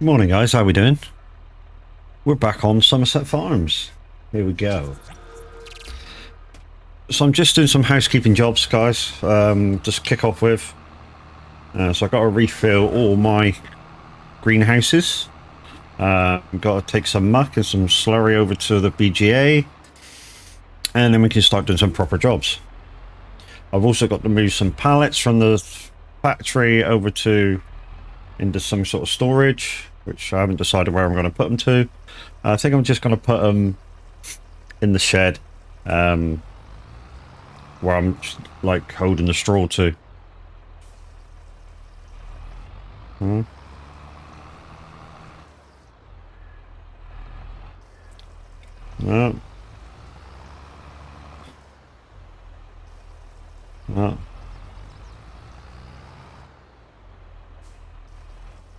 Morning guys, how we doing? We're back on Somerset Farms. Here we go. So I'm just doing some housekeeping jobs, guys. Just kick off with. So I've got to refill all my greenhouses. Got to take some muck and some slurry over to the BGA. And then we can start doing some proper jobs. I've also got to move some pallets from the factory over to into some sort of storage, which I haven't decided where I'm going to put them to. I think I'm just going to put them in the shed, where I'm like holding the straw to. No. No.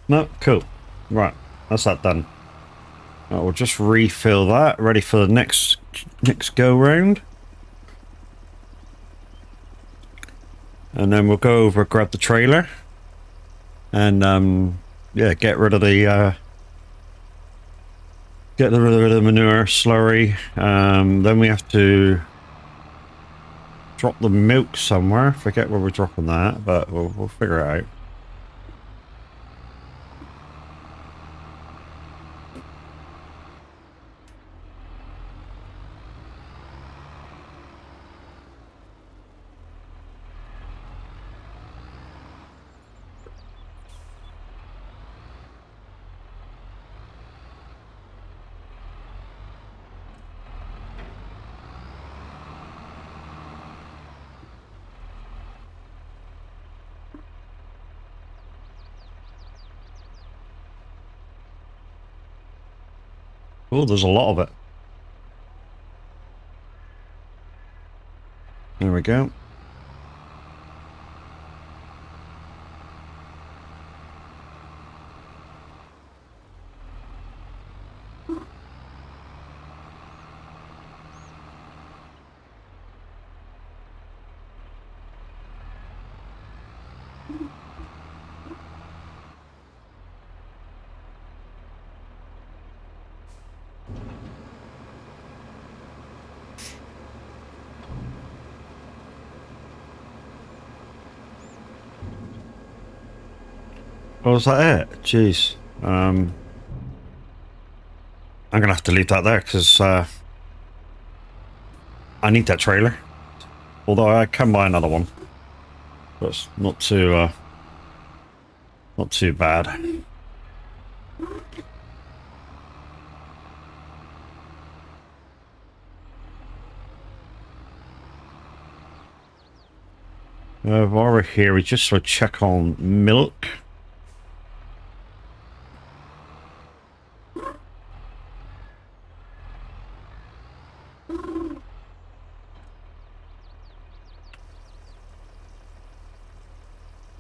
No, cool. Right, that's that done. We'll just refill that, ready for the next go round. And then we'll go over, grab the trailer, and yeah, get rid of the manure slurry. Then we have to drop the milk somewhere. Forget where we're dropping that, but we'll figure it out. Oh, there's a lot of it. There we go. Oh, is that it? Jeez. I'm gonna have to leave that there because I need that trailer. Although I can buy another one, but it's not too bad. While we're here, we just sort of check on milk.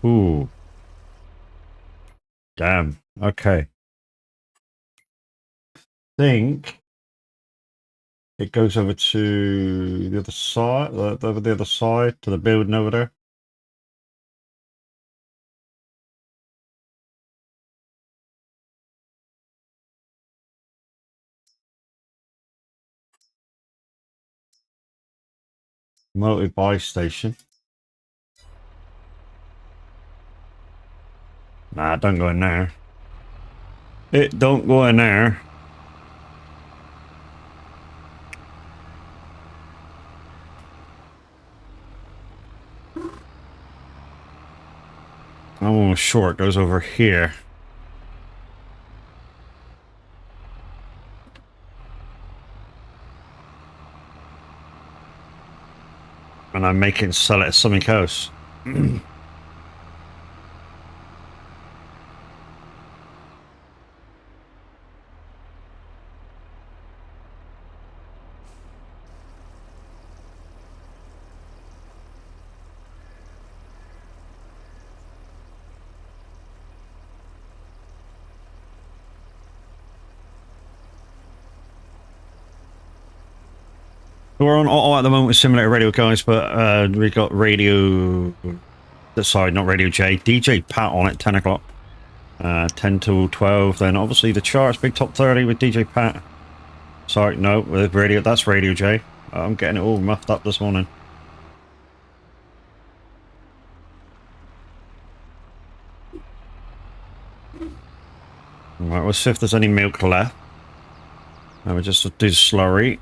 Ooh. Damn. Okay. Think it goes over to the other side, over the other side, to the building over there. Motor buy station. Nah, don't go in there. It don't go in there. I'm almost sure it goes over here. And I make it and sell it as something else. We're on auto at the moment with simulator radio, guys, but we got radio. Sorry, not radio J. DJ Pat on at 10 o'clock. 10 till 12. Then obviously the charts, big top 30 with DJ Pat. Sorry, no, with Radio, that's Radio J. I'm getting it all muffed up this morning. Right, we'll see if there's any milk left. And we'll just do the slurry.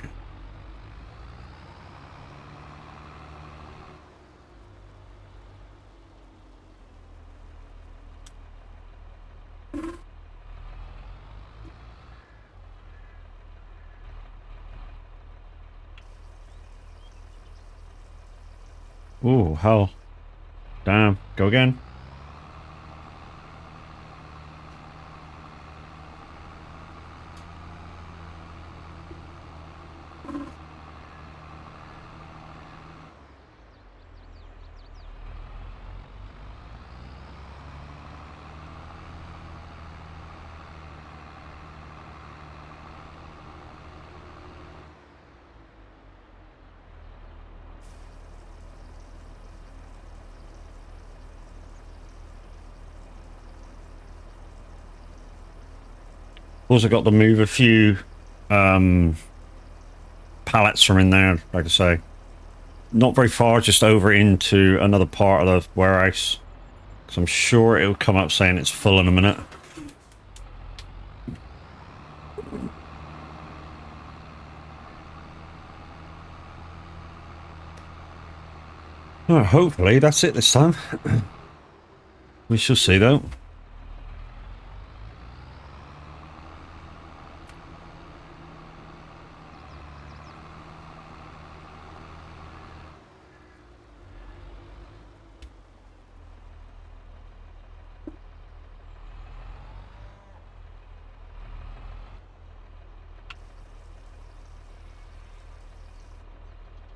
Ooh, hell. Damn, go again. Also got to move a few pallets from in there, like I say. Not very far, just over into another part of the warehouse. Because I'm sure it'll come up saying it's full in a minute. Oh, hopefully that's it this time. We shall see though.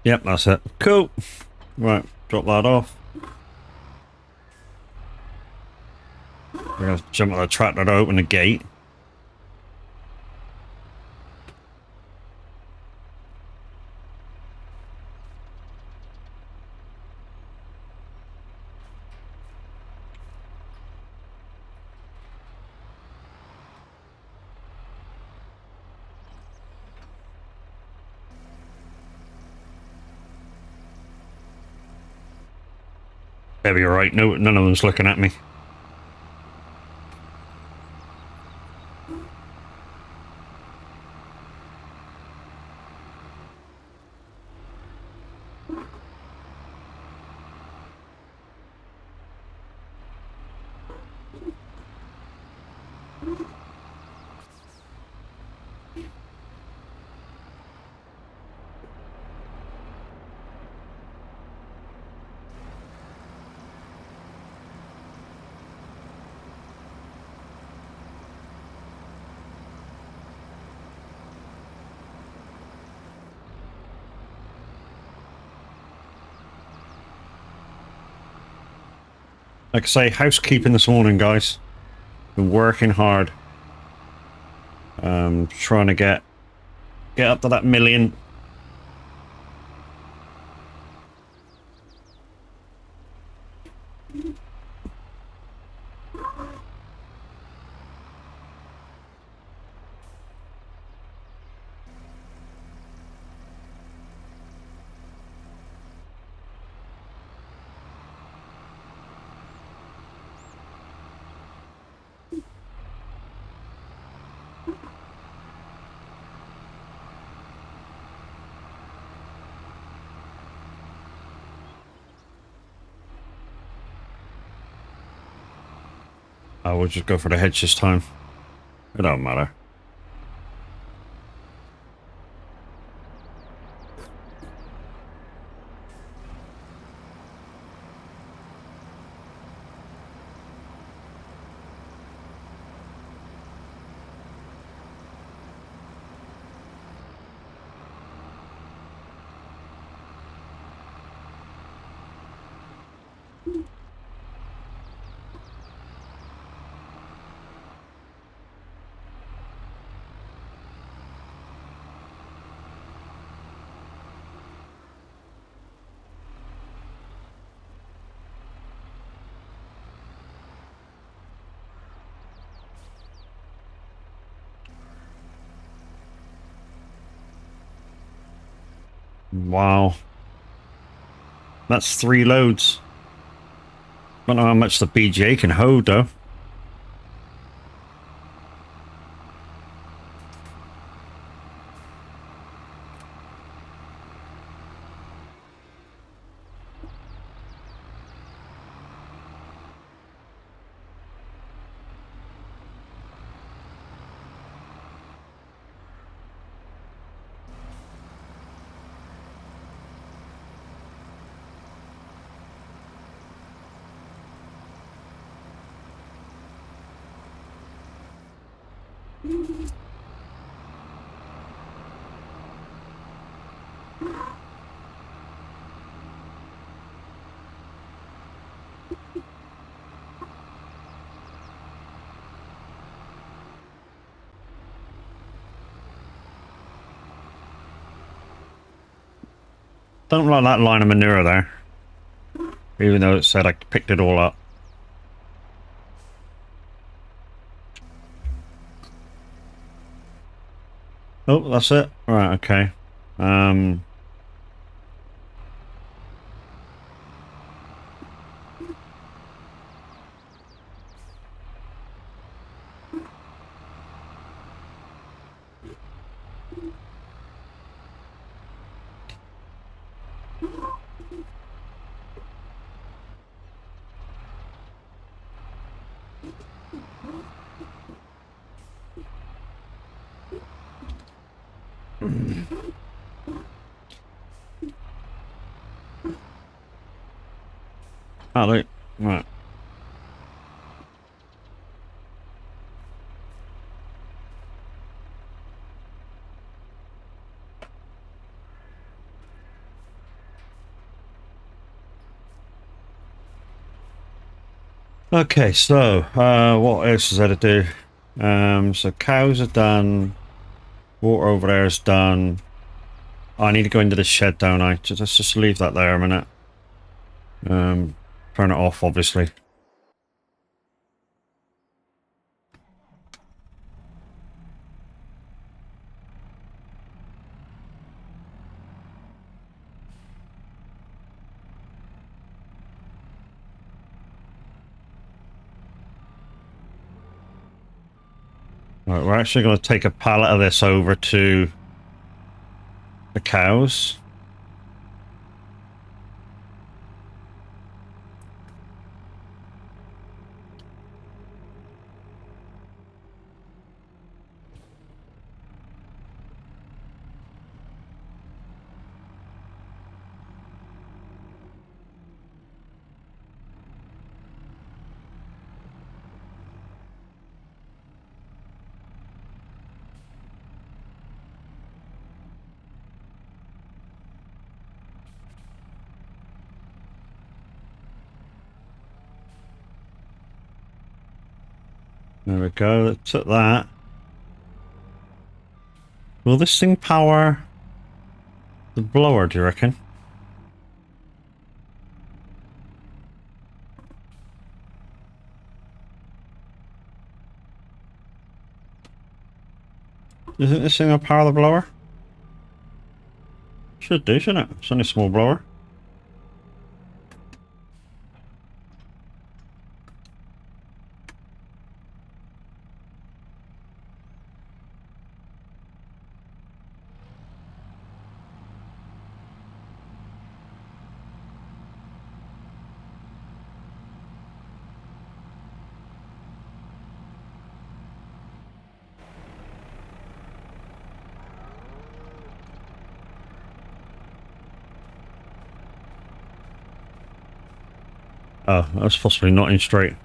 Yep, that's it. Cool. Right, drop that off. We're gonna jump on the tractor to open the gate. Maybe you're right. No, none of them's looking at me. Like I say, housekeeping this morning, guys. Been working hard. Trying to get up to that million. I will just go for the hedge this time. It don't matter. Wow. That's 3 loads. Don't know how much the BGA can hold, though. Don't like that line of manure there. Even though it said I picked it all up. Oh, that's it? Right, okay. Oh, look. Right. Okay, so, what else is there to do? So cows are done. Water over there is done. Oh, I need to go into the shed, don't I? Let's just leave that there a minute. Turn it off, obviously. Right, we're actually going to take a pallet of this over to the cows. There we go, that took that. Will this thing power the blower, do you reckon? Isn't this thing going to power the blower? Should do, shouldn't it? It's only a small blower. Oh, that's possibly not in straight.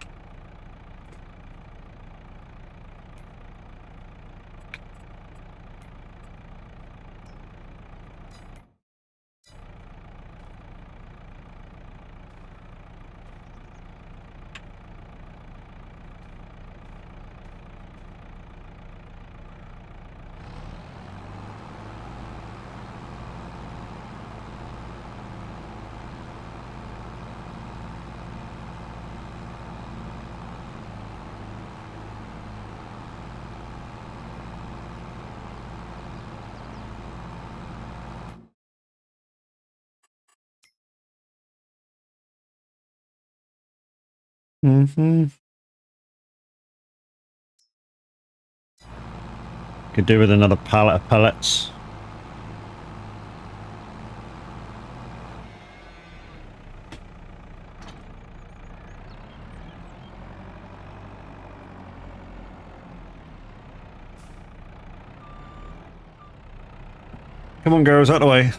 Mm-hmm. Could do with another pallet of pellets. Come on, girls, out the way.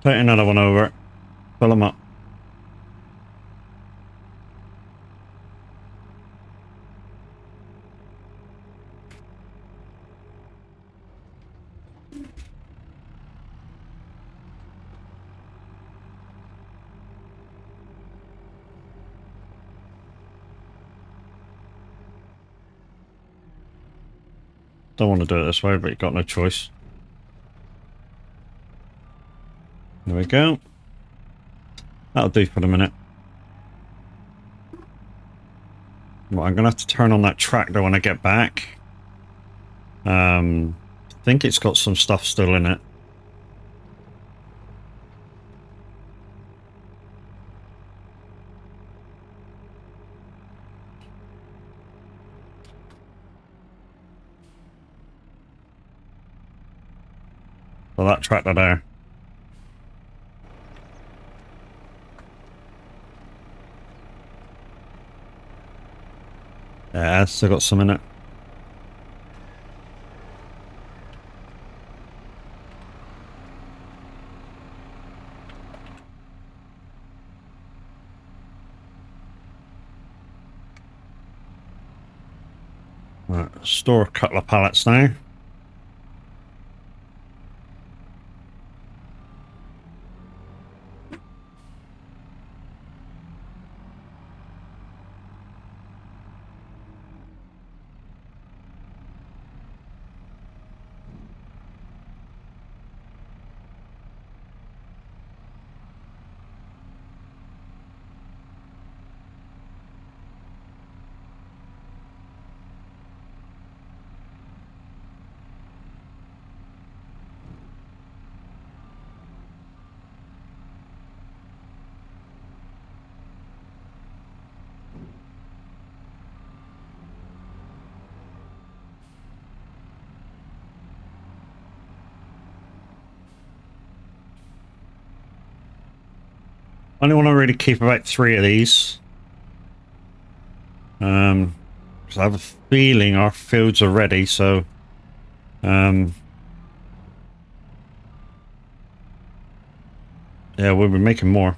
Take another one over. Fill them up. Don't want to do it this way, but you've got no choice. There we go. That'll do for the minute. Well, I'm going to have to turn on that tractor when I get back. I think it's got some stuff still in it. So that tractor there. Yeah, it's still got some in it. Right, store a couple of pallets now. I only want to really keep about 3 of these. Because I have a feeling our fields are ready, so yeah, we'll be making more.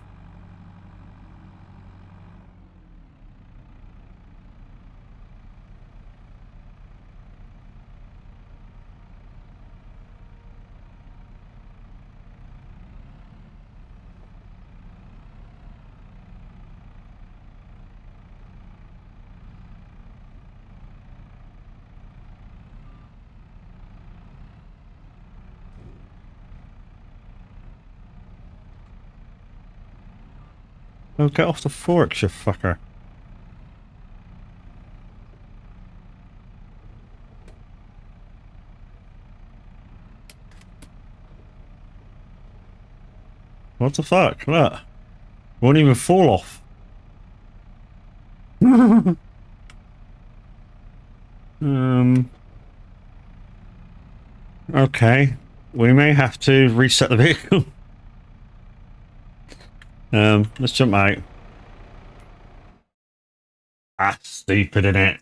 Oh, get off the forks, you fucker. What the fuck? Look. Won't even fall off. Okay. We may have to reset the vehicle. Let's jump out. Ah, stupid, innit?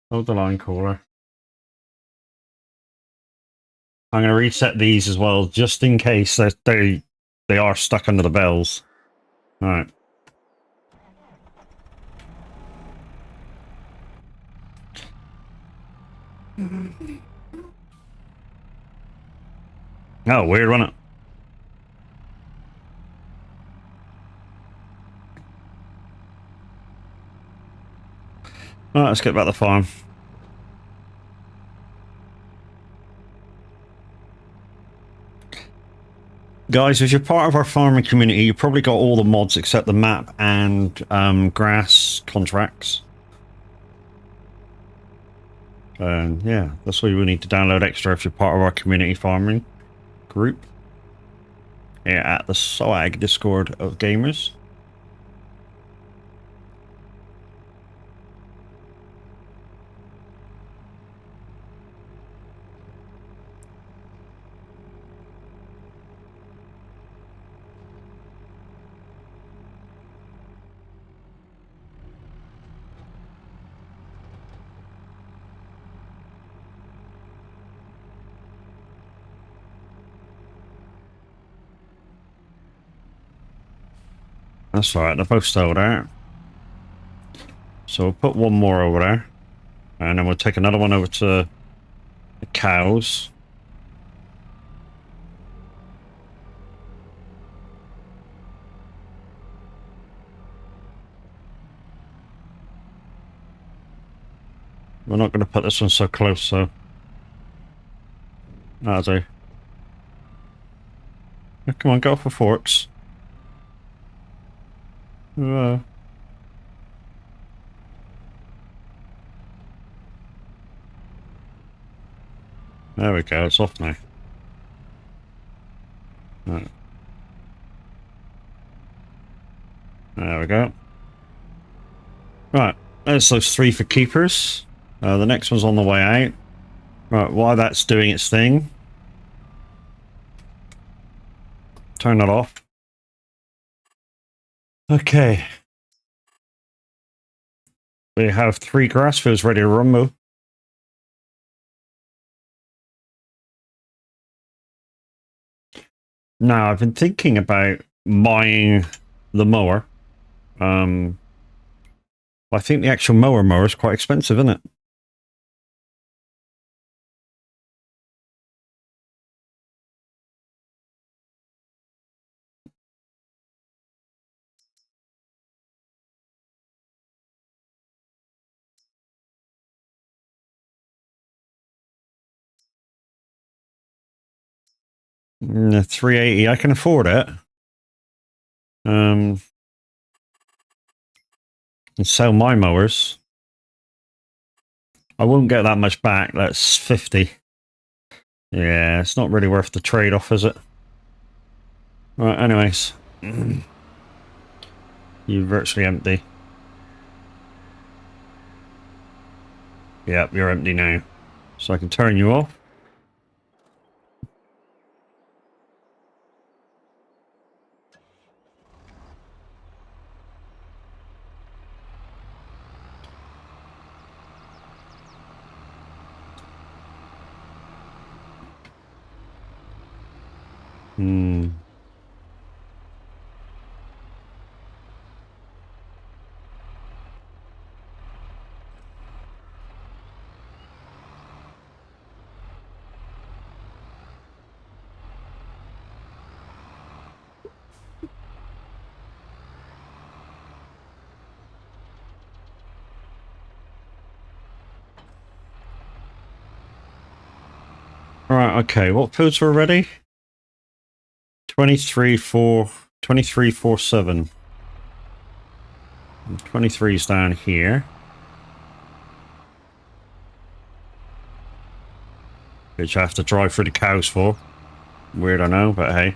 Hold the line, caller. I'm going to reset these as well, just in case they are stuck under the bells. All right. Oh, weird, wasn't it? All right, let's get back to the farm. Guys, if you're part of our farming community, you probably got all the mods except the map and grass contracts. And yeah, that's why you will need to download extra if you're part of our community farming group. Here at the SWAG Discord of gamers. That's all right, they're both sold out. So we'll put one more over there. And then we'll take another one over to the cows. We're not going to put this one so close, so... That'll do. Yeah, come on, go for forks. There we go, it's off now. Right. There we go. Right, there's those 3 for keepers. The next one's on the way out. Right, while that's doing its thing, turn that off. Okay. We have 3 grass fields ready to rumble. Now, I've been thinking about buying the mower. I think the actual mower is quite expensive, isn't it? The 380, I can afford it. And sell my mowers. I won't get that much back. That's 50. Yeah, it's not really worth the trade-off, is it? Right, anyways. You're virtually empty. Yep, you're empty now. So I can turn you off. Alright, okay, what fields were ready? 23-4-7. 23's down here. Which I have to drive through the cows for. Weird, I know, but hey.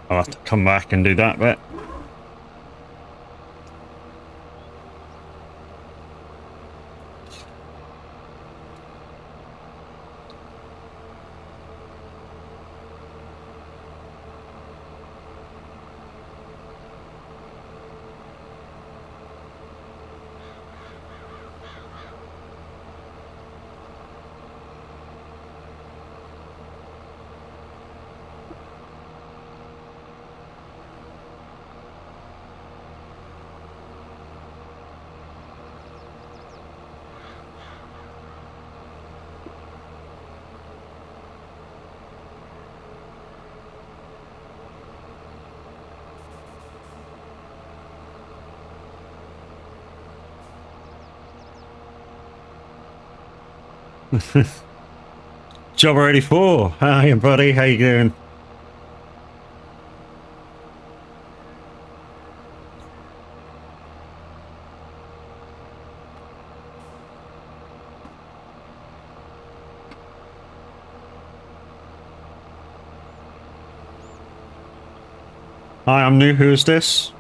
I'll have to come back and do that bit. Job ready for. Hi, buddy. How you doing? Hi, I'm new. Who is this?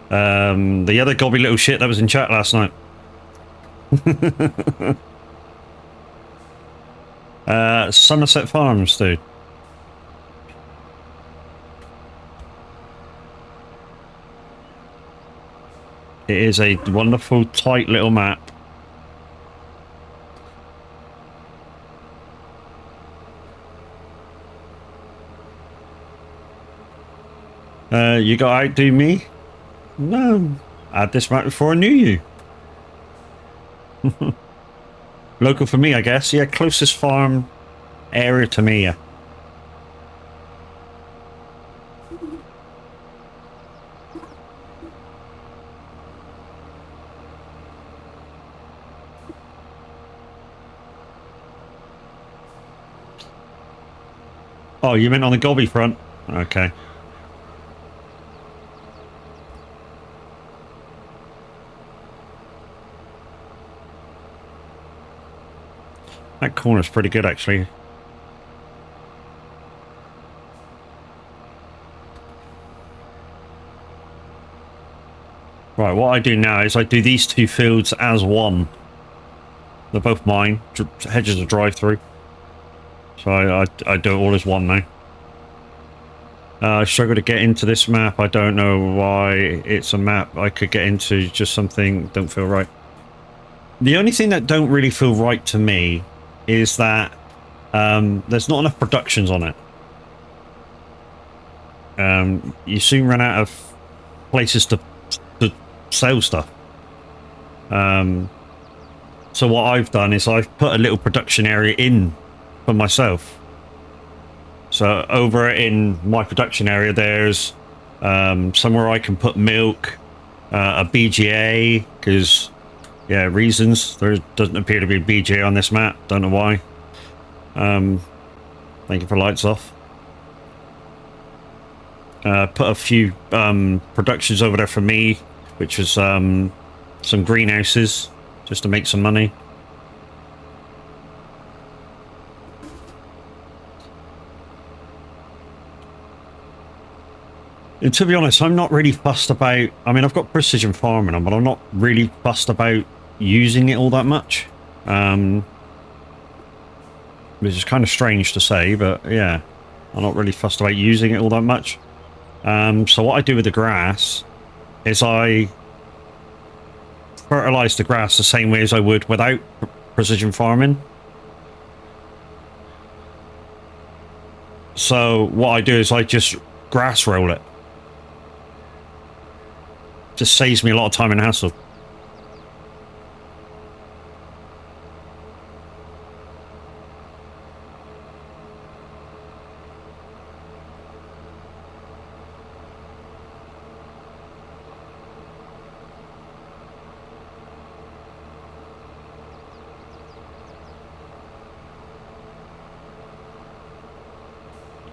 The other gobby little shit that was in chat last night. Somerset Farms, dude. It is a wonderful, tight little map. You got to outdo me? No. I had this map before I knew you. Local for me, I guess. Yeah, closest farm area to me, yeah. Oh, you meant on the gobby front? Okay. That corner's pretty good, actually. Right, what I do now is I do these two fields as one. They're both mine. Hedges are drive-through. So I do it all as one now. I struggle to get into this map. I don't know why it's a map I could get into. Just something don't feel right. The only thing that don't really feel right to me is that there's not enough productions on it. You soon run out of places to sell stuff. So what I've done is I've put a little production area in for myself. So over in my production area, there's somewhere I can put milk, a BGA, because, yeah, reasons. There doesn't appear to be a BGA on this map. Don't know why. Thank you for lights off. Put a few productions over there for me, which was some greenhouses, just to make some money. And to be honest, I'm not really fussed about... I mean, I've got precision farming on, but I'm not really fussed about using it all that much. Which is kind of strange to say, but yeah, I'm not really fussed about using it all that much. So what I do with the grass is I fertilize the grass the same way as I would without precision farming. So what I do is I just grass roll it. Just saves me a lot of time and hassle.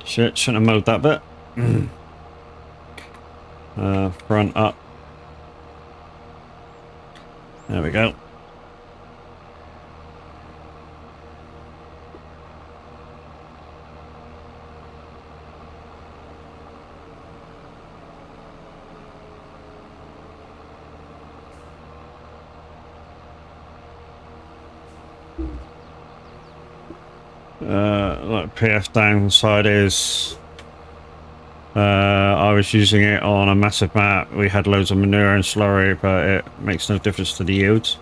Shit, shouldn't have mowed that bit. Front up. There we go. Like PF downside is I was using it on a massive map. We had loads of manure and slurry, but it makes no difference to the yields.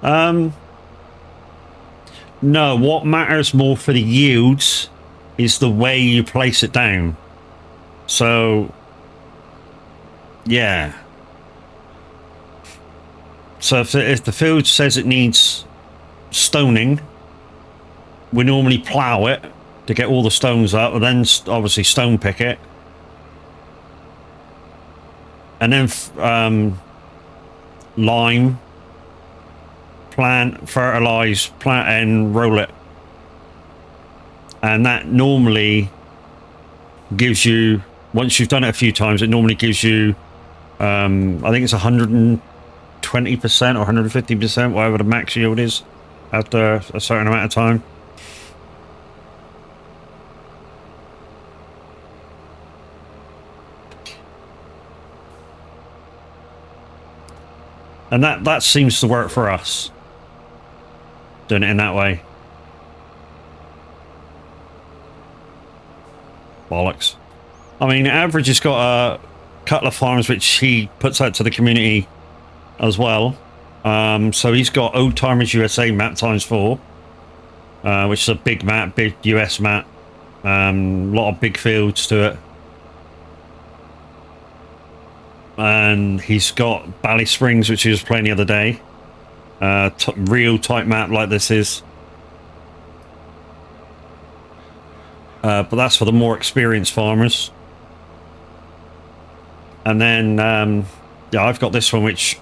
No, what matters more for the yields is the way you place it down. So, yeah. So if the field says it needs stoning, we normally plough it to get all the stones up, and then obviously stone pick it. And then lime, plant, fertilize, plant, and roll it. And that normally gives you, once you've done it a few times, it normally gives you, I think it's 120% or 150%, whatever the max yield is, after a certain amount of time. And that seems to work for us, doing it in that way. Bollocks. I mean, Average has got a couple of farms which he puts out to the community as well. So he's got Old Timers USA map ×4, which is a big map, big US map. A lot of big fields to it. And he's got Bally Springs, which he was playing the other day. Real tight map like this is. But that's for the more experienced farmers. And then, yeah, I've got this one, which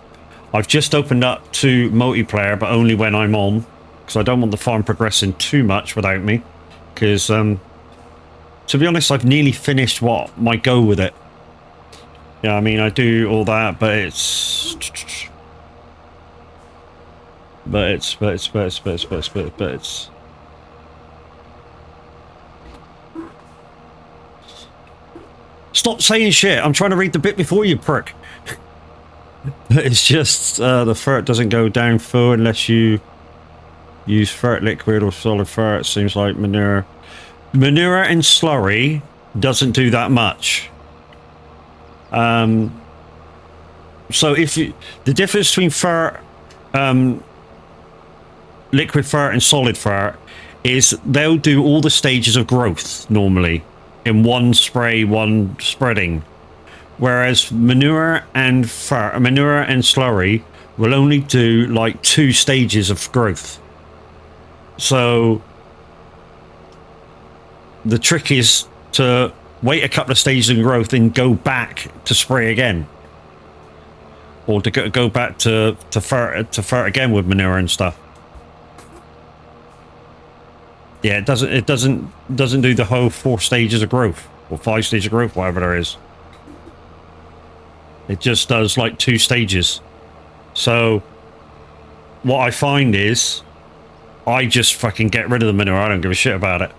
I've just opened up to multiplayer, but only when I'm on, because I don't want the farm progressing too much without me. Because, to be honest, I've nearly finished what my go with it. Yeah, I mean, I do all that, but it's... But it's... Stop saying shit! I'm trying to read the bit before you, prick! It's just, the ferret doesn't go down full unless you use ferret liquid or solid ferret. Seems like manure. Manure and slurry doesn't do that much. So if you, the difference between ferret, liquid ferret and solid ferret is they'll do all the stages of growth normally in one spray, one spreading, whereas manure and slurry will only do like 2 stages of growth. So the trick is to wait a couple of stages of growth and go back to spray again, or to go back to ferret again with manure and stuff. Yeah, it doesn't do the whole 4 stages of growth or 5 stages of growth, whatever there is. It just does like 2 stages. So what I find is I just fucking get rid of the manure. I don't give a shit about it.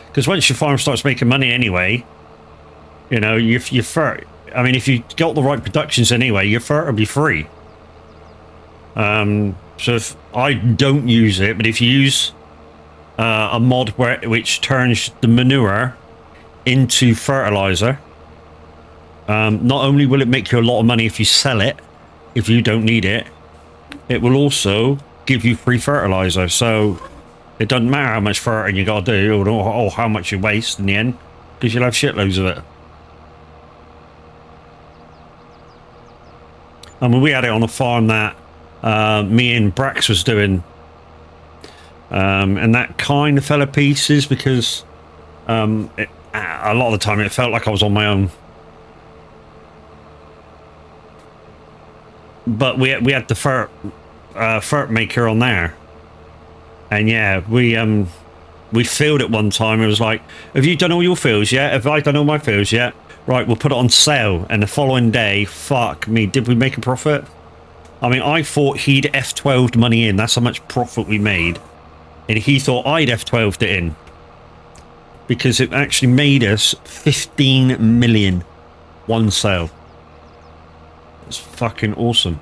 Because once your farm starts making money anyway, you know, your ferret, I mean, if you got the right productions anyway, your ferret will be free. So if I don't use it, but if you use a mod which turns the manure into fertilizer, not only will it make you a lot of money if you sell it, if you don't need it, it will also give you free fertilizer. So it doesn't matter how much fertilizer you got to do, or how much you waste in the end, because you'll have shitloads of it. I mean, we had it on a farm that me and Brax was doing, and that kind of fell to pieces because a lot of the time it felt like I was on my own. But we had the ferret maker on there, and yeah, we filled it one time. It was like, have you done all your fills yet? Have I done all my fills yet? Right, we'll put it on sale. And the following day, fuck me, did we make a profit? I mean, I thought he'd F12'd money in. That's how much profit we made. And he thought I'd F12'd it in. Because it actually made us 15 million. One sale. It's fucking awesome.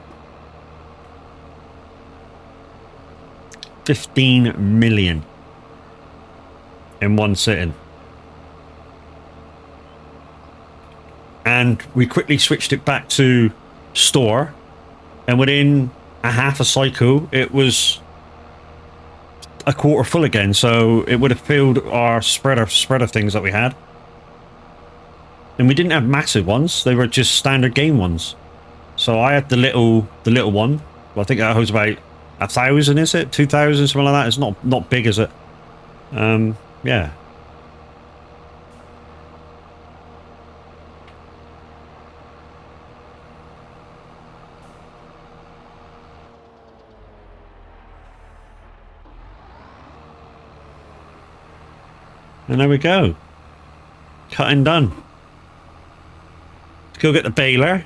15 million. in one sitting. And we quickly switched it back to store, and within a half a cycle, it was a quarter full again. So it would have filled our spreader things that we had. And we didn't have massive ones; they were just standard game ones. So I had the little one. Well, I think that holds about 1,000, is it? 2,000, something like that. It's not big, is it? Yeah. And there we go. Cut and done. Let's go get the baler.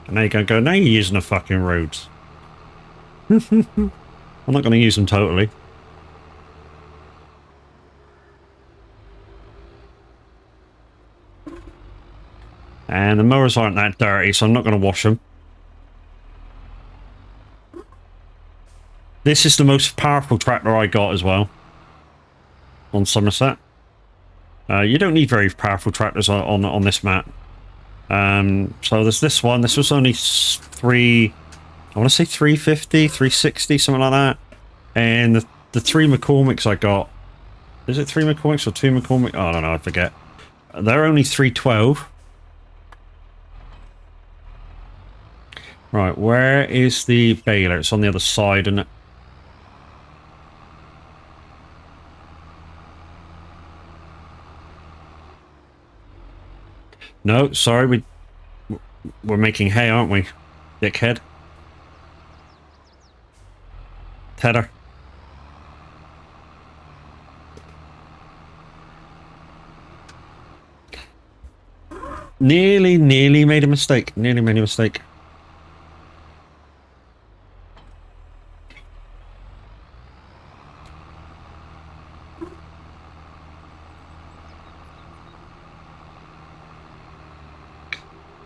And now you're going to go, now you're using the fucking roads. I'm not going to use them totally. And the mowers aren't that dirty, so I'm not going to wash them. This is the most powerful tractor I got as well. On Somerset. You don't need very powerful tractors on this map. So there's this one. This was only I want to say 350, 360, something like that. And the 3 McCormicks I got, is it 3 McCormicks or 2 McCormicks? Oh, I don't know, I forget. They're only 312. Right, where is the baler? It's on the other side, isn't it? No, sorry, we're making hay, aren't we, dickhead? Tether. Nearly made a mistake. Nearly made a mistake.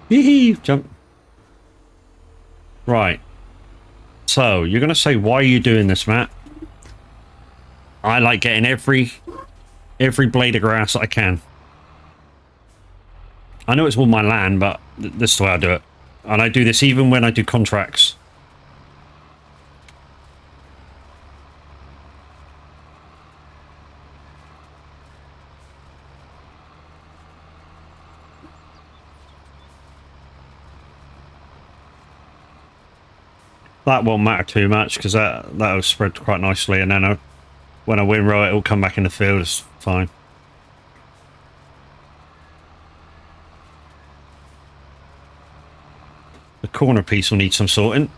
Hee jump. Right. So, you're going to say, why are you doing this, Matt? I like getting every blade of grass that I can. I know it's all my land, but this is the way I do it. And I do this even when I do contracts. That won't matter too much because that'll spread quite nicely, and then when I windrow it, it'll come back in the field. It's fine. The corner piece will need some sorting.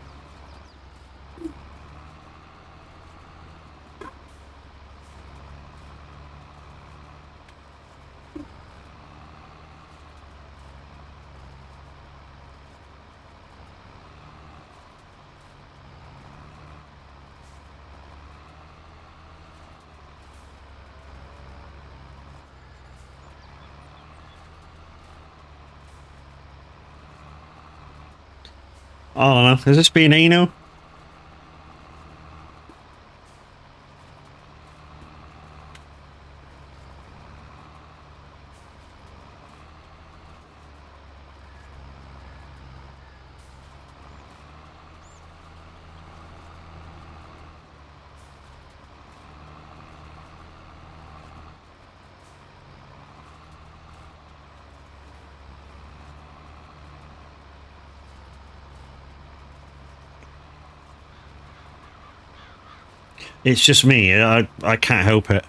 I don't know. Is this being anal? It's just me. I can't help it.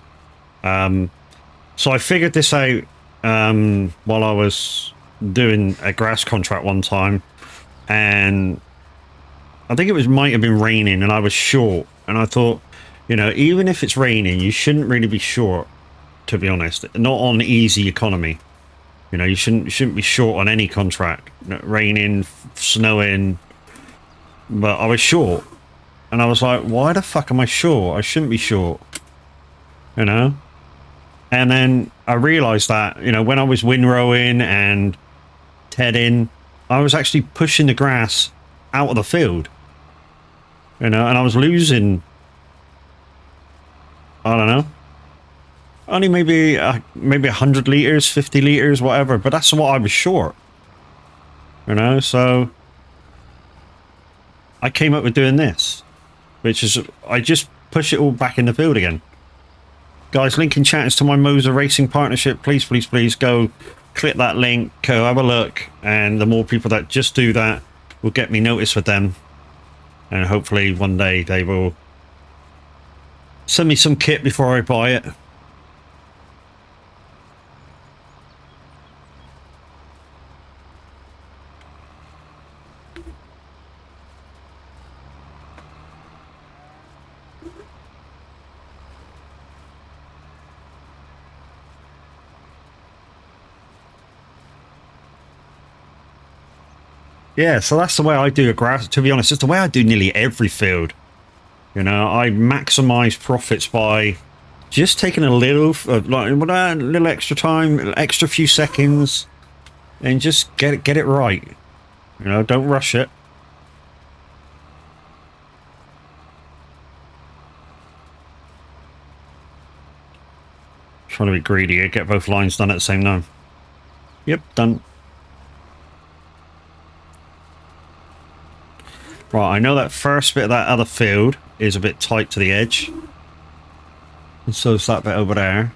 So I figured this out while I was doing a grass contract one time, and I think might have been raining, and I was short, and I thought, you know, even if it's raining, you shouldn't really be short, to be honest. Not on easy economy. You know, you shouldn't be short on any contract. You know, raining, snowing, but I was short. And I was like, why the fuck am I short? I shouldn't be short. You know? And then I realised that, you know, when I was windrowing and tedding, I was actually pushing the grass out of the field. You know, and I was losing I don't know. Only maybe 100 liters, 50 liters, whatever. But that's what I was short. You know, so I came up with doing this, which is I just push it all back in the field again. Guys, link in chat is to my Moser Racing partnership. Please, please, please go click that link, go have a look, and the more people that just do that will get me notice with them, and hopefully one day they will send me some kit before I buy it. Yeah, so that's the way I do a grass. To be honest, it's the way I do nearly every field. You know, I maximize profits by just taking a little, like a little extra time, an extra few seconds, and just get it right. You know, don't rush it. Trying to be greedy, get both lines done at the same time. Yep, done. Right, I know that first bit of that other field is a bit tight to the edge. And so is that bit over there.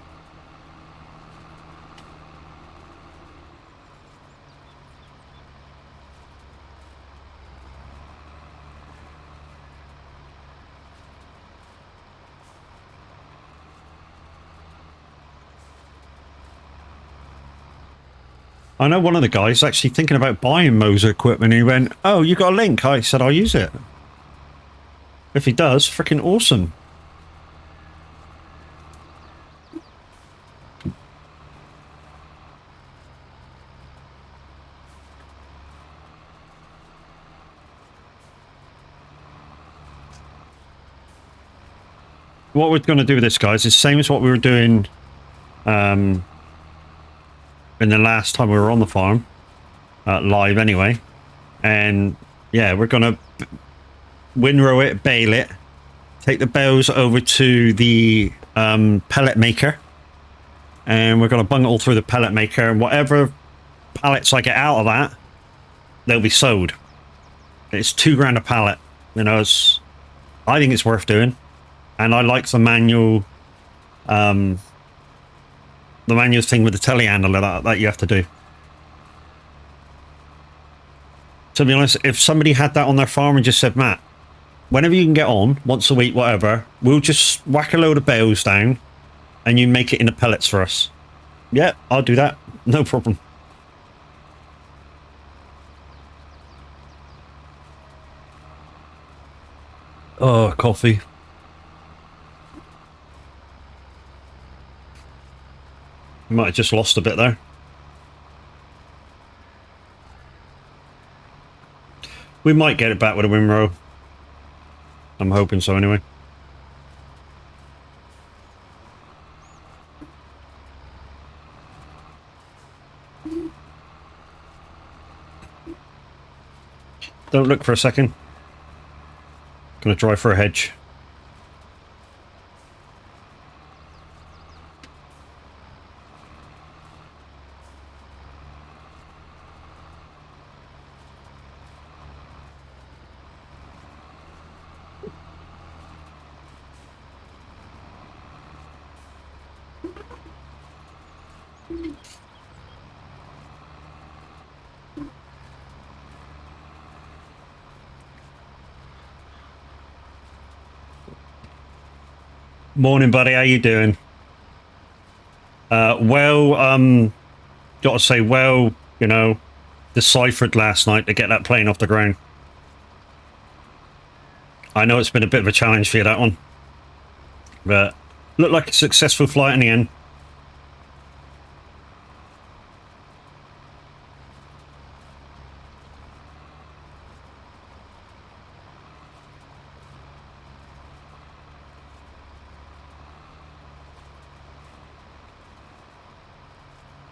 I know one of the guys actually thinking about buying Moser equipment. He went, "Oh, you got a link?" I said, "I'll use it." If he does, freaking awesome. What we're going to do with this, guys, is same as what we were doing in the last time we were on the farm, live anyway. And yeah, we're gonna windrow it, bale it, take the bales over to the pellet maker, and we're gonna bung it all through the pellet maker, and whatever pallets I get out of that, they'll be sold. It's $2 a pallet. You know, I think it's worth doing, and I like the manual thing with the telehandler that you have to do. To be honest, if somebody had that on their farm and just said, "Matt, whenever you can get on, once a week, whatever, we'll just whack a load of bales down and you make it into pellets for us." Yeah, I'll do that. No problem. Oh, coffee. Might have just lost a bit there. We might get it back with a windrow. I'm hoping so anyway. Don't look for a second. Gonna drive for a hedge. Morning, buddy. How you doing? Gotta say, well, you know, deciphered last night to get that plane off the ground. I know it's been a bit of a challenge for you, that one. But looked like a successful flight in the end.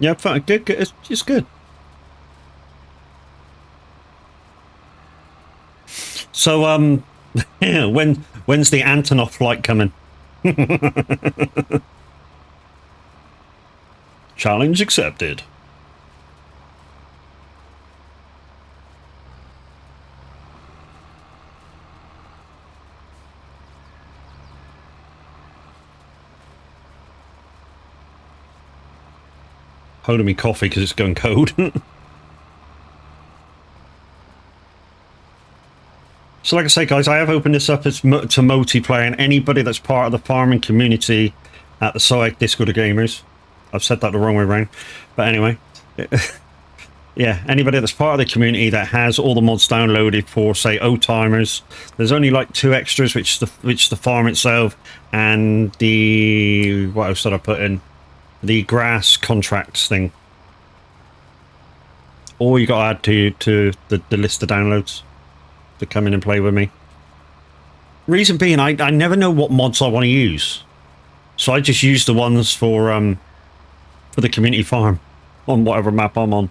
Yeah, fine. Good, good. It's good. So, yeah, when's the Antonov flight coming? Challenge accepted. Holding me coffee because it's going cold. So like I say, guys, I have opened this up as to multiplayer, and anybody that's part of the farming community at the site, Discord of Gamers. I've said that the wrong way around. But anyway. Yeah, anybody that's part of the community that has all the mods downloaded for, say, old-timers. There's only like 2 extras, which the farm itself and the... What else did I put in? The grass contracts thing. All you got to add to the list of downloads to come in and play with me. Reason being, I never know what mods I want to use, so I just use the ones for the community farm on whatever map I'm on.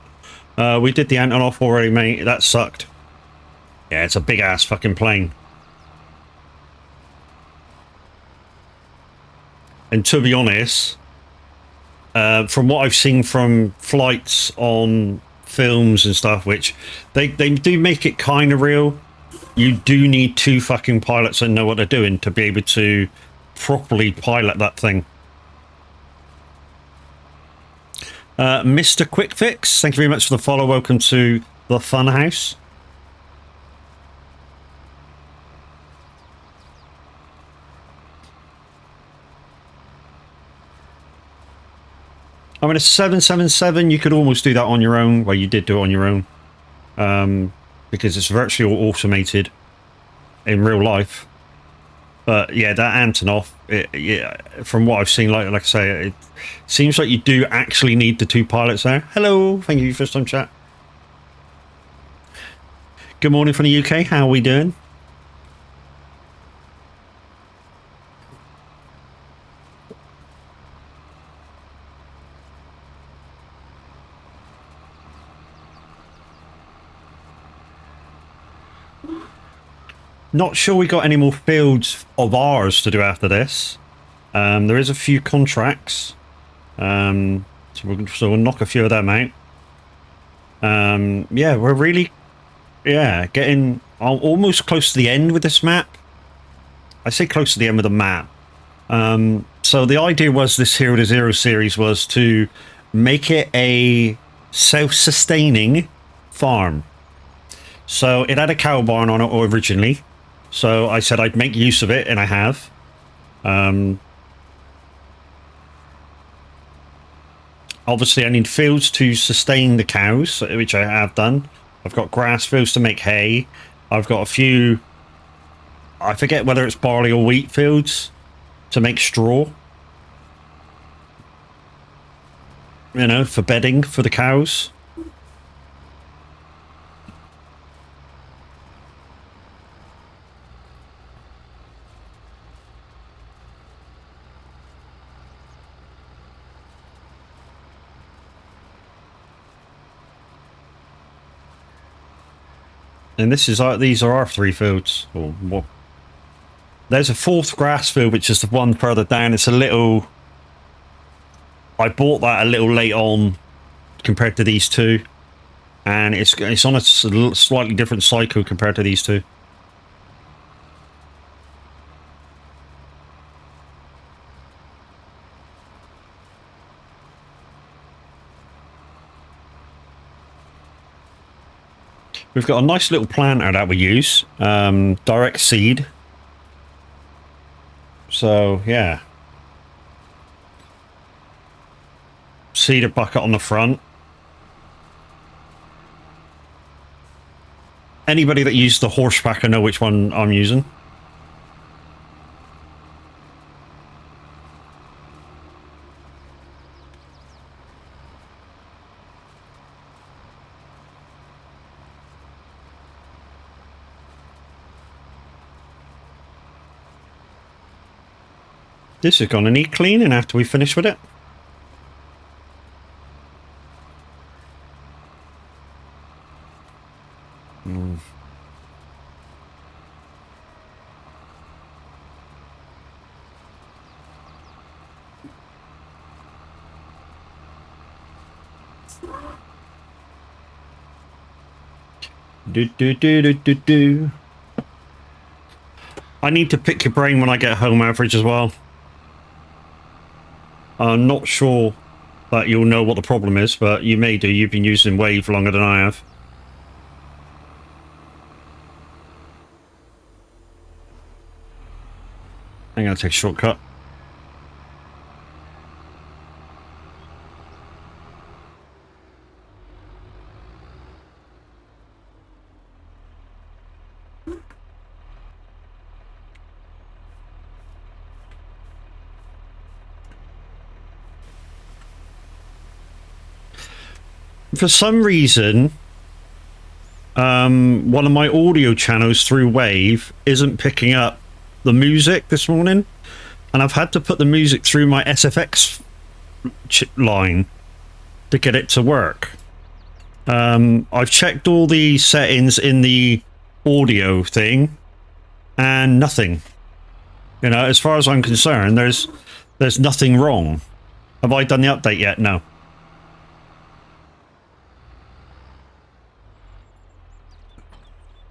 We did the Antonov already, mate. That sucked. Yeah, it's a big ass fucking plane. And to be honest, from what I've seen from flights on films and stuff, which they do make it kind of real. You do need 2 fucking pilots that know what they're doing to be able to properly pilot that thing. Mr. Quick Fix, thank you very much for the follow. Welcome to the Funhouse. I mean, a 777, you could almost do that on your own. Well, you did do it on your own. Because it's virtually all automated in real life. But yeah, that Antonov, yeah, from what I've seen, like I say, it seems like you do actually need the 2 pilots there. Hello, thank you, first time chat. Good morning from the UK, how are we doing? Not sure we got any more fields of ours to do after this. There is a few contracts. So we'll knock a few of them out. Yeah, we're really... Yeah, getting almost close to the end with this map. I say close to the end with the map. So the idea was this Hero to Zero series was to make it a self-sustaining farm. So it had a cow barn on it originally. So I said I'd make use of it, and I have. Obviously, I need fields to sustain the cows, which I have done. I've got grass fields to make hay. I've got a few... I forget whether it's barley or wheat fields to make straw. You know, for bedding for the cows. And this is these are our 3 fields. Or more. There's a 4th grass field, which is the one further down. It's a little... I bought that a little late on compared to these 2. And it's on a slightly different cycle compared to these 2. We've got a nice little planter that we use, direct seed. So, yeah. Seeder bucket on the front. Anybody that used the horseback, I know which one I'm using. This is going to need cleaning after we finish with it. Do do do do do do. I need to pick your brain when I get home, Average, as well. I'm not sure that you'll know what the problem is, but you may do. You've been using Wave longer than I have. I'm going to take a shortcut. For some reason, one of my audio channels through Wave isn't picking up the music this morning, and I've had to put the music through my SFX line to get it to work. I've checked all the settings in the audio thing, and nothing. You know, as far as I'm concerned, there's nothing wrong. Have I done the update yet? No.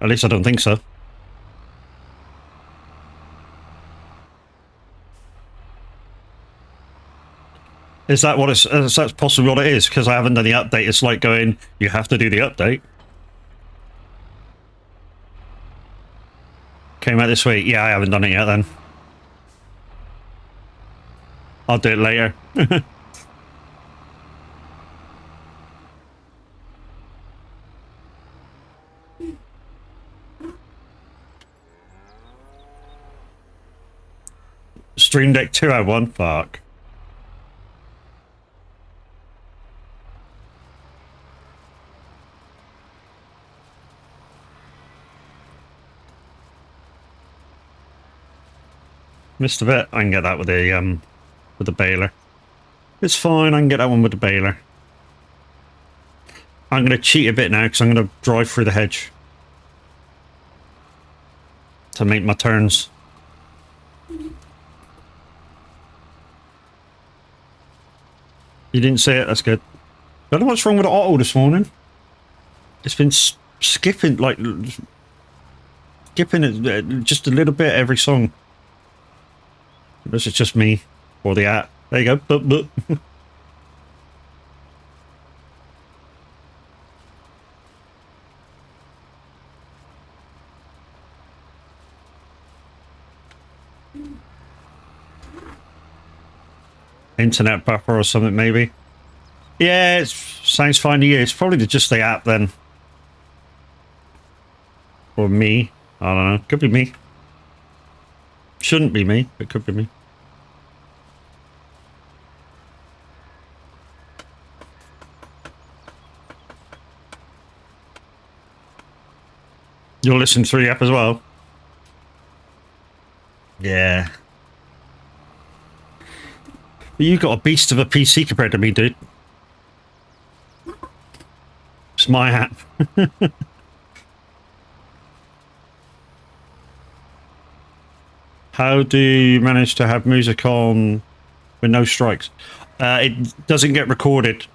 At least I don't think so. Is that what it's? That's possibly what it is, because I haven't done the update. It's like going, you have to do the update. Came out this week. Yeah, I haven't done it yet then. I'll do it later. Stream Deck 2 had one. Fuck. Missed a bit. I can get that with the baler. It's fine. I can get that one with the baler. I'm going to cheat a bit now because I'm going to drive through the hedge to make my turns. You didn't say it. That's good. I don't know what's wrong with the auto this morning. It's been skipping, like, skipping it just a little bit every song. This is just me or the app. There you go. Boop, boop. Internet buffer or something, maybe. Yeah, it sounds fine to you. It's probably just the app then. Or me. I don't know. Could be me. Shouldn't be me, but could be me. You'll listen through the app as well? Yeah. But you got a beast of a PC compared to me, dude. It's my app. How do you manage to have music on with no strikes? It doesn't get recorded.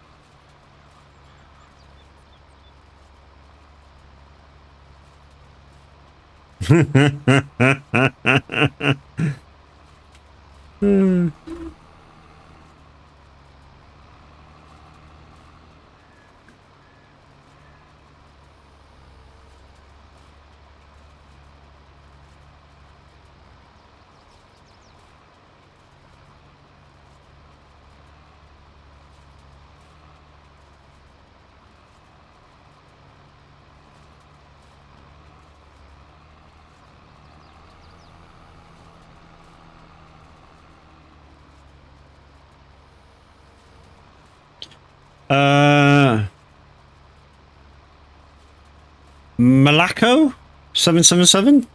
Malaco 777.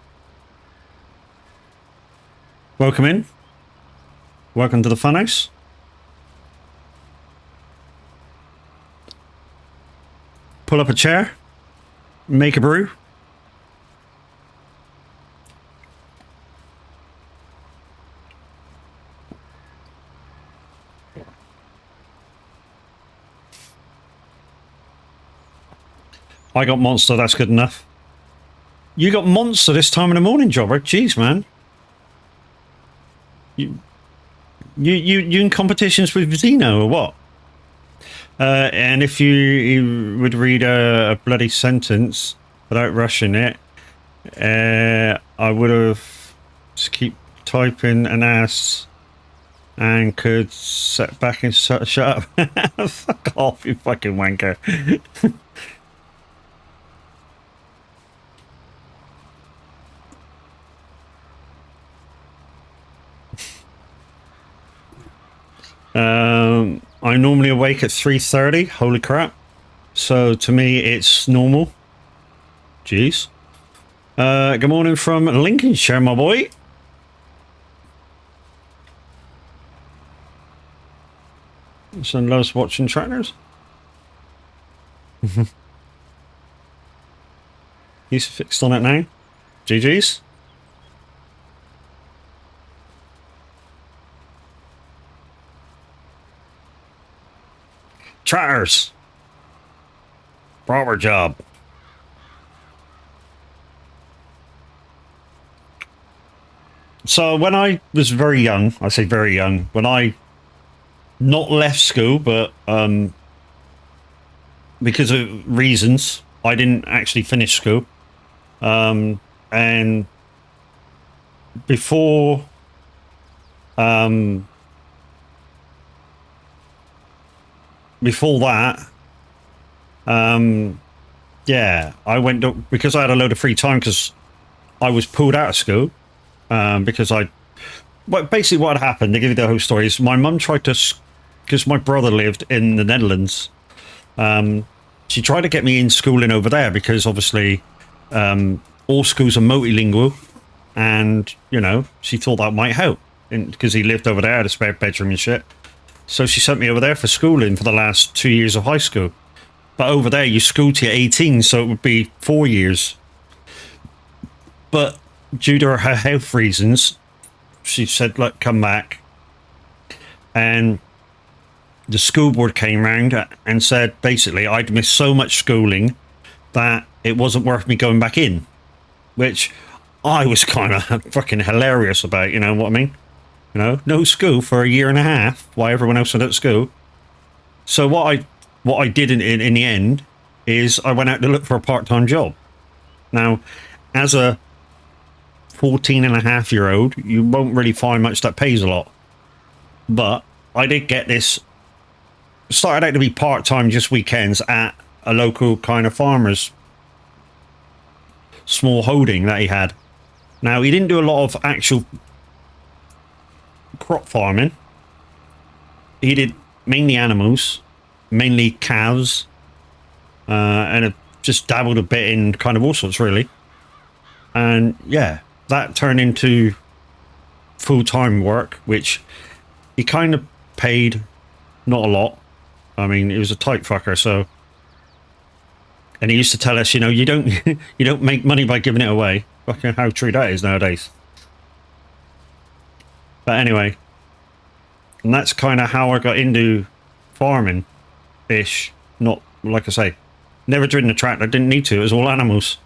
Welcome in. Welcome to the funhouse. Pull up a chair. Make a brew. I got monster. That's good enough. You got monster this time in the morning, Jobber. Jeez, man. You in competitions with Zeno or what? And if you would read a bloody sentence without rushing it, I would have just keep typing an ass and could sit back and shut up. Fuck off, you fucking wanker. I'm normally awake at 3:30. Holy crap. So to me, it's normal. Jeez. Good morning from Lincolnshire, my boy. Son loves watching trainers. He's fixed on it now. GG's. Trainers. Proper job. So when I was very young, I say very young, when I not left school, but because of reasons, I didn't actually finish school. And before that, yeah, I went to, because I had a load of free time because I was pulled out of school, because well, basically what had happened, to give you the whole story, is my mum tried to, because my brother lived in the Netherlands, she tried to get me in schooling over there because obviously all schools are multilingual, and, you know, she thought that might help, because he lived over there, had a spare bedroom and shit. So she sent me over there for schooling for the last 2 years of high school. But over there, you school till you're 18, so it would be 4 years. But due to her health reasons, she said, look, come back. And the school board came round and said, basically, I'd missed so much schooling that it wasn't worth me going back in. Which I was kind of fucking hilarious about, you know what I mean? You know, no school for a year and a half while everyone else went at school. So what I did in the end is I went out to look for a part-time job. Now, as a 14-and-a-half-year-old, you won't really find much that pays a lot. But I did get this, started out to be part-time just weekends at a local kind of farmer's small holding that he had. Now, he didn't do a lot of actual crop farming. He did mainly animals, mainly cows, and just dabbled a bit in kind of all sorts, really. And yeah, that turned into full-time work, which he kind of paid not a lot. I mean, he was a tight fucker, so. And he used to tell us, you know, you don't you don't make money by giving it away. Fucking how true that is nowadays. But anyway, and that's kind of how I got into farming-ish. Not, like I say, never driven a tractor, didn't need to, it was all animals.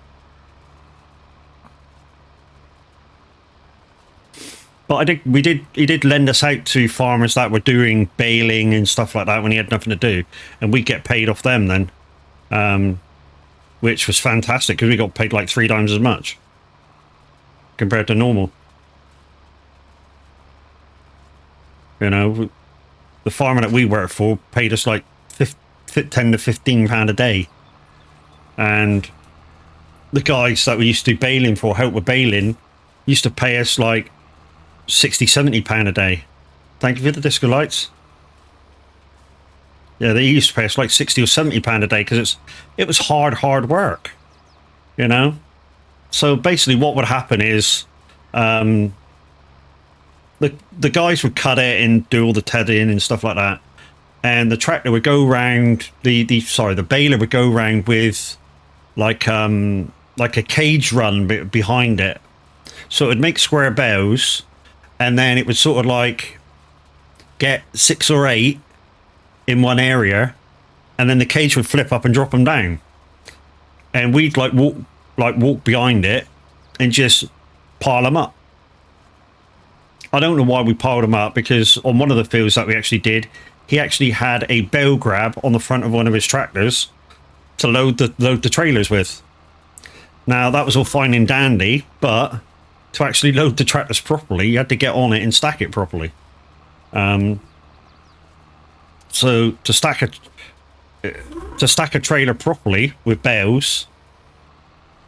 But he did lend us out to farmers that were doing baling and stuff like that when he had nothing to do. And we'd get paid off them then, which was fantastic because we got paid like 3 times as much compared to normal. You know, the farmer that we worked for paid us like 10 to £15 a day. And the guys that we used to do baling for, help with baling, used to pay us like £60-70 a day. Thank you for the disco lights. Yeah, they used to pay us like £60 or £70 a day because it was hard work, you know. So basically, what would happen is, the guys would cut it and do all the tedding and stuff like that, and the tractor would go round the baler would go round with like a cage run behind it, so it would make square bows, and then it would sort of like get 6 or 8 in one area, and then the cage would flip up and drop them down. and we'd walk behind it and just pile them up. I don't know why we piled them up, because on one of the fields that we actually did, he actually had a bell grab on the front of one of his tractors to load the trailers with. Now that was all fine and dandy, but to actually load the tractors properly, you had to get on it and stack it properly. So to stack a trailer properly with bales,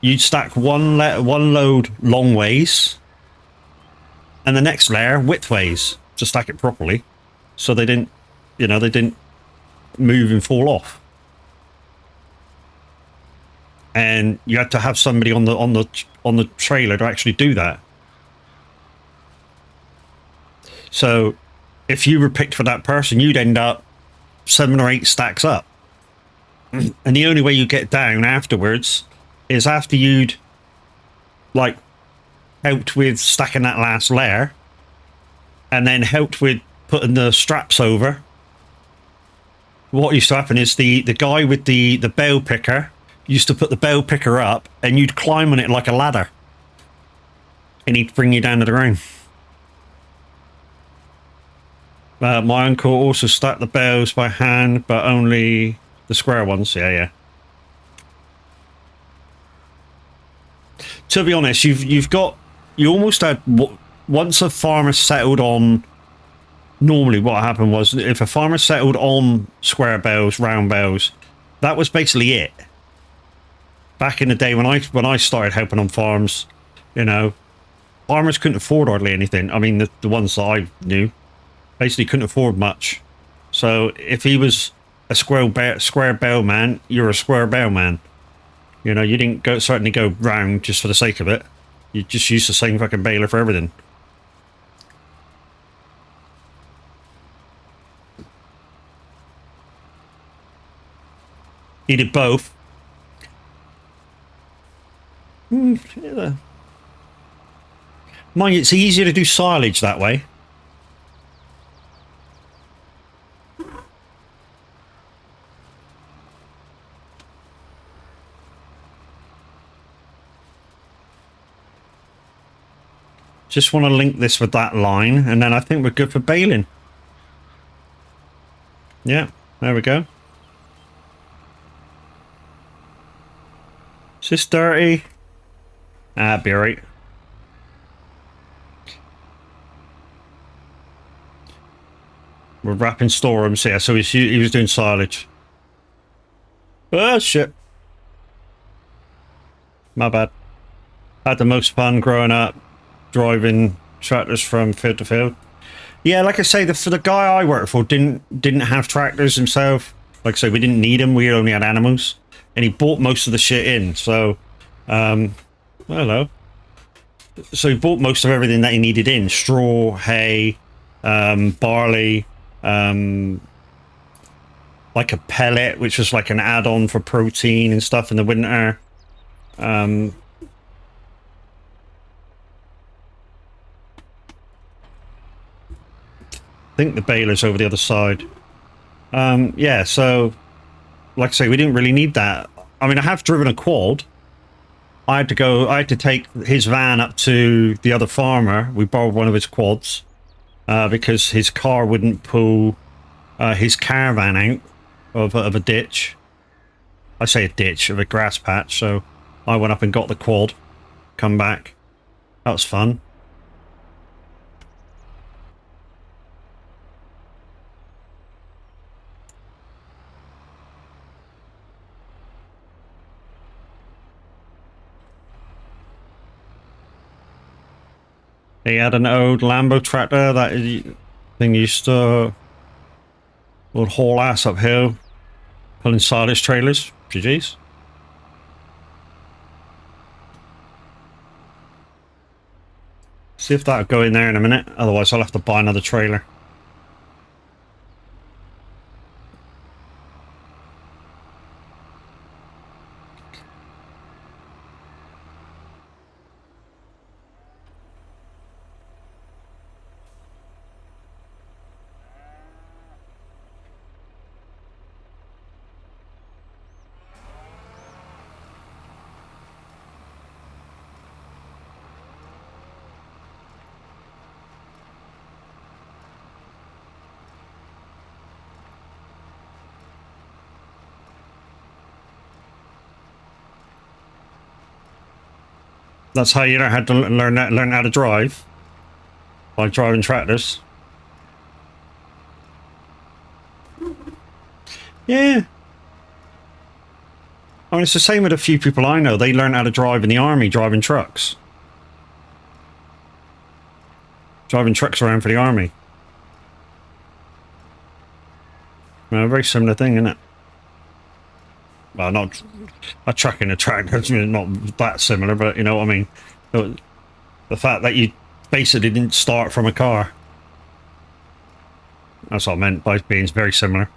you'd stack one load long ways, and the next layer width ways to stack it properly, so they didn't move and fall off. And you had to have somebody on the trailer to actually do that. So if you were picked for that person, you'd end up 7 or 8 stacks up. And the only way you get down afterwards is after you'd like helped with stacking that last layer, and then helped with putting the straps over. What used to happen is the guy with the bale picker used to put the bale picker up, and you'd climb on it like a ladder, and he'd bring you down to the ground. My uncle also stacked the bales by hand, but only the square ones. Yeah. To be honest, you almost had, once a farmer settled on, normally what happened was, if a farmer settled on square bales, round bales, that was basically it. Back in the day when I started helping on farms, farmers couldn't afford hardly anything. I mean, the ones that I knew basically couldn't afford much. So if he was a square bale man, you're a square bale man. You didn't certainly go round just for the sake of it. You just used the same fucking baler for everything. He did both. Mind you, it's easier to do silage that way. Just want to link this with that line, and then I think we're good for baling. Yeah, there we go. Is this dirty? Be alright. We're wrapping storerooms here, so he was doing silage. Oh shit. My bad. Had the most fun growing up driving tractors from field to field. Yeah, like I say, for the guy I worked for didn't have tractors himself. Like I say, we didn't need them. We only had animals, and he bought most of the shit in. So, hello. So he bought most of everything that he needed in: straw, hay, barley, like a pellet, which was like an add-on for protein and stuff in the winter. I think the baler's over the other side. Yeah, so like I say, we didn't really need that. I mean, I have driven a quad. I had to take his van up to the other farmer. We borrowed one of his quads because his car wouldn't pull his caravan out of a ditch. I say a ditch, of a grass patch. So I went up and got the quad, come back. That was fun. He had an old Lambo tractor that thing used to would haul ass uphill, pulling silage trailers. GG's. See if that'll go in there in a minute. Otherwise, I'll have to buy another trailer. That's how you know how to learn how to drive, by driving tractors. Yeah. I mean, it's the same with a few people I know. They learn how to drive in the army, driving trucks. Driving trucks around for the army. Well, a very similar thing, isn't it? Well, not a truck and a tractor, not that similar, but you know what I mean. The fact that you basically didn't start from a car. That's what I meant by being very similar.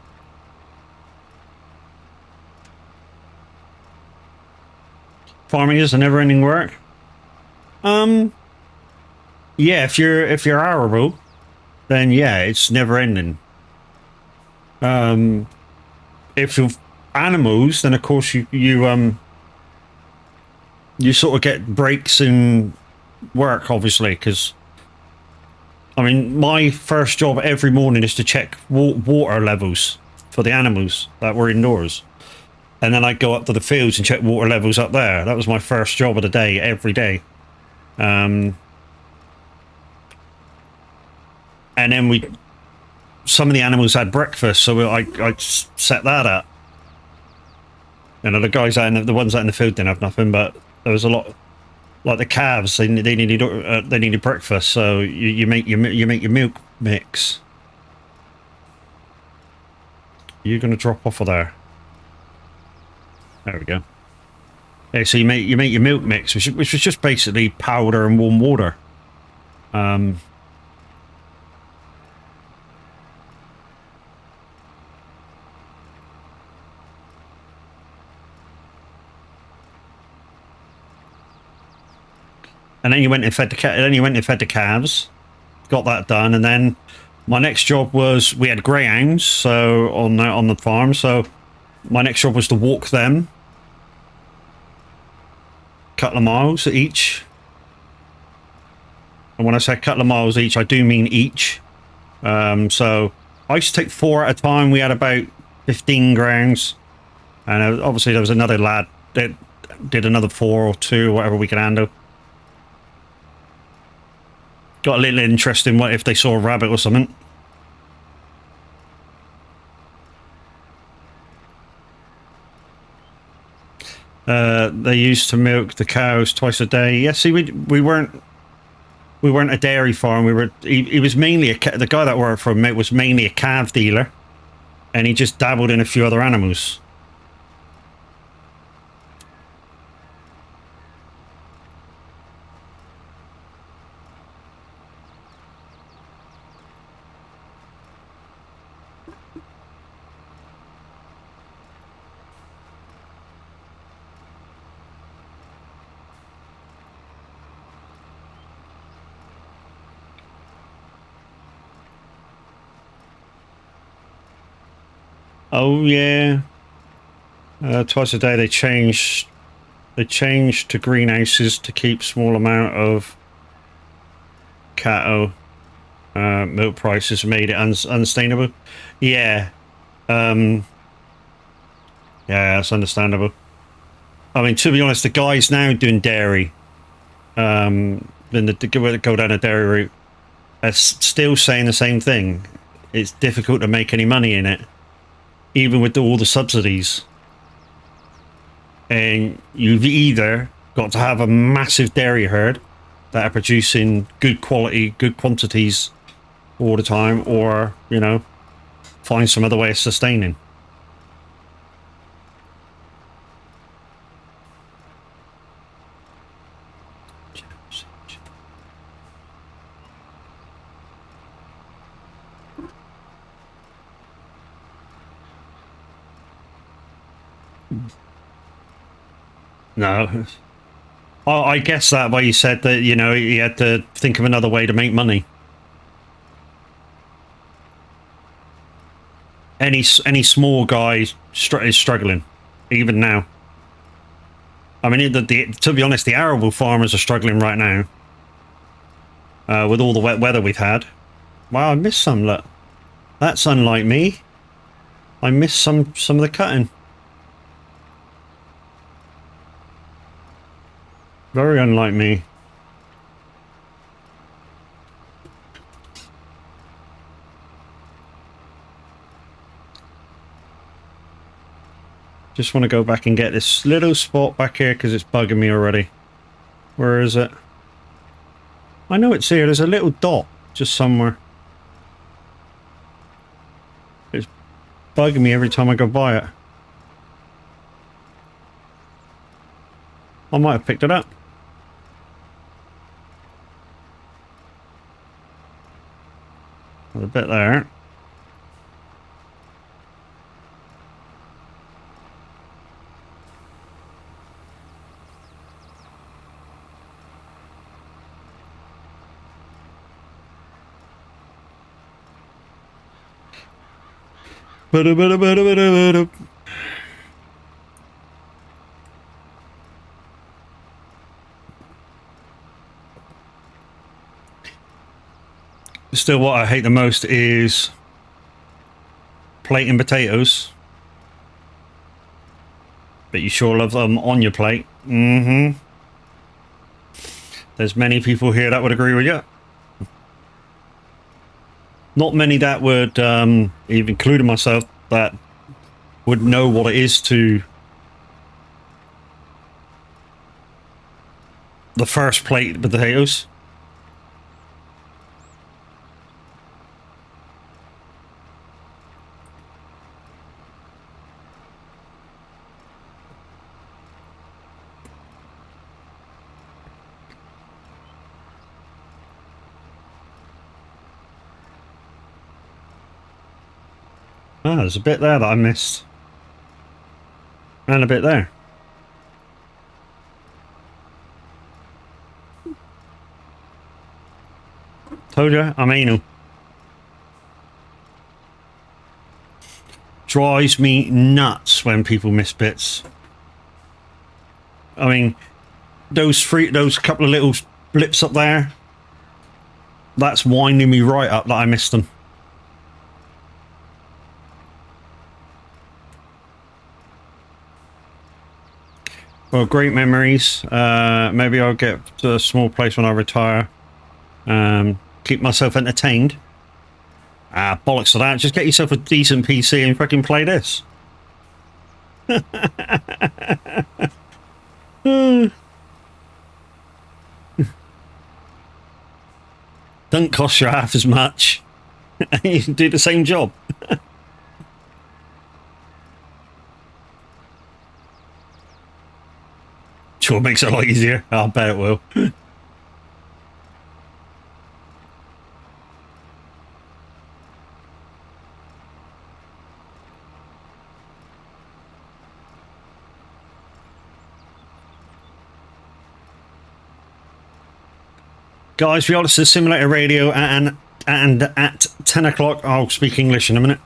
Farming is a never-ending work. Yeah, if you're arable, then yeah, it's never-ending. If you're animals, then of course you sort of get breaks in work, obviously, because I mean, my first job every morning is to check water levels for the animals that were indoors. And then I'd go up to the fields and check water levels up there. That was my first job of the day, every day. And then some of the animals had breakfast, so I set that up. You know, the guys the ones out in the field didn't have nothing, but there was a lot, like the calves. They needed breakfast, so you make your milk mix. You're gonna drop off of there. There we go. Yeah, so you make your milk mix, which was just basically powder and warm water. And then you went and fed the calves. Got that done, and then my next job was we had greyhounds, so on the farm. So my next job was to walk them. Couple of miles each, and when I say a couple of miles each, I do mean each. So I used to take 4 at a time. We had about 15 grounds, and obviously there was another lad that did another 4 or 2, whatever we could handle. Got a little interest in what if they saw a rabbit or something. They used to milk the cows twice a day. Yeah, see, we weren't a dairy farm. He was mainly the guy that worked for him was mainly a calf dealer, and he just dabbled in a few other animals. Oh yeah, twice a day they changed to greenhouses to keep small amount of cattle. Milk prices made it unsustainable. Yeah, yeah, that's understandable. I mean, to be honest, the guys now doing dairy, then go down a dairy route, are still saying the same thing. It's difficult to make any money in it, even with all the subsidies. And you've either got to have a massive dairy herd that are producing good quality, good quantities all the time, or, you know, find some other way of sustaining. No. I guess that way you said that, you know, you had to think of another way to make money. Any small guy is struggling, even now. I mean, to be honest, the arable farmers are struggling right now. With all the wet weather we've had. Wow, I missed some, look. That's unlike me. I missed some of the cutting. Very unlike me. Just want to go back and get this little spot back here because it's bugging me already. Where is it? I know it's here. There's a little dot just somewhere. It's bugging me every time I go by it. I might have picked it up. There's a bit there. Still, what I hate the most is plating potatoes, but you sure love them on your plate. Mm-hmm. There's many people here that would agree with you. Not many that would, even including myself, that would know what it is to the first plate of potatoes. Ah, there's a bit there that I missed. And a bit there. Told you, I'm anal. Drives me nuts when people miss bits. I mean, those couple of little blips up there, that's winding me right up that I missed them. Well, great memories. Maybe I'll get to a small place when I retire. Keep myself entertained. Ah, bollocks to that. Just get yourself a decent PC and fucking play this. Doesn't cost you half as much. You can do the same job. Sure makes it a lot easier. I'll bet it will. Guys, we are to Simulator Radio and at 10 o'clock, I'll speak English in a minute,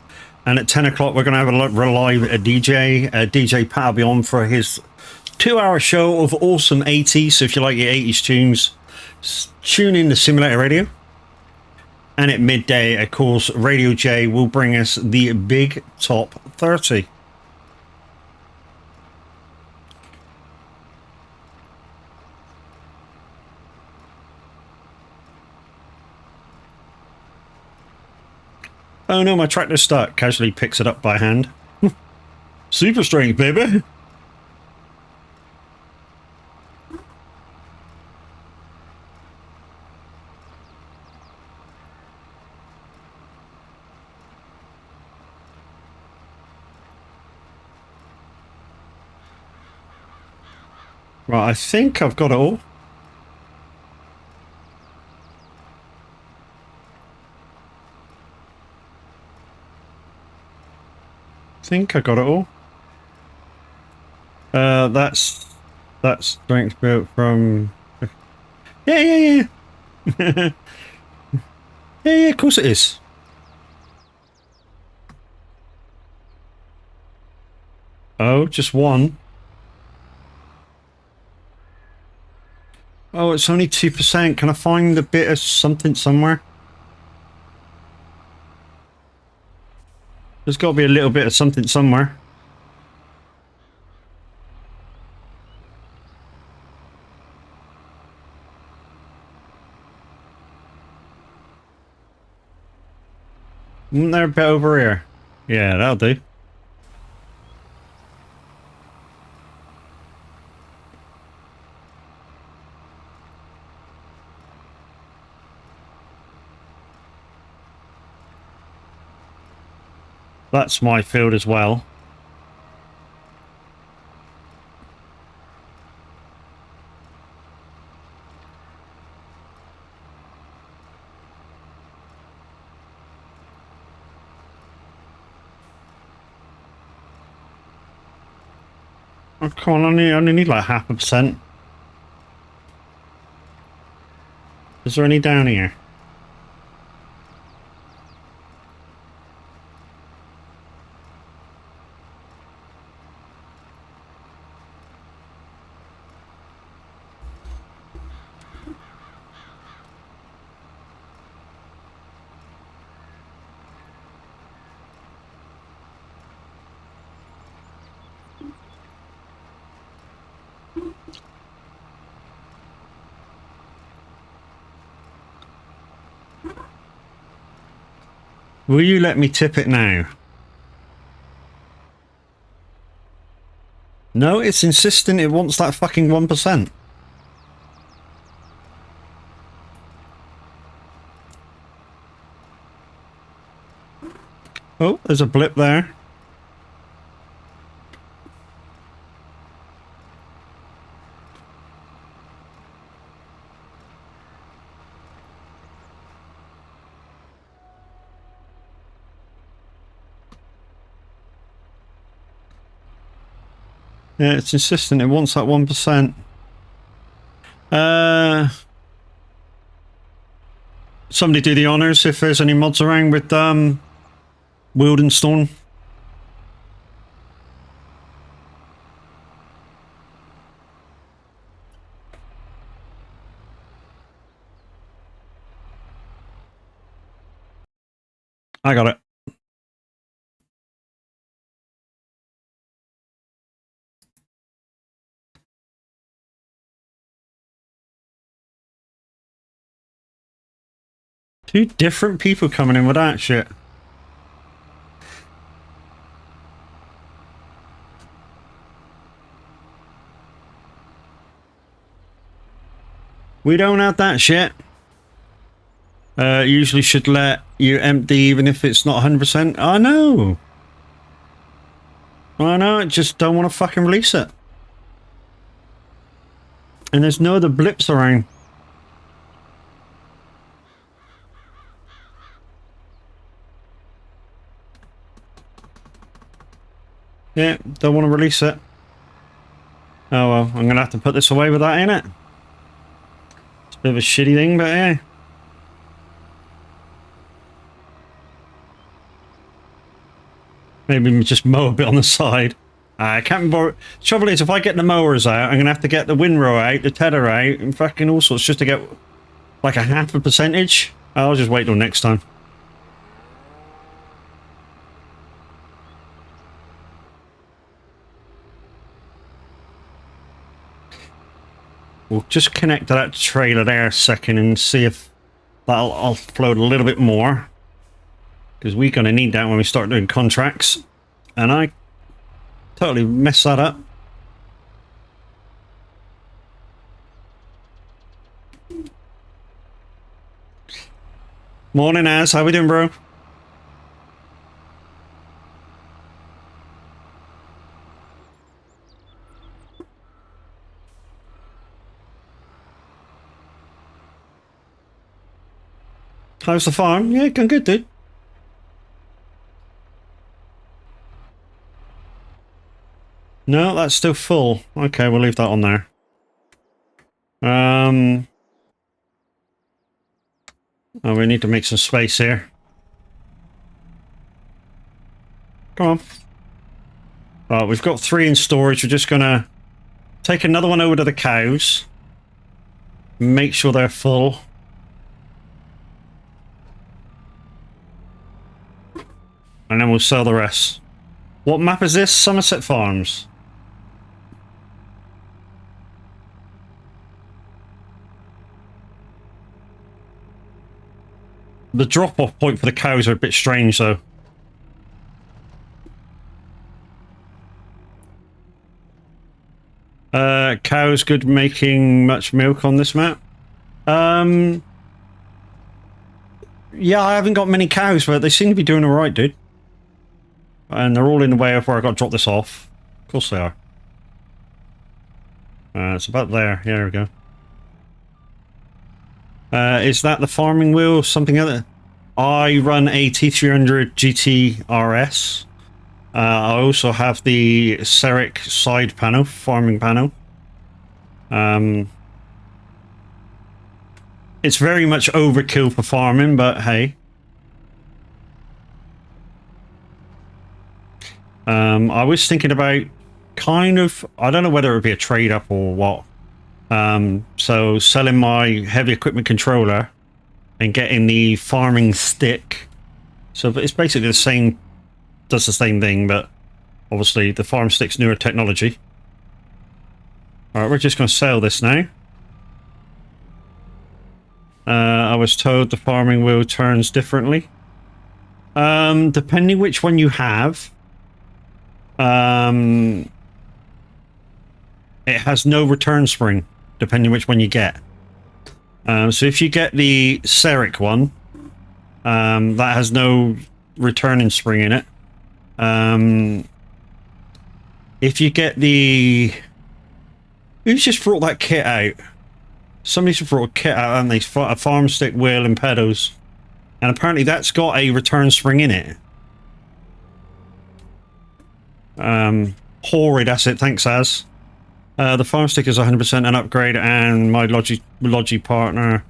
and at 10 o'clock we're going to have a live DJ. DJ Pat will be on for his 2-hour show of awesome 80s, so if you like your 80s tunes, tune in to Simulator Radio. And at midday, of course, Radio J will bring us the big top 30. Oh no, my tractor's stuck. Casually picks it up by hand. Super strength, baby. Right, I think I've got it all. I got it all. That's strength built from. Yeah. Yeah, of course it is. Oh, just one. Oh, it's only 2%. Can I find a bit of something somewhere? There's got to be a little bit of something somewhere. Isn't there a bit over here? Yeah, that'll do. That's my field as well. Oh, come on, I only need like 0.5%. Is there any down here? Will you let me tip it now? No, it's insisting it wants that fucking 1%. Oh, there's a blip there. Yeah, it's insistent it wants that 1%. Somebody do the honours if there's any mods around with Wildenstone. I got it. Two different people coming in with that shit. We don't have that shit. Usually should let you empty even if it's not 100%. I know. I just don't want to fucking release it. And there's no other blips around. Yeah, don't want to release it. Oh well, I'm gonna have to put this away with that in it. It's a bit of a shitty thing, but yeah. Maybe just mow a bit on the side. I can't be bothered. The trouble is, if I get the mowers out, I'm gonna have to get the windrow out, the tether out, and fucking all sorts just to get like a 0.5%. I'll just wait till next time. We'll just connect to that trailer there a second and see if that'll offload a little bit more. Because we're going to need that when we start doing contracts. And I totally messed that up. Morning, Az. How we doing, bro? How's the farm? Yeah, going good, dude. No, that's still full. Okay, we'll leave that on there. Oh, we need to make some space here. Come on. Right, we've got 3 in storage. We're just gonna take another one over to the cows. Make sure they're full. And then we'll sell the rest. What map is this? Somerset Farms. The drop-off point for the cows are a bit strange, though. Cows good making much milk on this map? Yeah, I haven't got many cows, but they seem to be doing alright, dude. And they're all in the way of where I got to drop this off. Of course they are. It's about there. Yeah, there we go. Is that the farming wheel? Something other? I run a T300 GT RS. I also have the Seric side panel, farming panel. It's very much overkill for farming, but hey. I was thinking about kind of, I don't know whether it would be a trade up or what. So selling my heavy equipment controller and getting the farming stick. So it's basically the same, does the same thing, but obviously the farm stick's newer technology. Alright, we're just going to sell this now. I was told the farming wheel turns differently. Depending which one you have, it has no return spring, depending which one you get. So if you get the Seric one, that has no returning spring in it. If you get the... Who's just brought that kit out? Somebody's just brought a kit out, haven't they? A farm stick, wheel, and pedals. And apparently that's got a return spring in it. Horrid asset, thanks, Az. The farm stick is 100% an upgrade, and my Logi partner,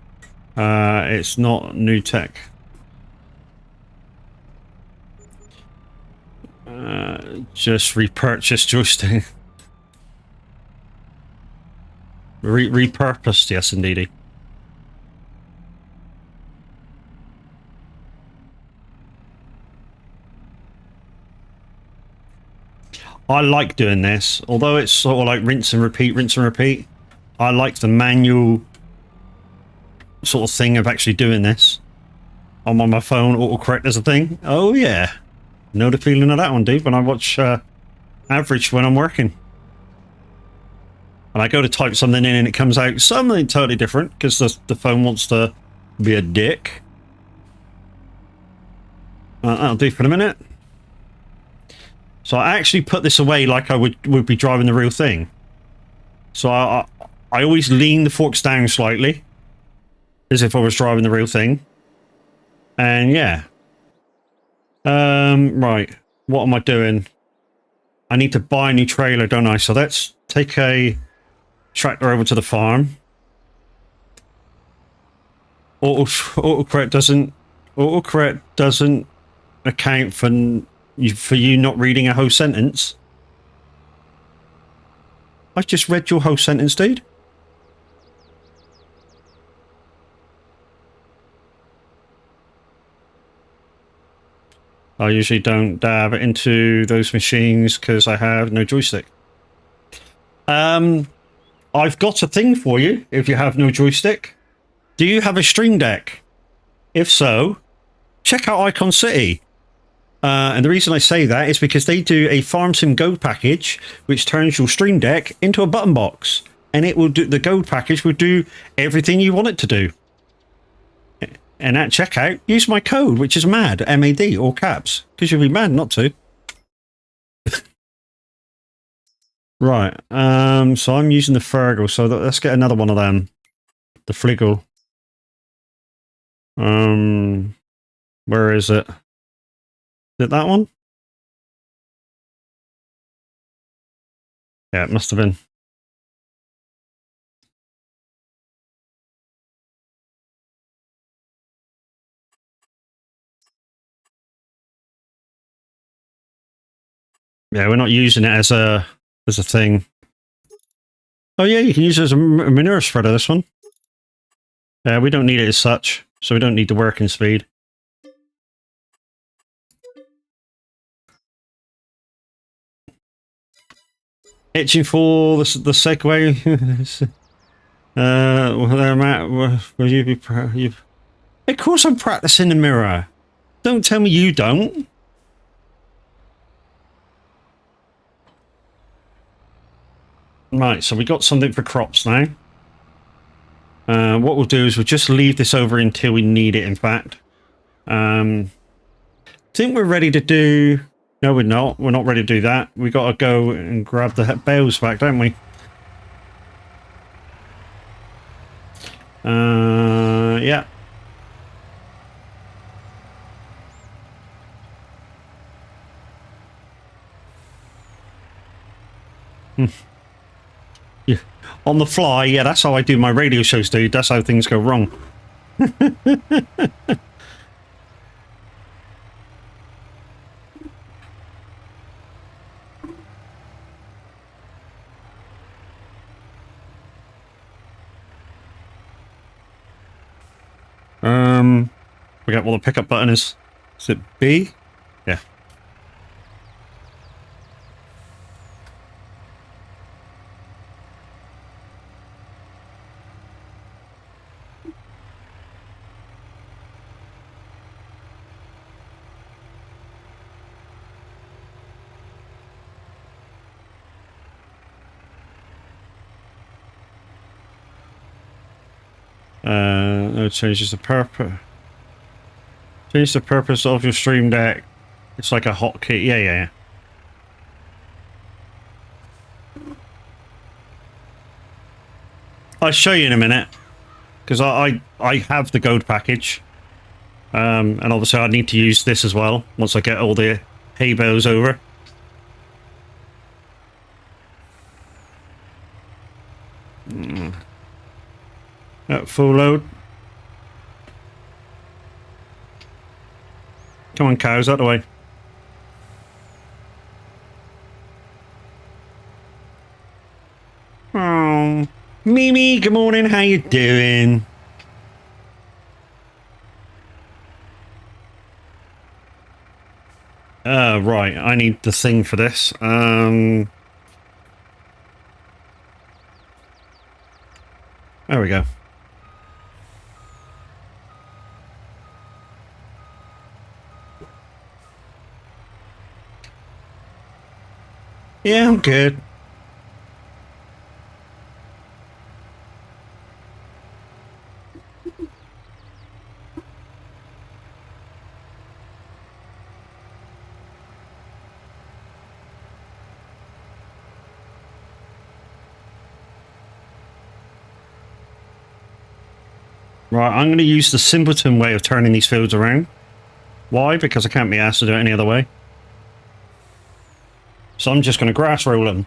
it's not new tech. Just repurchased joystick. Repurposed, yes, indeedy. I like doing this, although it's sort of like rinse and repeat. I like the manual sort of thing of actually doing this. I'm on my phone, autocorrect as a thing. Oh yeah, know the feeling of that one, dude. When I watch average when I'm working. And I go to type something in and it comes out something totally different because the phone wants to be a dick. That'll do for a minute. So I actually put this away like I would be driving the real thing. So I always lean the forks down slightly as if I was driving the real thing. And yeah. Right. What am I doing? I need to buy a new trailer, don't I? So let's take a tractor over to the farm. Autocorrect doesn't account for you not reading a whole sentence. I just read your whole sentence, dude. I usually don't dab into those machines because I have no joystick. I've got a thing for you if you have no joystick. Do you have a Stream Deck? If so, check out Icon City. And the reason I say that is because they do a Farm Sim Gold package, which turns your Stream Deck into a button box. And it will do, the Gold package will do everything you want it to do. And at checkout, use my code, which is MAD, M-A-D, all caps. Because you'll be mad not to. Right, so I'm using the Fergal, so let's get another one of them. The Fliggle. Where is it? Is it that one? Yeah, it must have been. Yeah, we're not using it as a thing. Oh yeah, you can use it as a manure spreader, this one. Yeah, we don't need it as such, so we don't need the working speed. Itching for the segue. Well, there, Matt. Will you be proud? Of course I'm practicing the mirror. Don't tell me you don't. Right, so we got something for crops now. What we'll do is we'll just leave this over until we need it, in fact. Think we're ready to do... No, we're not. We're not ready to do that. We got to go and grab the bales back, don't we? Yeah. Yeah. On the fly, yeah, that's how I do my radio shows, dude. That's how things go wrong. Forget what the pickup button is. Is it B? Yeah. It changes the purpose. Change the purpose of your stream deck. It's like a hotkey. Yeah. I'll show you in a minute. Because I have the gold package. And obviously I need to use this as well. Once I get all the hay bales over. Full load. Come on, cows, out the way. Oh, Mimi, good morning. How you doing? Right. I need the thing for this. There we go. Yeah, I'm good. Right, I'm going to use the simpleton way of turning these fields around. Why? Because I can't be asked to do it any other way. So I'm just going to grass roll them.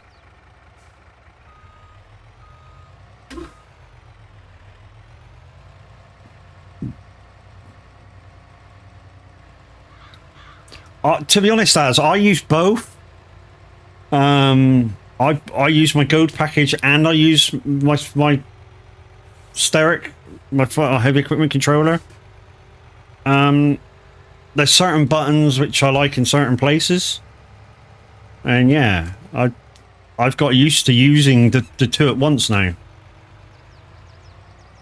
To be honest, I use both. I use my gold package and I use my Steric, my heavy equipment controller. There's certain buttons which I like in certain places, and yeah, I've got used to using the two at once now,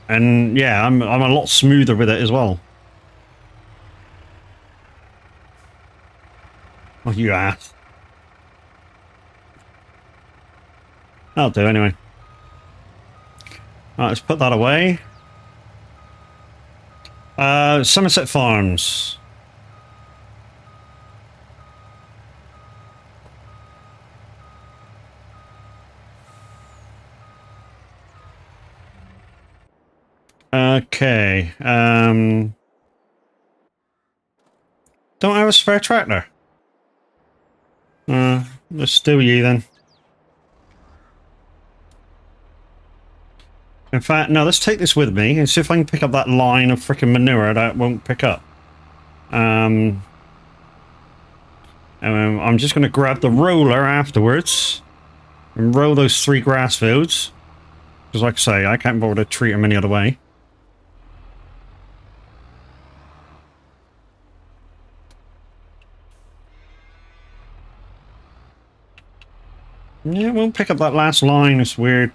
and yeah, I'm a lot smoother with it as well. Oh, you ass. I'll do anyway. Right, let's put that away. Somerset Farms. Okay. Don't have a spare tractor. Let's do you then. In fact, no, let's take this with me and see if I can pick up that line of frickin' manure that it won't pick up. I'm just going to grab the roller afterwards and roll those 3 grass fields. Because like I say, I can't bother to treat them any other way. Yeah, it won't pick up that last line. It's weird.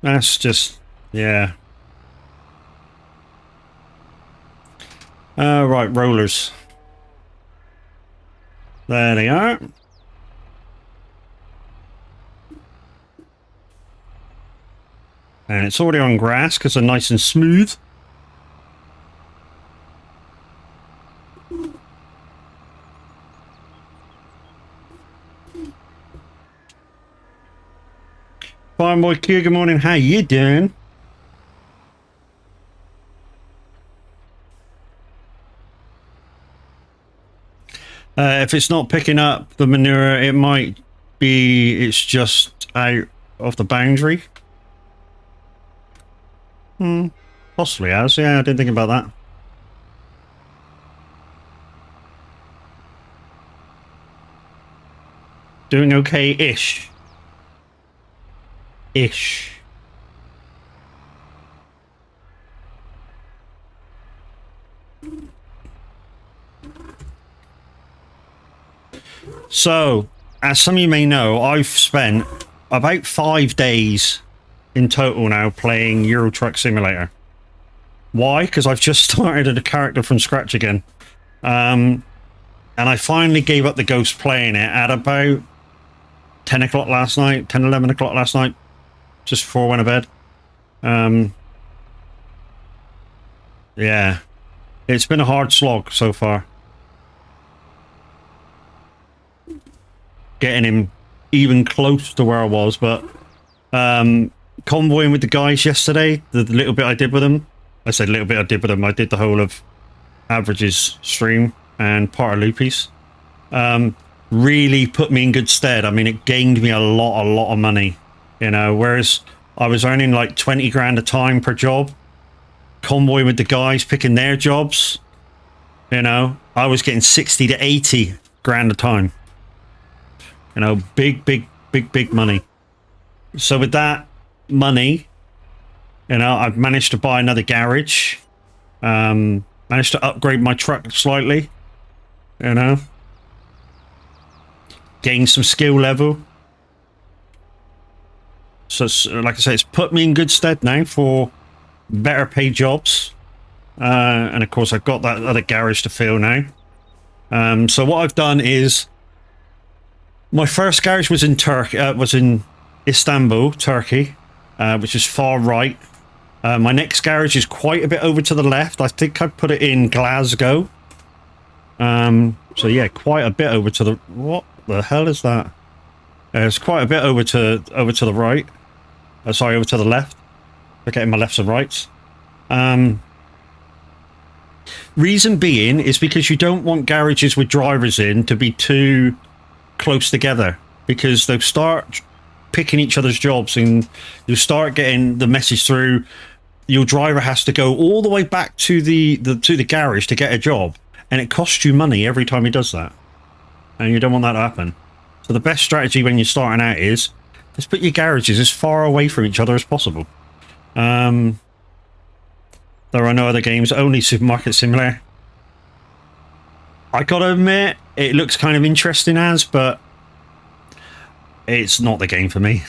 That's just, yeah. Right, rollers. There they are. And it's already on grass because they're nice and smooth. Fine boy Q, good morning. How you doing? If it's not picking up the manure, it might be it's just out of the boundary. Possibly has. Yeah, I didn't think about that. Doing okay-ish. Ish. So, as some of you may know, I've spent about 5 days in total now playing Euro Truck Simulator. Why? Because I've just started a character from scratch again. And I finally gave up the ghost playing it at about 10 o'clock last night, 10, 11 o'clock last night, just before I went to bed. Yeah, it's been a hard slog so far. Getting him even close to where I was, but convoying with the guys yesterday, the little bit I did with them, I said little bit I did with them, I did the whole of Average's stream and part of Loopy's, really put me in good stead. I mean, it gained me a lot of money, you know, whereas I was earning like 20 grand a time per job, convoying with the guys, picking their jobs, you know, I was getting 60 to 80 grand a time. You know, big money. So with that money, you know, I've managed to buy another garage. Managed to upgrade my truck slightly. You know. Gain some skill level. So, like I say, it's put me in good stead now for better paid jobs. And of course, I've got that other garage to fill now. So what I've done is, my first garage was in Istanbul, Turkey, which is far right. My next garage is quite a bit over to the left. I think I put it in Glasgow. So yeah, quite a bit over to the... What the hell is that? It's quite a bit over to the right. Sorry, over to the left. Forgetting my lefts and rights. Reason being is because you don't want garages with drivers in to be too close together, because they'll start picking each other's jobs and you'll start getting the message through your driver has to go all the way back to the garage to get a job, and it costs you money every time he does that, and you don't want that to happen. So the best strategy when you're starting out is just put your garages as far away from each other as possible. There are no other games, only Supermarket Simulator. I gotta admit, it looks kind of interesting but it's not the game for me.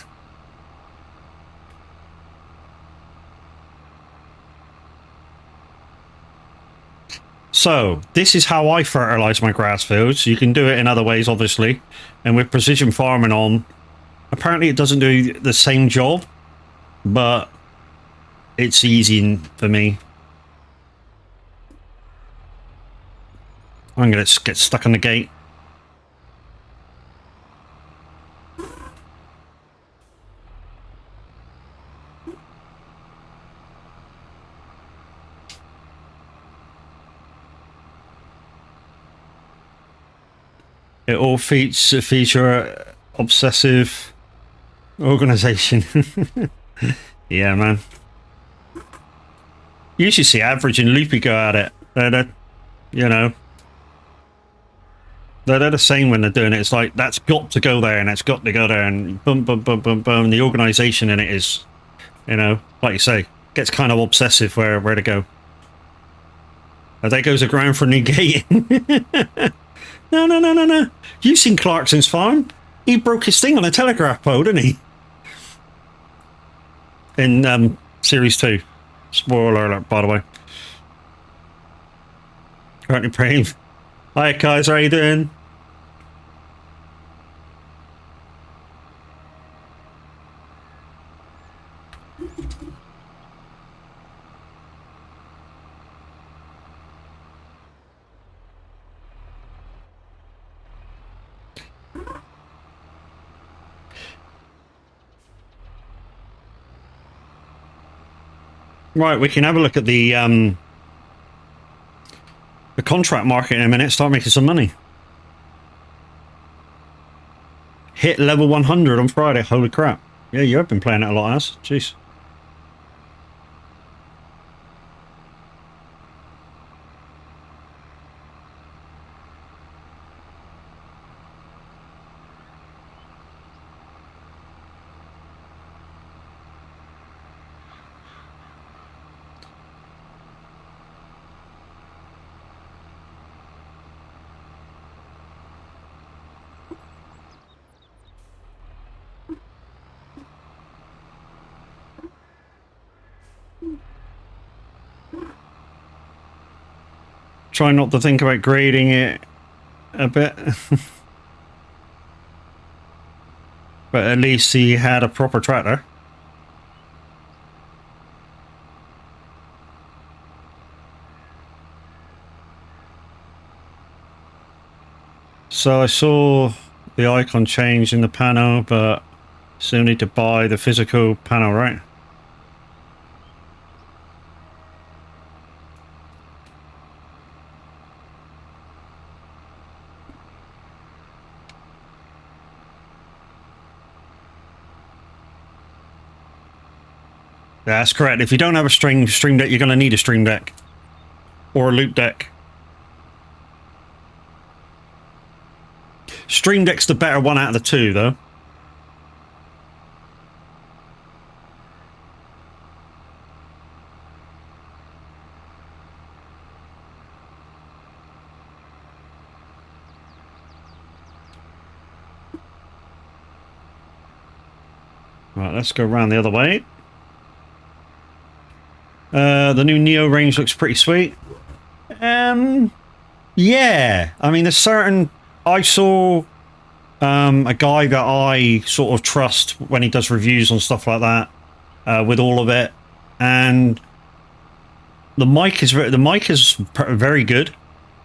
So, this is how I fertilize my grass fields. You can do it in other ways, obviously. And with precision farming on, apparently it doesn't do the same job, but it's easy for me. I'm going to get stuck on the gate. It all feature obsessive organization. Yeah, man. You usually see Average and Loopy go at it. They're you know, they're the same when they're doing it. It's like, that's got to go there and that's got to go there, and boom, boom, boom, boom, boom. The organization in it is, you know, like you say, gets kind of obsessive where to go. There goes a ground for negating. No. You've seen Clarkson's farm. He broke his thing on a telegraph pole, didn't he? in Series 2. Spoiler alert, by the way. Currently praying. Hi guys, how you doing? Right, we can have a look at the contract market in a minute, start making some money. Hit level 100 on Friday, holy crap. Yeah, you have been playing it a lot, As. Jeez. Try not to think about grading it a bit. But at least he had a proper tractor. So I saw the icon change in the panel, but still need to buy the physical panel, right? That's correct. If you don't have a Stream Deck, you're going to need a Stream Deck. Or a Loop Deck. Stream Deck's the better one out of the two, though. Right, let's go around the other way. The new Neo range looks pretty sweet. Yeah. I mean, there's certain... I saw a guy that I sort of trust when he does reviews on stuff like that, with all of it, and the mic is very good.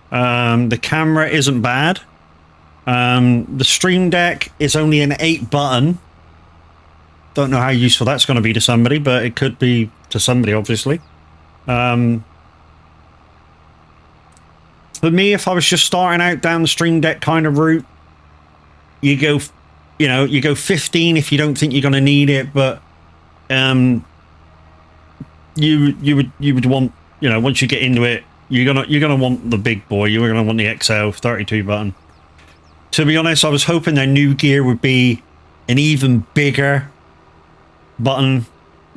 The camera isn't bad. The Stream Deck is only an 8-button. Don't know how useful that's going to be to somebody, but it could be to somebody, obviously. For me, if I was just starting out down the Stream Deck kind of route, you go 15 if you don't think you're going to need it, but you would want, once you get into it, you're gonna want the big boy. You're gonna want the XL 32 button. To be honest, I was hoping their new gear would be an even bigger button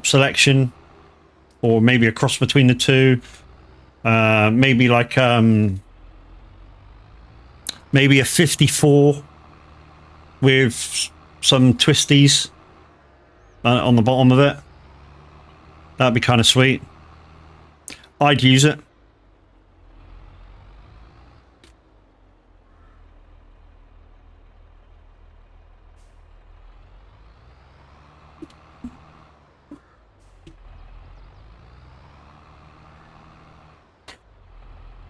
selection, or maybe a cross between the two. Maybe like maybe a 54 with some twisties on the bottom of it. That'd be kind of sweet. I'd use it.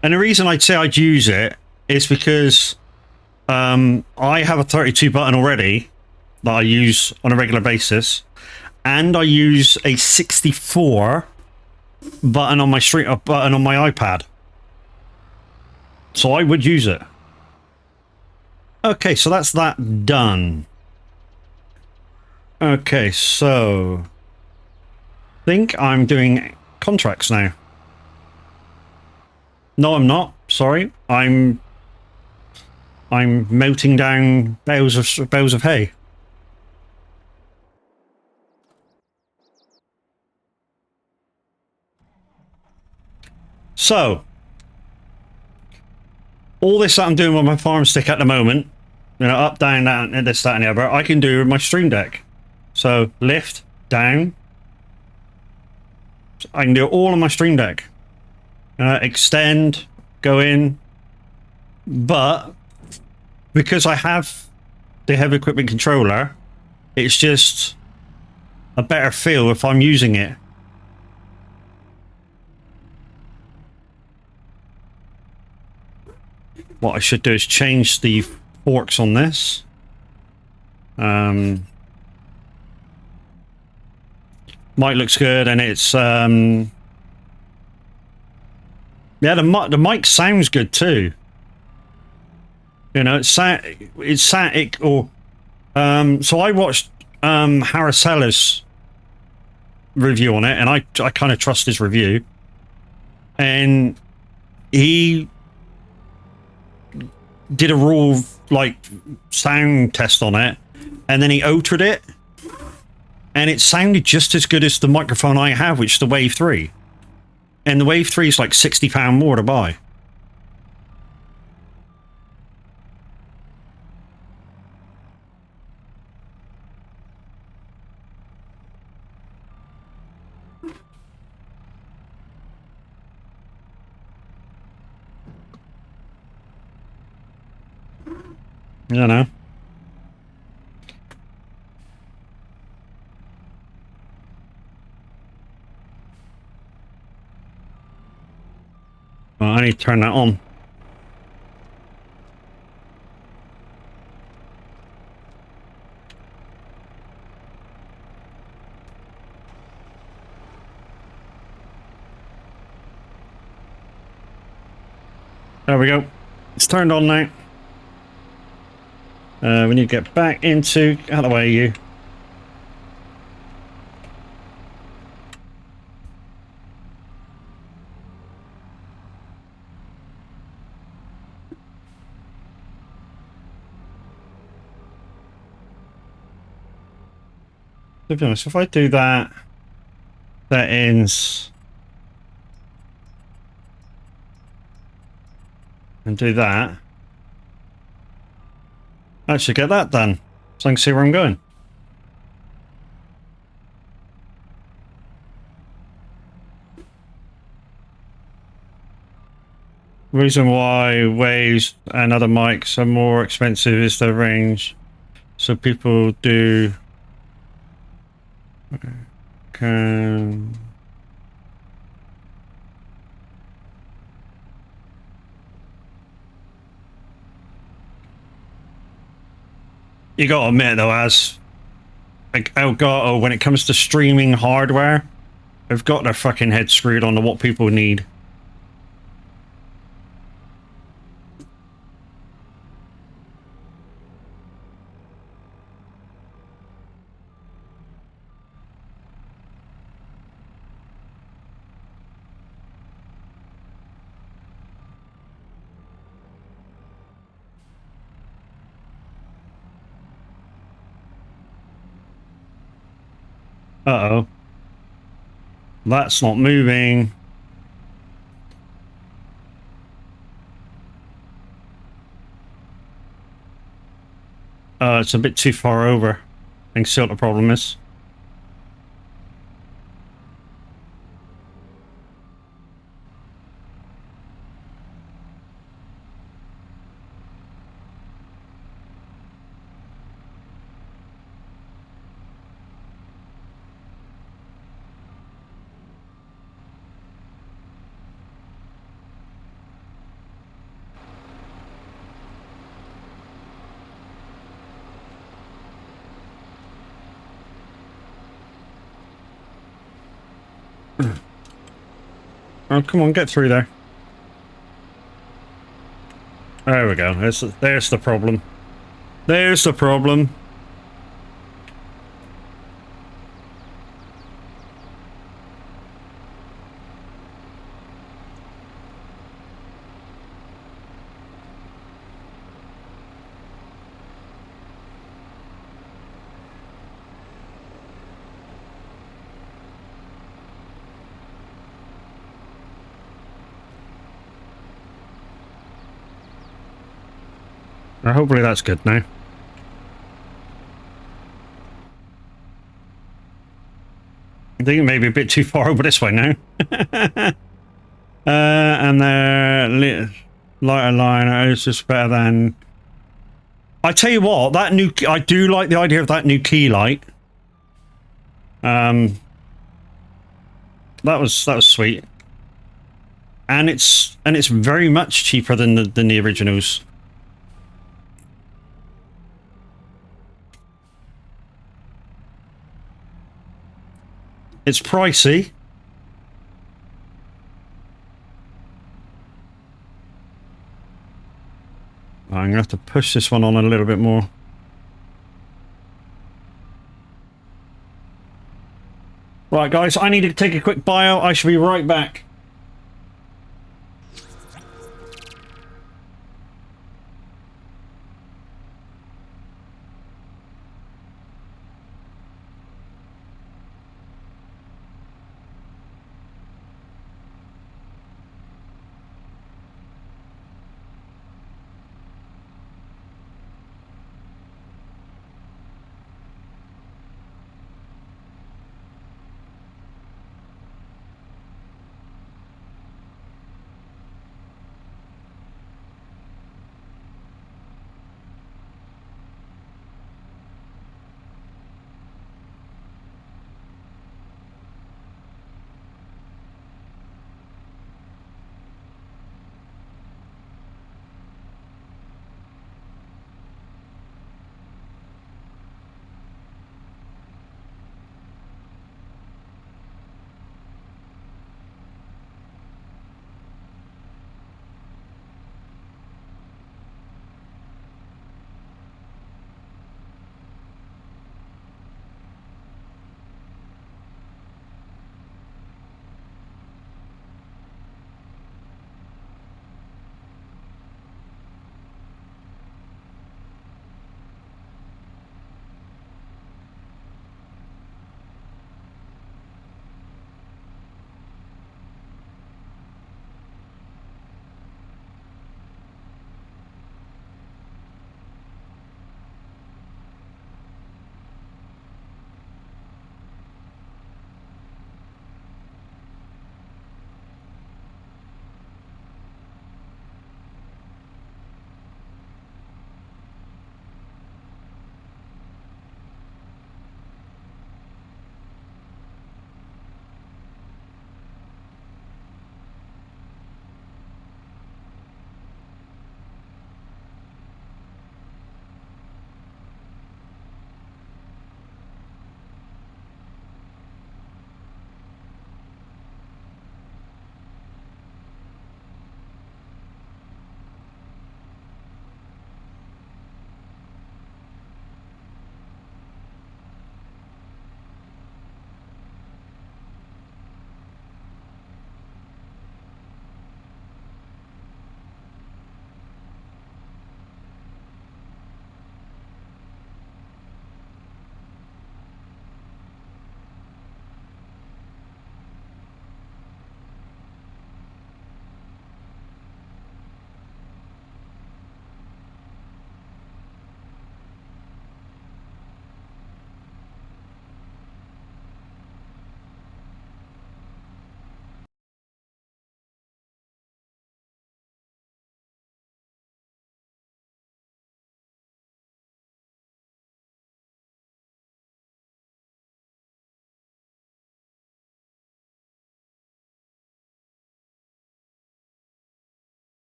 And the reason I'd say I'd use it is because I have a 32 button already that I use on a regular basis, and I use a 64 button on my iPad. So I would use it. Okay, so that's that done. Okay, so I think I'm doing contracts now. No, I'm not. Sorry, I'm melting down bales of hay. So, all this that I'm doing with my farm stick at the moment, up, down, this, that, and the other, I can do with my Stream Deck. So, lift, down, I can do it all on my Stream Deck. Extend, go in, but because I have the heavy equipment controller, it's just a better feel if I'm using it. What I should do is change the forks on this. Mic looks good, and it's yeah, the mic sounds good too. You know, so I watched Haracella's review on it, and I kind of trust his review, and he did a raw like sound test on it, and then he altered it, and it sounded just as good as the microphone I have, which is the Wave 3. And the Wave 3 is like £60 more to buy. I don't know. Well, I need to turn that on. There we go. It's turned on now. We need to get back into... Out of the way, you. To be honest, if I do that, settings, and do that, I should get that done, so I can see where I'm going. Reason why waves and other mics are more expensive is the range. So people do... Can... You gotta admit though, as like Elgato, when it comes to streaming hardware, they've got their fucking head screwed on to what people need. Uh-oh. That's not moving. It's a bit too far over. I can see what the problem is. Oh, come on, get through there. There we go. There's the problem. There's the problem. Hopefully that's good now. I think it may be a bit too far over this way now. And the lighter liner is just better than... I tell you what, that new... I do like the idea of that new key light. That was sweet. And it's very much cheaper than the originals. It's pricey. I'm going to have to push this one on a little bit more. Right, guys, I need to take a quick bio. I shall be right back.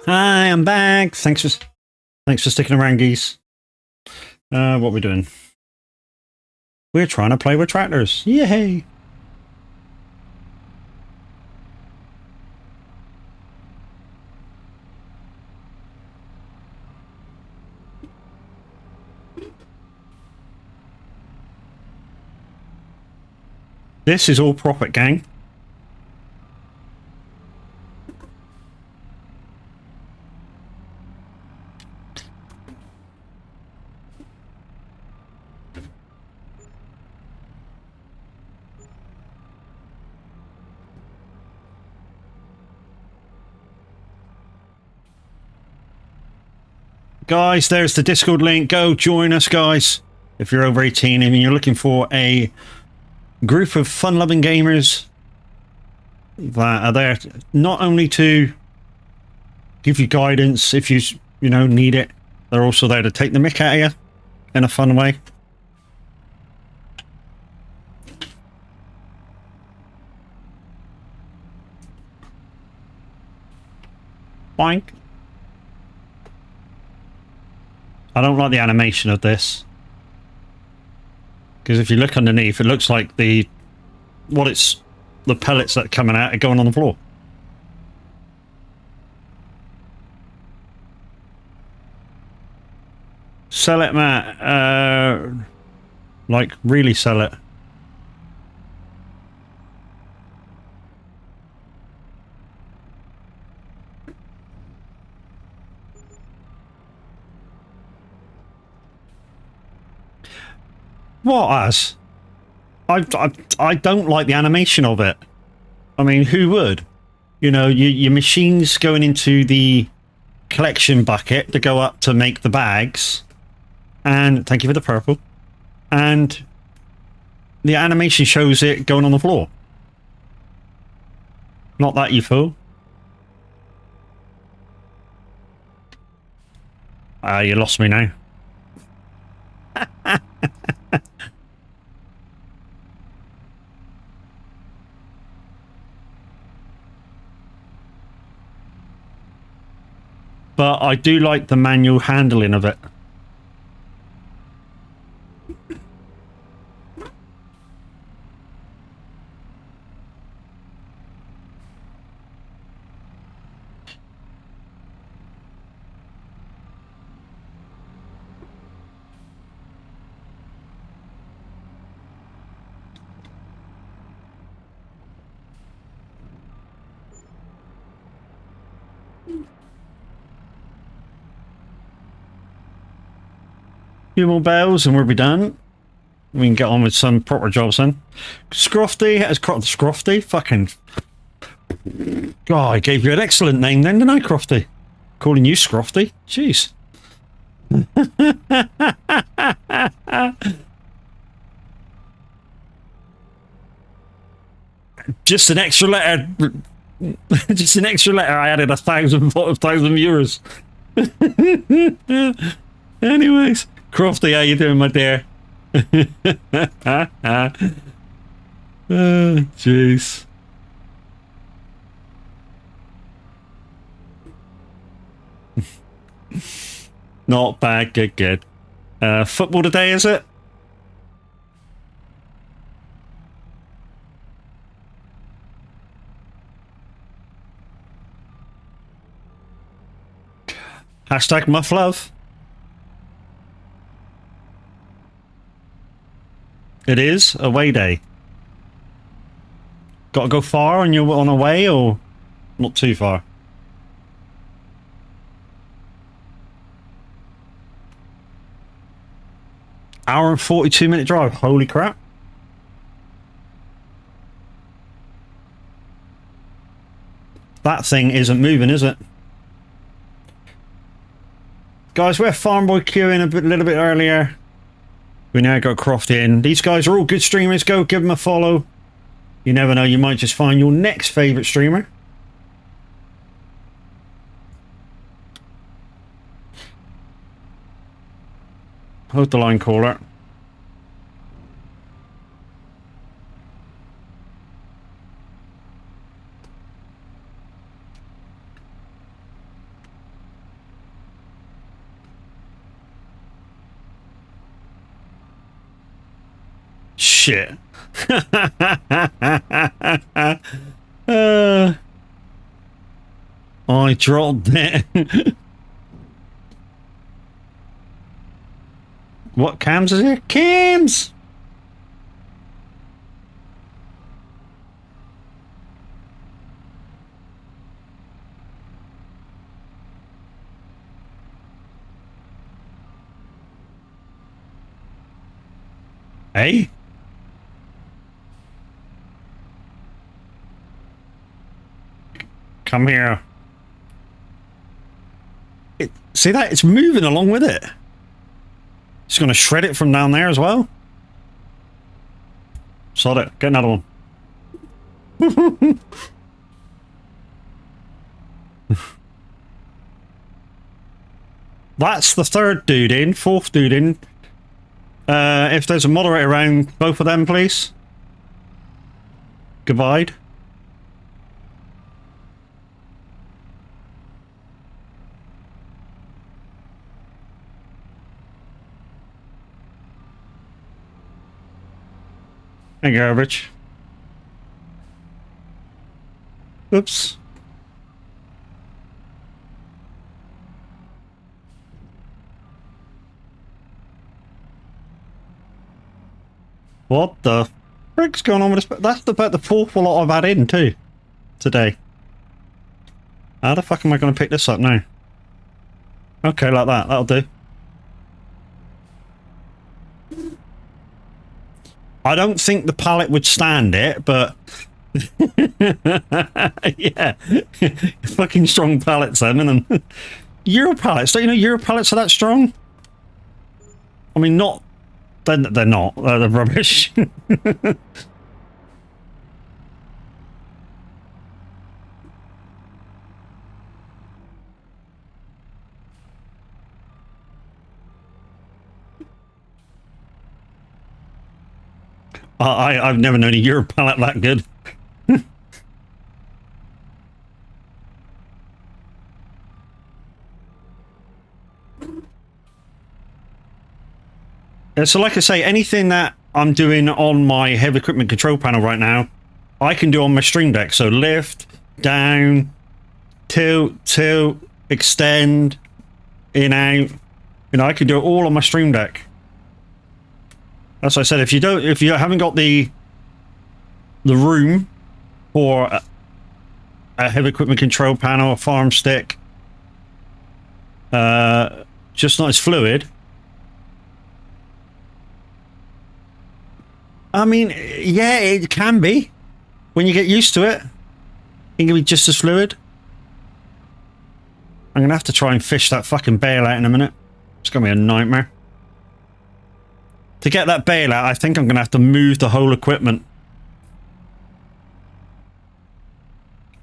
Hi, I'm back. Thanks for sticking around, geese. What are we doing? We're trying to play with tractors. Yay! This is all profit, gang. Guys, there's the Discord link. Go join us, guys. If you're over 18 and you're looking for a group of fun-loving gamers that are there not only to give you guidance if you know, need it, they're also there to take the mick out of you in a fun way. Boink. I don't like the animation of this. Because if you look underneath, it looks like the pellets that are coming out are going on the floor. Sell it, Matt. Like, really sell it. What as? I don't like the animation of it. I mean, who would? You know, your machine's going into the collection bucket to go up to make the bags. And thank you for the purple. And the animation shows it going on the floor. Not that, you fool. You lost me now. But I do like the manual handling of it. Few more bells and we'll be done. We can get on with some proper jobs then. Scrofty has Scrofty? Fucking... God, I gave you an excellent name then, didn't I, Crofty? Calling you Scrofty? Jeez. Just an extra letter. Just an extra letter. I added 1,000 viewers. Anyways, Crofty, how you doing, my dear? Oh, jeez. Not bad, good. Football today, is it? Hashtag muff love. It is away day. Got to go far on your on away, or not too far? Hour and 42-minute drive. Holy crap. That thing isn't moving, is it? Guys, we're Farm Boy queuing a little bit earlier. We now got Croft in. These guys are all good streamers. Go give them a follow. You never know, you might just find your next favourite streamer. Hold the line, caller. Shit. I dropped it. What cams is it? Cams! Hey? Come here. See that? It's moving along with it. It's going to shred it from down there as well. Sod it. Get another one. That's the third dude in. Fourth dude in. If there's a moderator around both of them, please. Goodbye. And garbage. Oops. What the frick's going on with this? That's about the fourth lot I've had in too today. How the fuck am I going to pick this up now? Okay, like that. That'll do. I don't think the pallet would stand it, but yeah, fucking strong pallets then, and then Euro pallets. Don't you know Euro pallets are that strong? I mean, not. They're not. They're rubbish. I've never known a Euro pallet that good. So like I say, anything that I'm doing on my heavy equipment control panel right now, I can do on my Stream Deck. So lift, down, tilt, extend, in, out. You know, I can do it all on my Stream Deck. As I said, if you haven't got the room for a heavy equipment control panel, a farm stick, just not as fluid. I mean, yeah, it can be. When you get used to it, it can be just as fluid. I'm going to have to try and fish that fucking bail out in a minute. It's going to be a nightmare. To get that bail out, I think I'm going to have to move the whole equipment.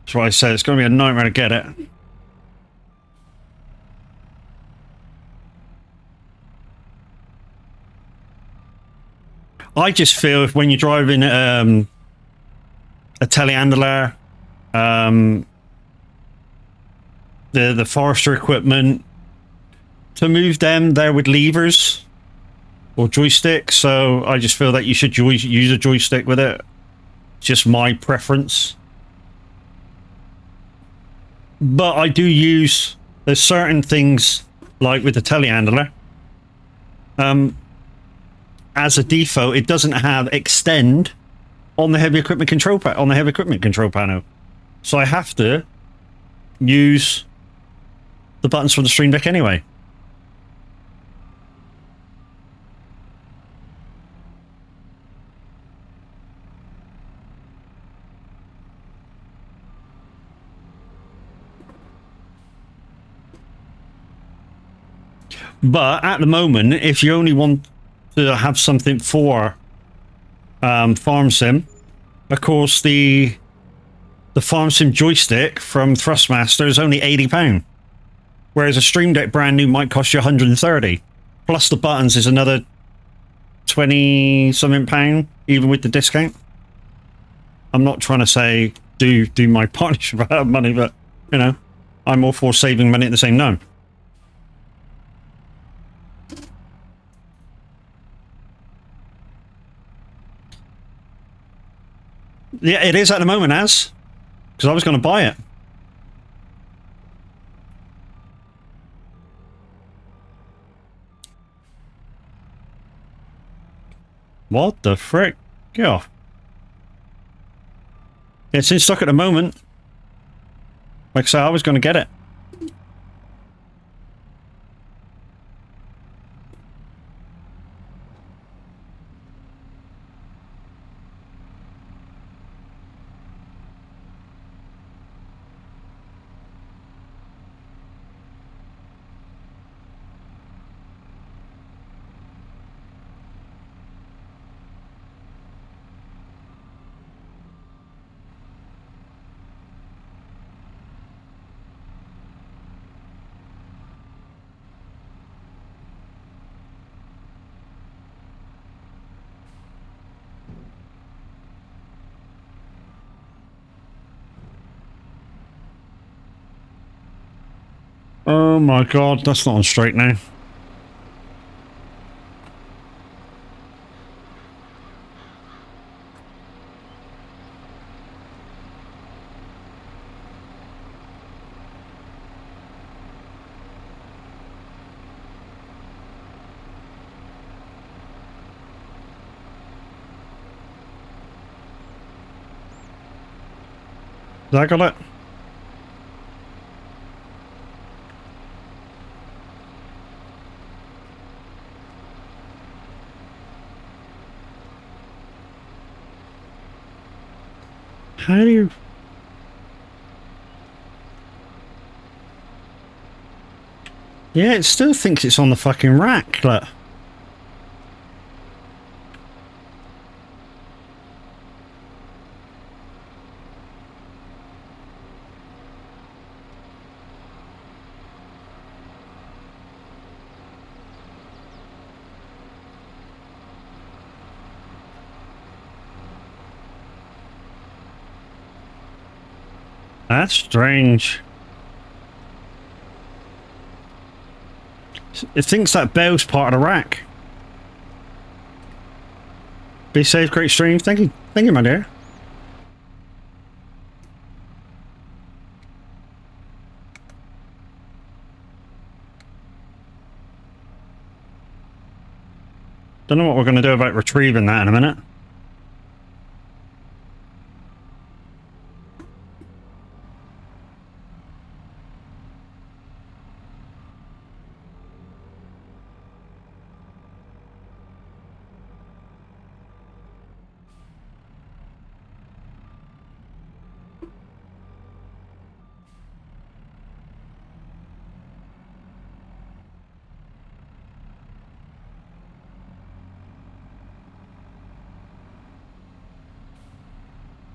That's what I said. It's going to be a nightmare to get it. I just feel if when you're driving a telehandler, the forester equipment, to move them there with levers or joystick, so I just feel that you should use a joystick with it. Just my preference. But I do use, there's certain things like with the telehandler, as a default, it doesn't have extend on the heavy equipment control panel, so I have to use the buttons from the Stream Deck anyway. But at the moment, if you only want to have something for Farm Sim, of course the Farm Sim joystick from Thrustmaster is only £80, whereas a Stream Deck brand new might cost you £130. Plus the buttons is another 20 something pound, even with the discount. I'm not trying to say do my partnership out of money, but you know, I'm all for saving money at the same time. Yeah, it is at the moment, because I was going to buy it. What the frick? Get off. It's in stock at the moment. Like I said, I was going to get it. Oh my god, that's not on straight now. Has that got it? How do you... Yeah, it still thinks it's on the fucking rack, look. That's strange. It thinks that bell's part of the rack. Be safe, great stream. Thank you, my dear. Don't know what we're going to do about retrieving that in a minute.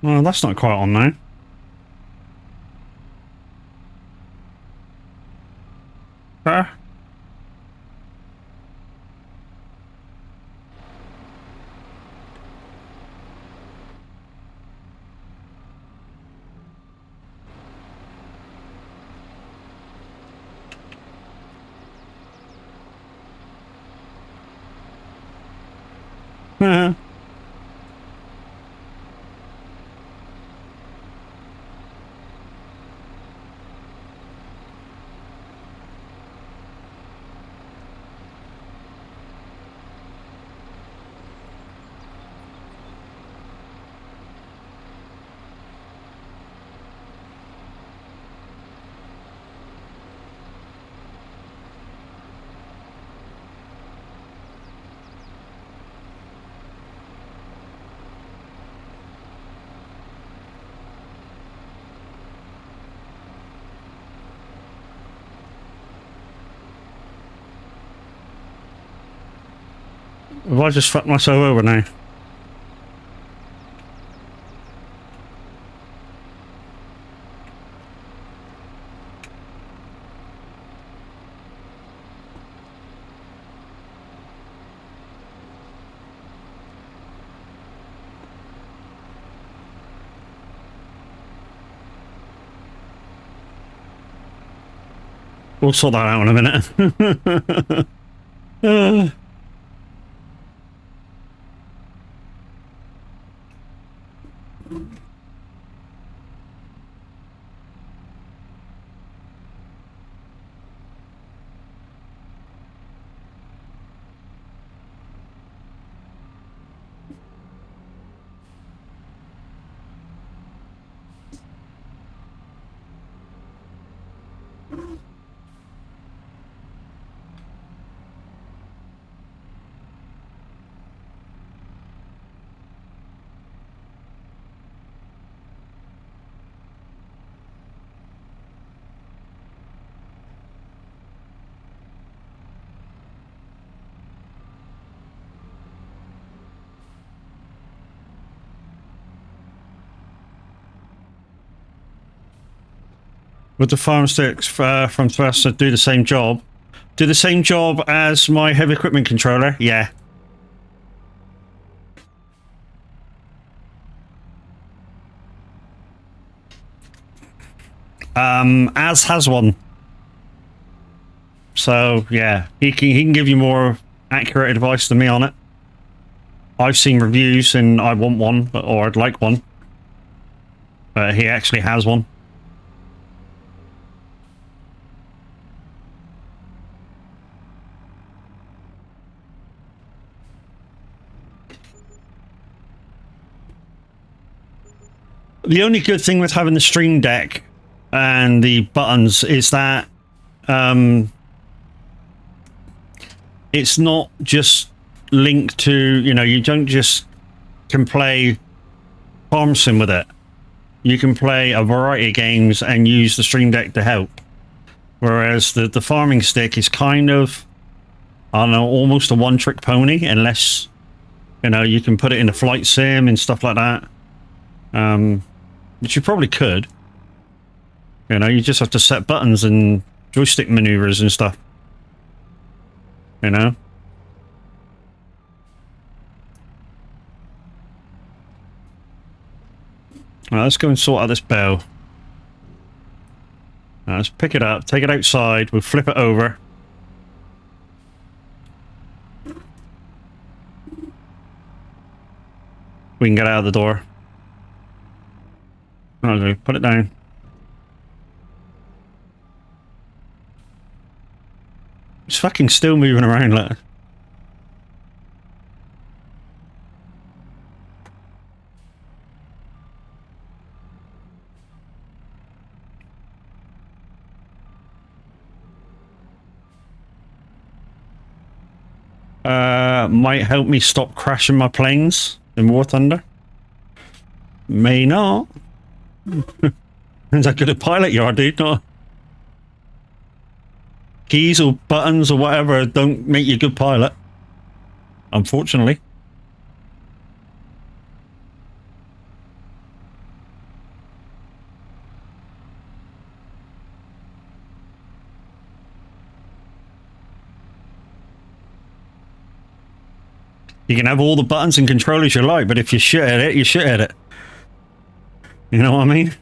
Well, that's not quite on now. Better? Have I just fucked myself over now? We'll sort that out in a minute. Would the farm sticks from Thruster do the same job? Do the same job as my heavy equipment controller? Yeah. As has one. So yeah, he can give you more accurate advice than me on it. I've seen reviews and I want one, or I'd like one, but he actually has one. The only good thing with having the Stream Deck and the buttons is that it's not just linked to, you know, you don't just can play Farm Sim with it. You can play a variety of games and use the Stream Deck to help. Whereas the farming stick is kind of, I don't know, almost a one-trick pony, unless, you know, you can put it in a flight sim and stuff like that. Which you probably could. You know, you just have to set buttons and joystick maneuvers and stuff. You know? Alright, let's go and sort out this bell. Let's pick it up, take it outside, we'll flip it over. We can get out of the door. Okay, put it down. It's fucking still moving around, look. Might help me stop crashing my planes in War Thunder. May not. Depends how good a pilot you are, dude. Not keys or buttons or whatever don't make you a good pilot, unfortunately. You can have all the buttons and controllers you like, but if you're shit at it, you're shit at it. You know what I mean?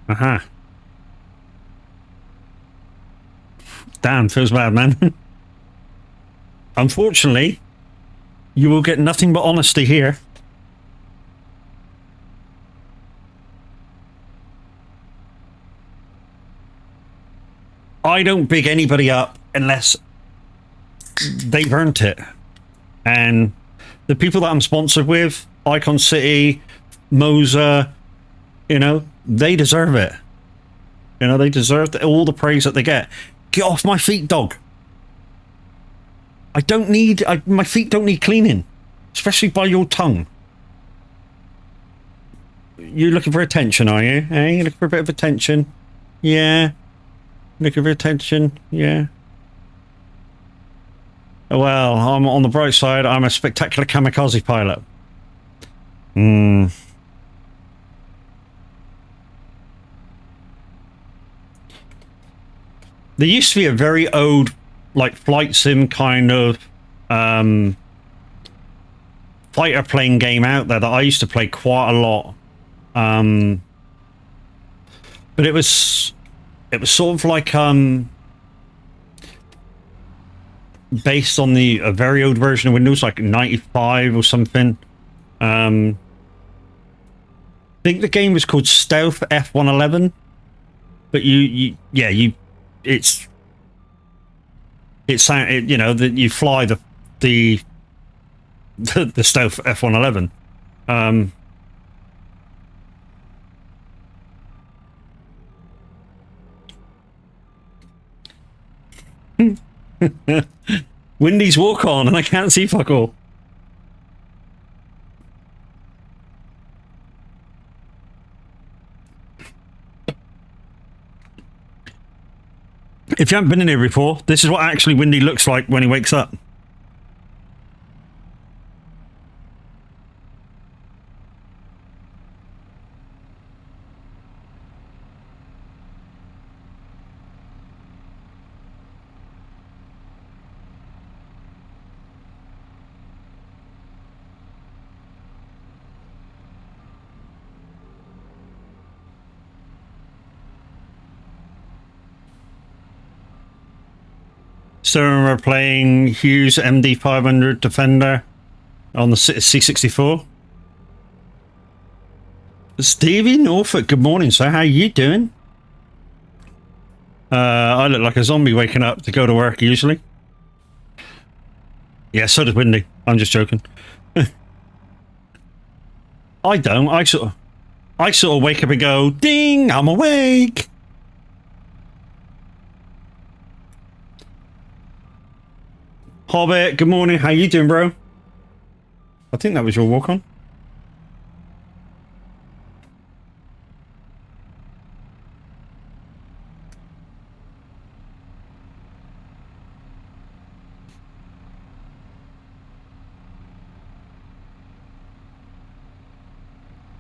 Aha. Damn, feels bad, man. Unfortunately, you will get nothing but honesty here. I don't big anybody up unless they've earned it. And the people that I'm sponsored with, Icon City, Moza, you know, they deserve it. You know, they deserve all the praise that they get. Get off my feet, dog. I don't need... my feet don't need cleaning. Especially by your tongue. You're looking for attention, are you? Eh? You're looking for a bit of attention? Yeah. Looking for attention? Yeah. Well, I'm on the bright side. I'm a spectacular kamikaze pilot. There used to be a very old, like, flight sim kind of fighter plane game out there that I used to play quite a lot. But it was sort of like based on a very old version of Windows, like 95 or something. I think the game was called Stealth F111. But you you know, that you fly the Stealth F111. Windy's walk on and I can't see fuck all. If you haven't been in here before, this is what actually Windy looks like when he wakes up. So we're playing Hughes MD500 Defender on the C64. Stevie Norfolk, good morning, sir. How you doing? I look like a zombie waking up to go to work usually. Yeah, so does Windy. I'm just joking. I don't. I sort of wake up and go, ding, I'm awake. Hobbit, good morning. How you doing, bro? I think that was your walk on.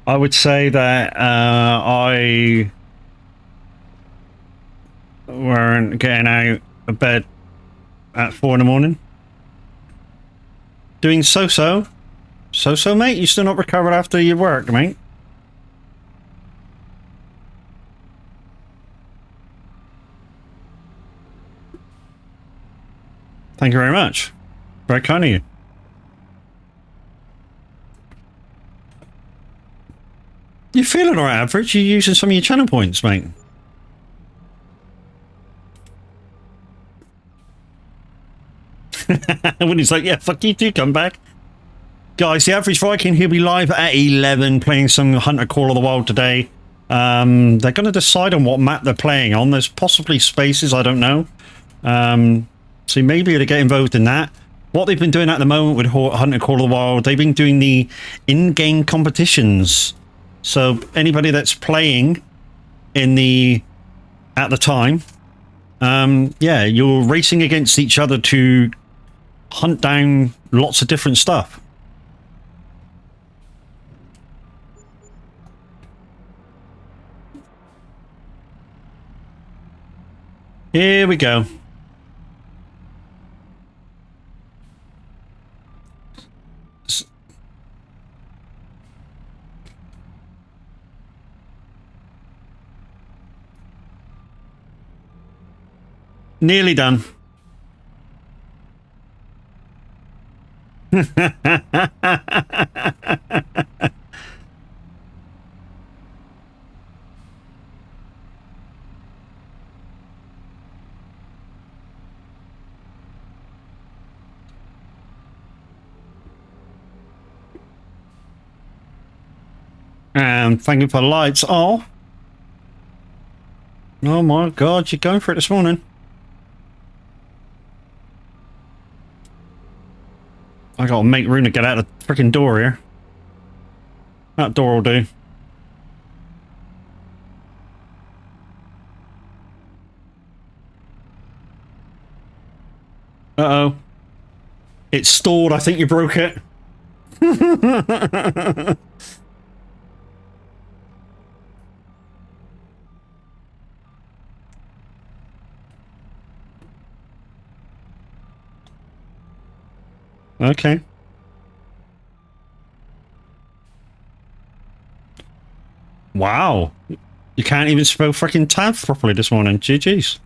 I would say that I weren't getting out of bed at 4 in the morning. Doing so-so. So-so, mate? You still not recovered after your work, mate? Thank you very much. Very kind of you. You're feeling alright, average. You're using some of your channel points, mate. When he's like, yeah, fuck you too, come back. Guys, the average Viking, he'll be live at 11 playing some Hunter Call of the Wild today. They're going to decide on what map they're playing on. There's possibly spaces, I don't know. So you may be able to get involved in that. What they've been doing at the moment with Hunter Call of the Wild, they've been doing the in-game competitions. So anybody that's playing in at the time, yeah, you're racing against each other to hunt down lots of different stuff. Here we go. Nearly done. And thank you for the lights. Oh my god, you're going for it this morning. I gotta make room to get out of the freaking door here. That door will do. Uh-oh. It's stalled. I think you broke it. Okay. Wow. You can't even spell freaking tab properly this morning. GG's.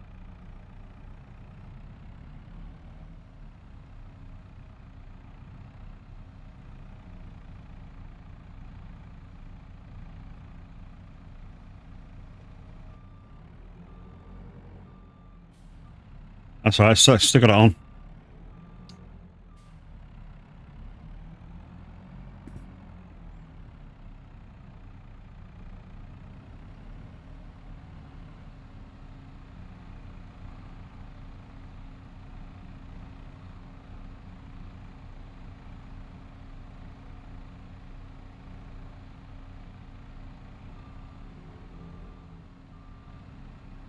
That's all right. Still got it on.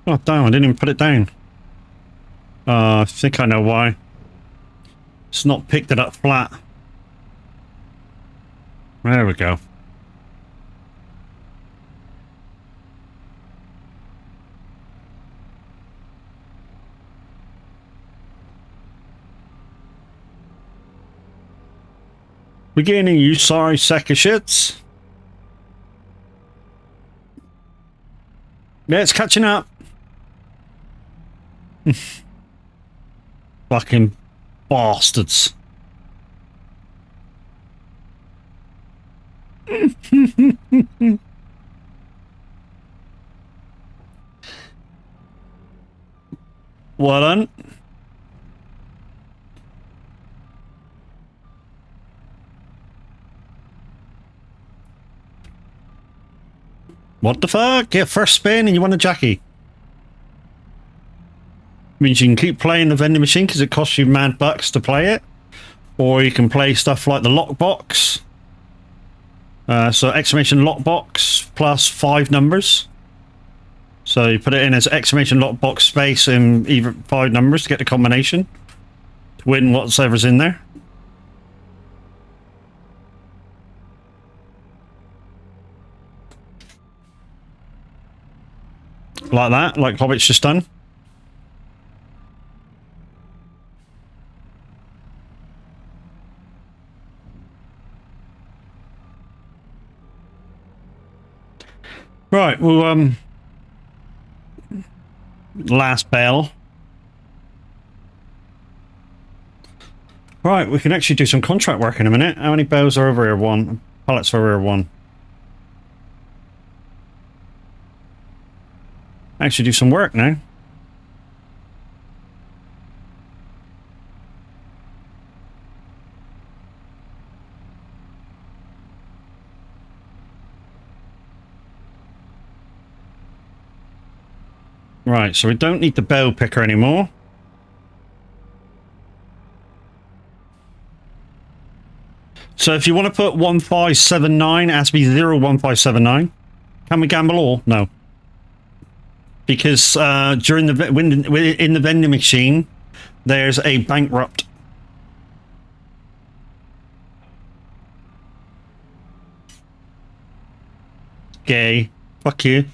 Oh, damn, I didn't even put it down. I think I know why. It's not picked it up flat. There we go. Beginning, you sorry sack of shits. Yeah, it's catching up. Fucking bastards. Well done. What the fuck? Get first spin and you want a Jackie. Means you can keep playing the vending machine because it costs you mad bucks to play it. Or you can play stuff like the lockbox. So exclamation lockbox plus 5 numbers. So you put it in as exclamation lockbox space and either 5 numbers to get the combination. To win whatever's in there. Like that, like Hobbit's just done. Right, well, last bell. Right, we can actually do some contract work in a minute. How many bells are over here? 1. Pallets are over here. 1. Actually do some work now. Right, so we don't need the bell picker anymore. So if you want to put 1579, it has to be 01579. Can we gamble all? No. Because during in the vending machine, there's a bankrupt. Gay. Fuck you.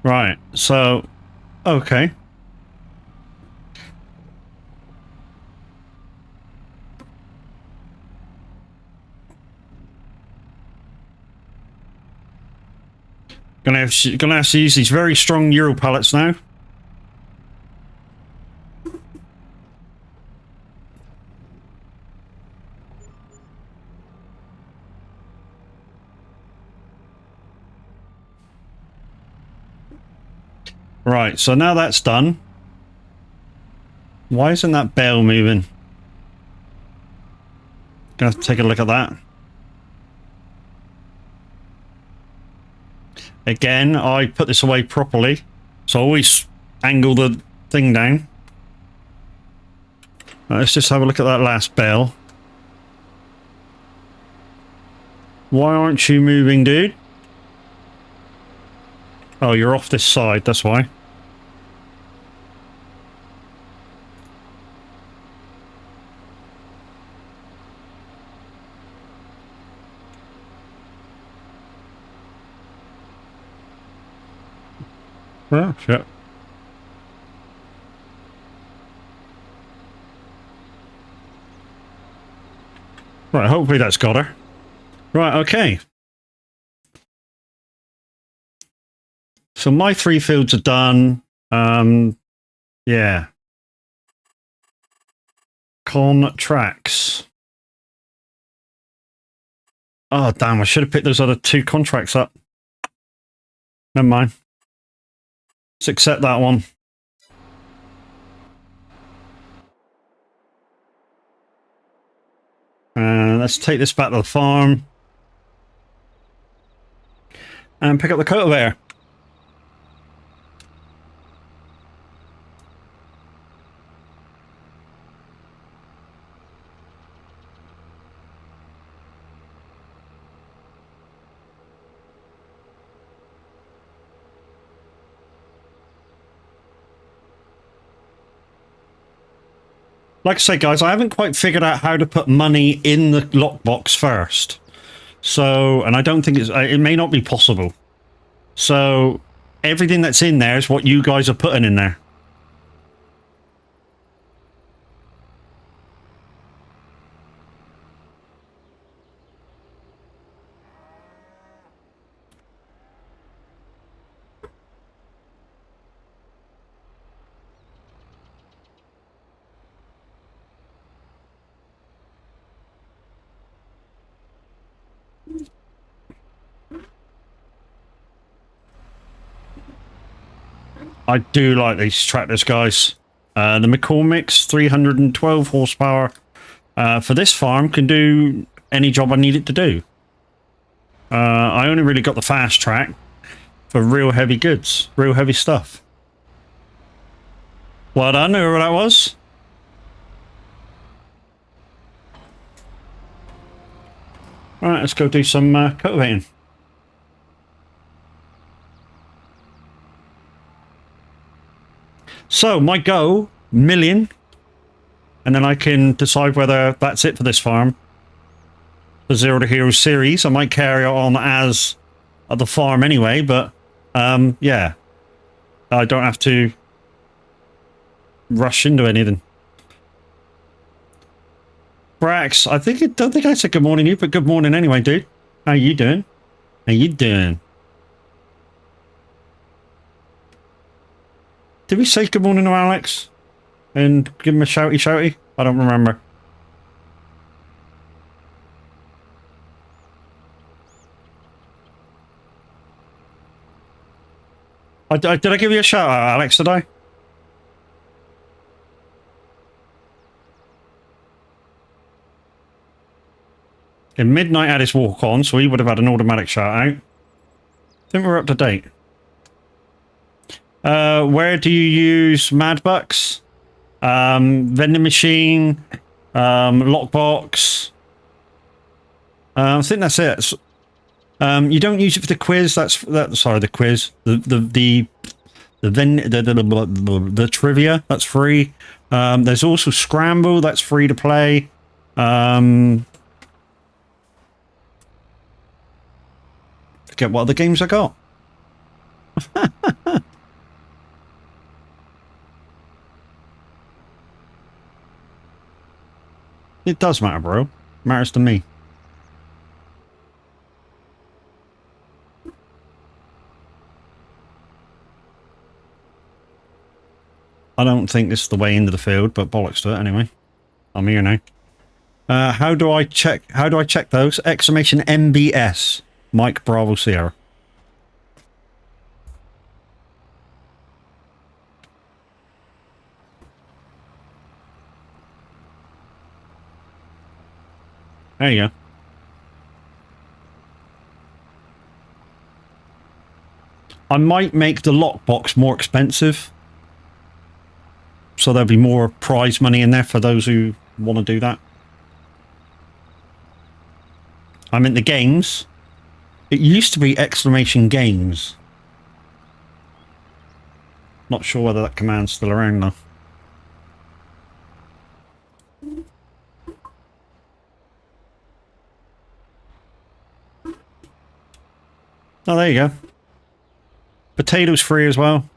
Right, so, okay. Gonna have to use these very strong Euro pallets now. Right, so now that's done. Why isn't that bell moving? Gonna have to take a look at that. Again, I put this away properly. So I always angle the thing down. Right, let's just have a look at that last bell. Why aren't you moving, dude? Oh, you're off this side, that's why. Oh, shit. Right, hopefully that's got her. Right, okay. So my 3 fields are done. Yeah. Contracts. Oh, damn, I should have picked those other 2 contracts up. Never mind. Let's accept that one. Let's take this back to the farm. And pick up the cultivator. Like I say, guys, I haven't quite figured out how to put money in the lockbox first. So, and I don't think it may not be possible. So, everything that's in there is what you guys are putting in there. I do like these tractors, guys. The McCormick's 312 horsepower for this farm can do any job I need it to do. I only really got the fast track for real heavy goods, real heavy stuff. Well done, whoever that was. Alright, let's go do some cultivating. So, my go, million. And then I can decide whether that's it for this farm. The Zero to Hero series. I might carry on as the farm anyway, but yeah. I don't have to rush into anything. Brax, don't think I said good morning to you, but good morning anyway, dude. How you doing? How you doing? Did we say good morning to Alex? And give him a shouty? I don't remember. Did I give you a shout out, Alex, did I? In Midnight had his walk on, so he would have had an automatic shout out. I think we're up to date. Where do you use Mad Bucks? Vending machine, lockbox. I think that's it. You don't use it for the quiz. Sorry, the quiz. The trivia. That's free. There's also Scramble. That's free to play. Forget what other games I got. It does matter, bro. It matters to me. I don't think this is the way into the field, but bollocks to it anyway. I'm here now. How do I check those? Exclamation MBS. Mike Bravo Sierra. There you go. I might make the lockbox more expensive. So there'll be more prize money in there for those who want to do that. I'm in the games. It used to be exclamation games. Not sure whether that command's still around though. Oh, there you go. Potatoes free as well.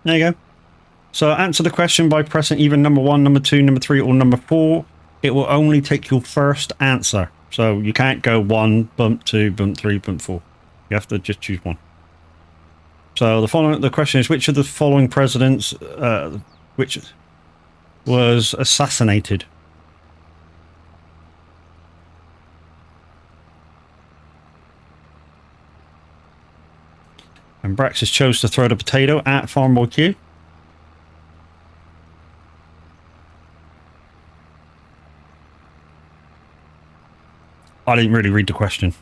There you go. So answer the question by pressing either number 1, number 2, number 3, or number 4. It will only take your first answer. So you can't go 1, bump 2, bump 3, bump 4. You have to just choose one. So the question is, which of the following presidents which was assassinated? And Brax has chose to throw the potato at Farmboy Q. I didn't really read the question.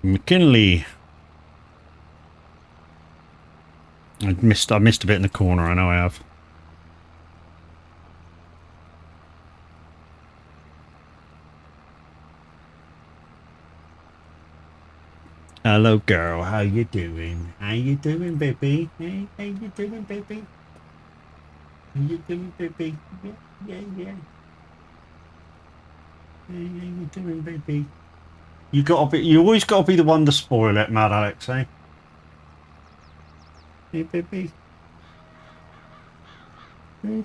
McKinley. I missed a bit in the corner, I know I have. Hello girl, how you doing? How you doing, baby? Hey, how you doing, baby? How you doing, baby? Yeah, yeah, yeah. Hey, how you doing, baby? You always gotta be the one to spoil it, Mad Alex, eh? Hey, baby. Hey.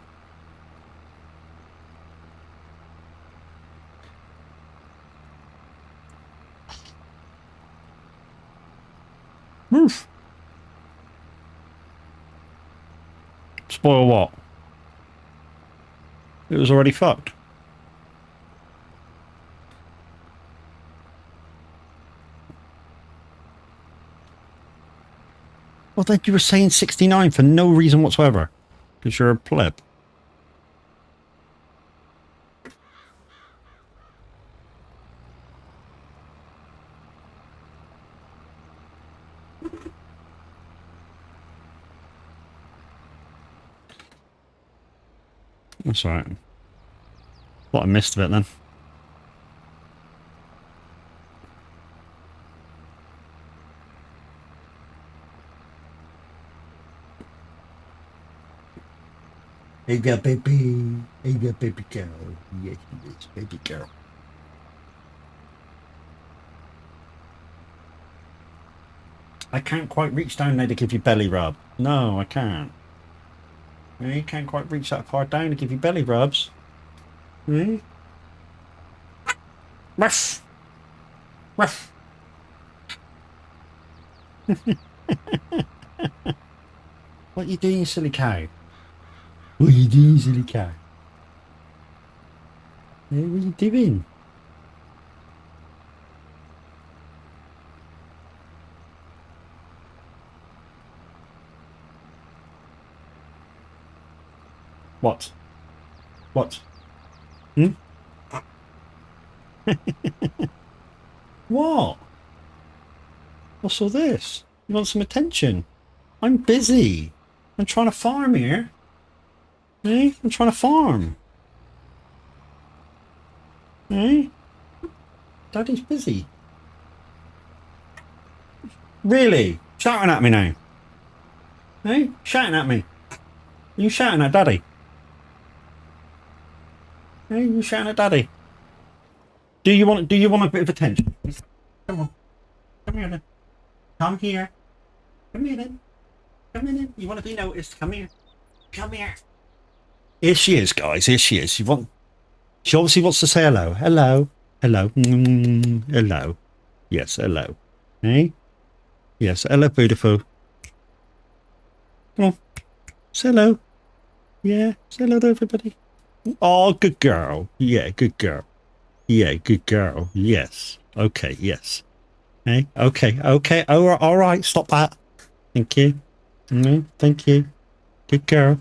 Roof. Spoil what? It was already fucked. Well, then you were saying 69 for no reason whatsoever. Because you're a pleb. That's all right. What I missed of it then. Hey there, baby. Hey there, baby girl. Yes, it is, baby girl. I can't quite reach down there to give you belly rub. No, I can't. You can't quite reach that far down to give you belly rubs. Ruff! Ruff! What are you doing, you silly cow? What are you doing, you silly cow? Hey, what are you doing? What? What? Hmm? What? What's all this? You want some attention? I'm busy. I'm trying to farm here. Hey, I'm trying to farm. Hey? Daddy's busy. Really? Shouting at me now? Hey? Shouting at me? Are you shouting at Daddy? Hey, you shouting at Daddy? Do you want a bit of attention? Come on. Come here then. Come here. Come here then. Come here then. You want to be noticed? Come here. Come here. Here she is, guys. Here she is. She obviously wants to say hello. Hello. Hello. Hello. Yes, hello. Hey? Yes, hello, beautiful. Come on. Say hello. Yeah, say hello to everybody. Oh, good girl. Yeah, good girl. Yeah, good girl. Yes. Okay, yes. Hey, okay, okay. All right, stop that. Thank you. Thank you. Good girl.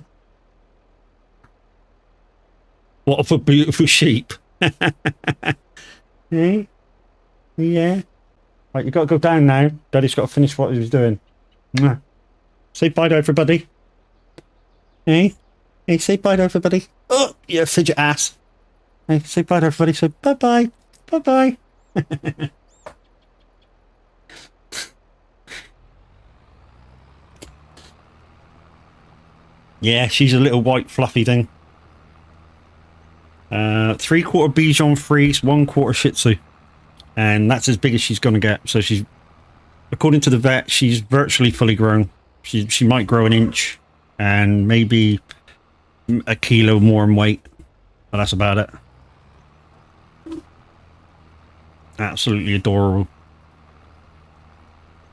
What of a beautiful sheep. Hey? Yeah. Right, you got to go down now. Daddy's got to finish what he was doing. Mwah. Say bye to everybody. Hey? Hey, say bye to everybody. Oh, yeah, fidget ass. Hey, say bye to everybody. Say bye-bye. Bye-bye. Yeah, she's a little white fluffy thing. 3/4 Bichon Frise, 1/4 Shih Tzu. And that's as big as she's going to get. So she's, according to the vet, she's virtually fully grown. She might grow an inch and maybe a kilo more in weight. But that's about it. Absolutely adorable.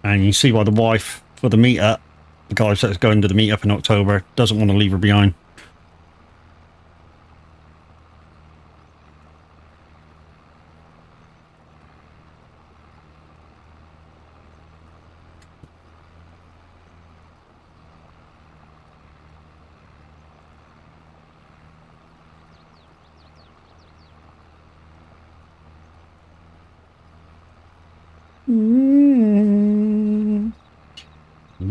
And you see why the wife, for the meetup, the guy that's going to the meetup in October, doesn't want to leave her behind.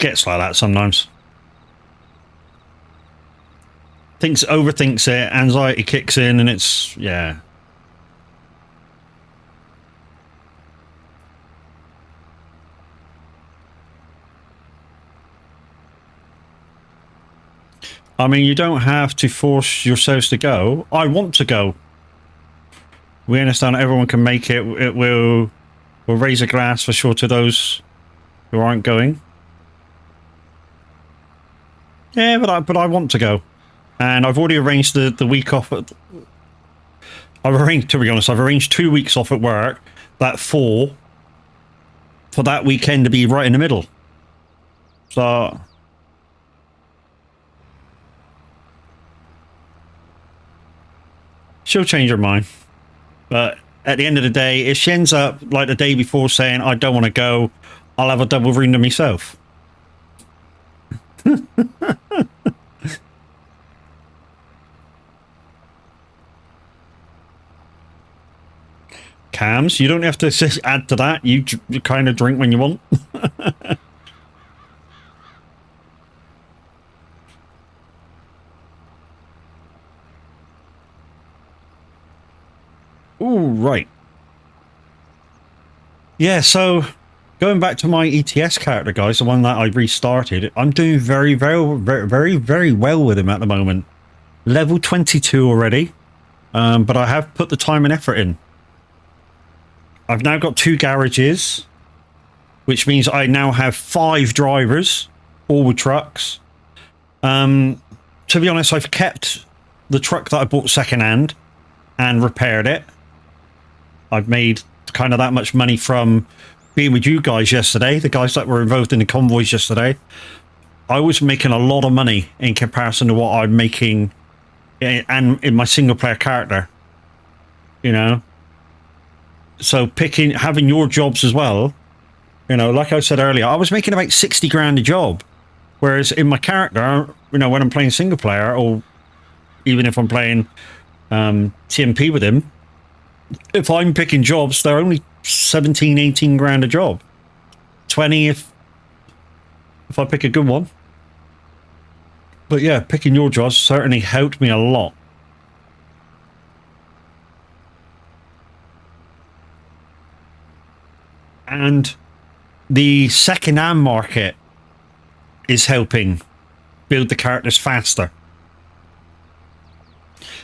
gets like that sometimes. Overthinks it, anxiety kicks in, and it's, yeah. I mean, you don't have to force yourselves to go. I want to go. We understand everyone can make it. We'll raise a glass for sure to those who aren't going. Yeah, but I want to go. And I've already arranged the week off. To be honest, I've arranged 2 weeks off at work that fall for that weekend to be right in the middle. So she'll change her mind. But at the end of the day, if she ends up like the day before saying, I don't want to go, I'll have a double room to myself. Cams, you don't have to add to that. You kind of drink when you want. Ooh, right. Yeah, so going back to my ETS character, guys, the one that I restarted, I'm doing very, very well with him at the moment. Level 22 already, but I have put the time and effort in. I've now got 2 garages, which means I now have 5 drivers, all with trucks. To be honest, I've kept the truck that I bought secondhand and repaired it. I've made kind of that much money from being with you guys yesterday, the guys that were involved in the convoys yesterday. I was making a lot of money in comparison to what I'm making in my single player character, you know. So having your jobs as well, you know, like I said earlier, I was making about 60 grand a job, whereas in my character, you know, when I'm playing single player, or even if I'm playing TMP with him, if I'm picking jobs, they're only 17, 18 grand a job. 20 if I pick a good one. But yeah, picking your jobs certainly helped me a lot. And the second-hand market is helping build the characters faster.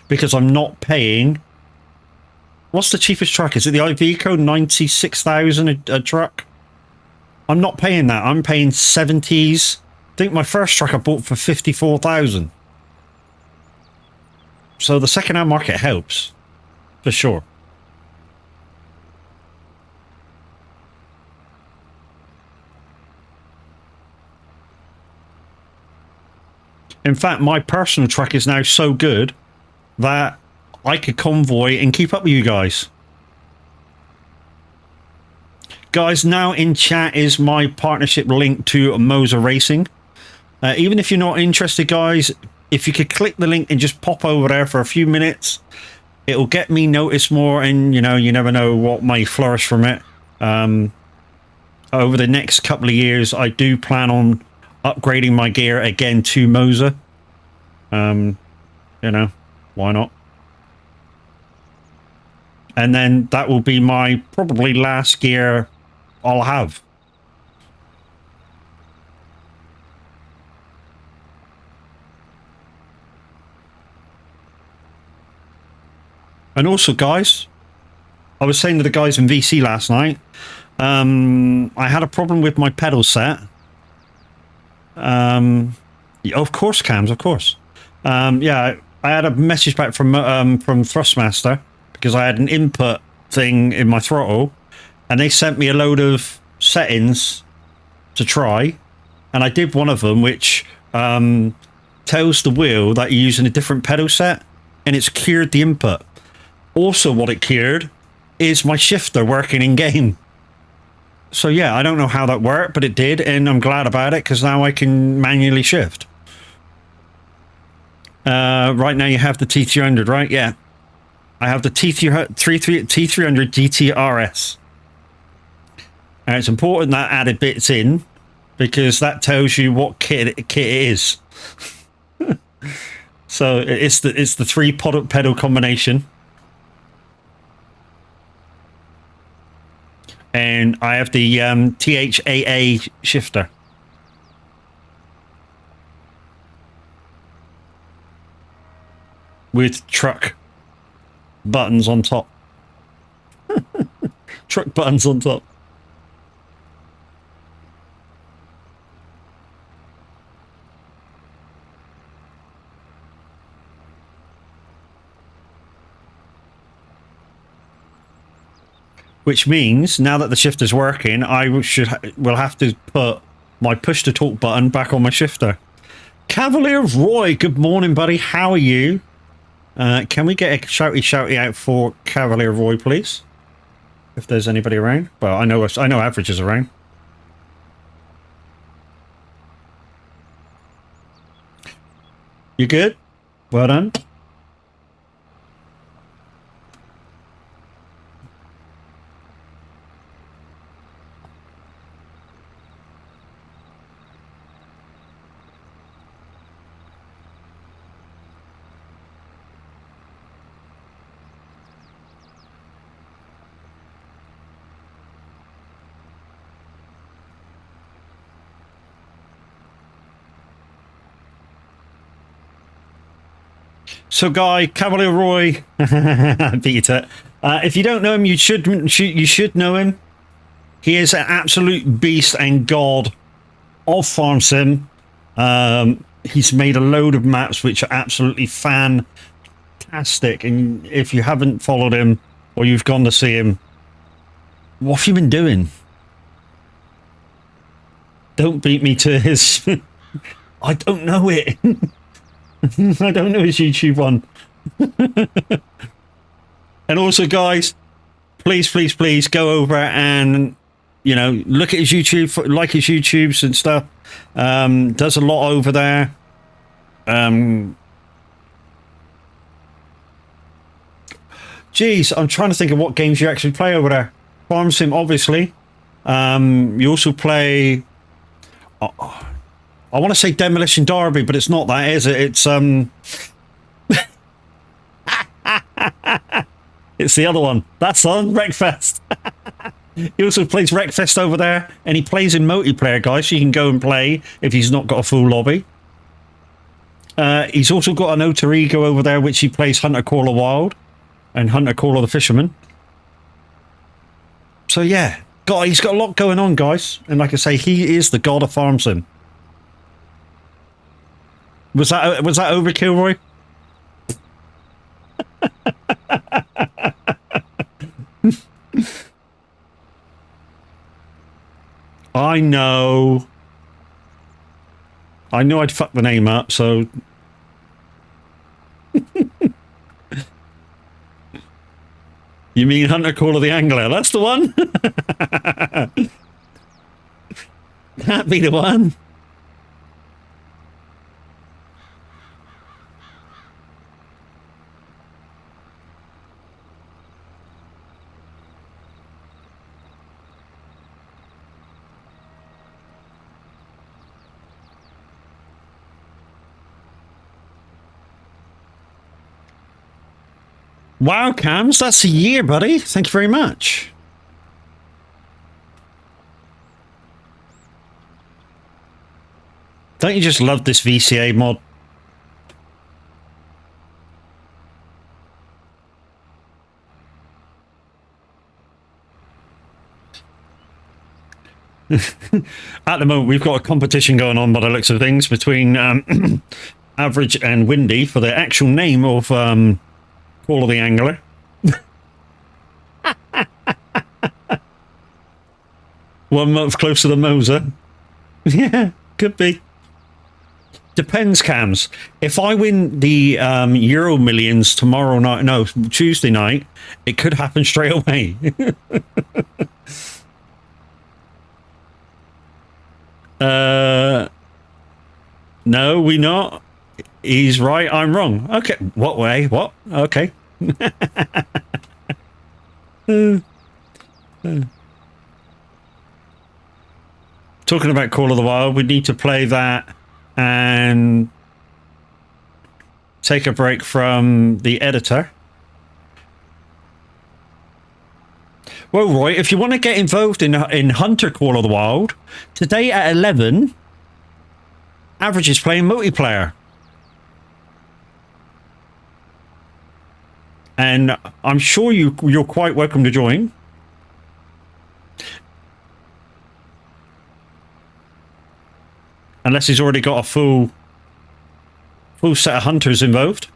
Because I'm not paying... What's the cheapest truck? Is it the Iveco? 96,000 a truck? I'm not paying that. I'm paying 70s. I think my first truck I bought for 54,000. So the second-hand market helps, for sure. In fact, my personal truck is now so good that I could convoy and keep up with you guys. Guys, now in chat is my partnership link to Moser Racing. Even if you're not interested, guys, if you could click the link and just pop over there for a few minutes, it'll get me noticed more, and you know, you never know what may flourish from it. Over the next couple of years, I do plan on upgrading my gear again to Moser. You know, why not? And then that will be my probably last gear I'll have. And also, guys, I was saying to the guys in VC last night, I had a problem with my pedal set. Of course, Cams, of course. Yeah, I had a message back from Thrustmaster because I had an input thing in my throttle, and they sent me a load of settings to try, and I did one of them which tells the wheel that you're using a different pedal set, and it's cured the input. Also, what it cured is my shifter working in game. So yeah, I don't know how that worked, but it did, and I'm glad about it because now I can manually shift. Right now you have the T300, right? Yeah. I have the T300 GT RS. And it's important that added bits in because that tells you what kit it is. So it's the three pedal combination, and I have the THAA shifter. With truck buttons on top. Truck buttons on top. Which means now that the shifter's working, I will have to put my push to talk button back on my shifter. Cavalier Roy, good morning, buddy. How are you? Can we get a shouty out for Cavalier Roy, please? If there's anybody around. Well, I know Average is around. You good? Well done. So, Guy, Cavalier Roy, I beat you to it. If you don't know him, you should know him. He is an absolute beast and god of Farm Sim. He's made a load of maps which are absolutely fantastic. And if you haven't followed him or you've gone to see him, what have you been doing? Don't beat me to his... I don't know it. I don't know his YouTube one. And also, guys, please go over and, you know, look at his YouTube, like his YouTubes and stuff. Does a lot over there. Geez, I'm trying to think of what games you actually play over there. Farm Sim, obviously. You also play... I want to say Demolition Derby, but it's not that, is it? It's it's the other one. That's on Wreckfest. He also plays Wreckfest over there, and he plays in multiplayer, guys. So you can go and play if he's not got a full lobby. He's also got an alter ego over there, which he plays Hunter Caller Wild and Hunter Caller the Fisherman. So yeah, he's got a lot going on, guys. And like I say, he is the god of Farm Sim. Was that overkill, Roy? I know. I knew I'd fuck the name up, so... You mean Hunter Caller the Angler? That's the one? That'd be the one. Wow, Cams, that's a year, buddy. Thank you very much. Don't you just love this VCA mod? At the moment, we've got a competition going on by the looks of things between Average and Windy for the actual name of... Call of the Angler. 1 month closer to Moser. Yeah, could be. Depends, Cams. If I win the Euro Millions tomorrow night, no, Tuesday night, it could happen straight away. No, we not. He's right, I'm wrong. Okay, what way? What? Okay. talking about Call of the Wild, we need to play that and take a break from the editor. Well, Roy, if you want to get involved in Hunter Call of the Wild, today at 11, Average is playing multiplayer. And I'm sure you're quite welcome to join. Unless he's already got a full set of hunters involved.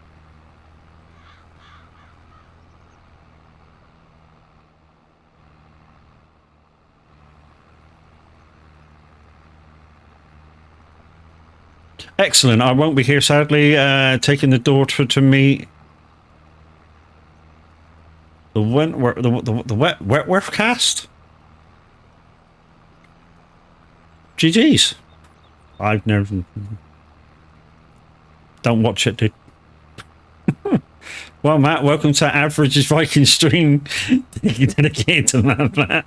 Excellent. I won't be here, sadly, taking the daughter to meet the Wentworth cast. GG's. I've never... Don't watch it, dude. Well, Matt, welcome to Average's Viking stream. Dedicated to Matt.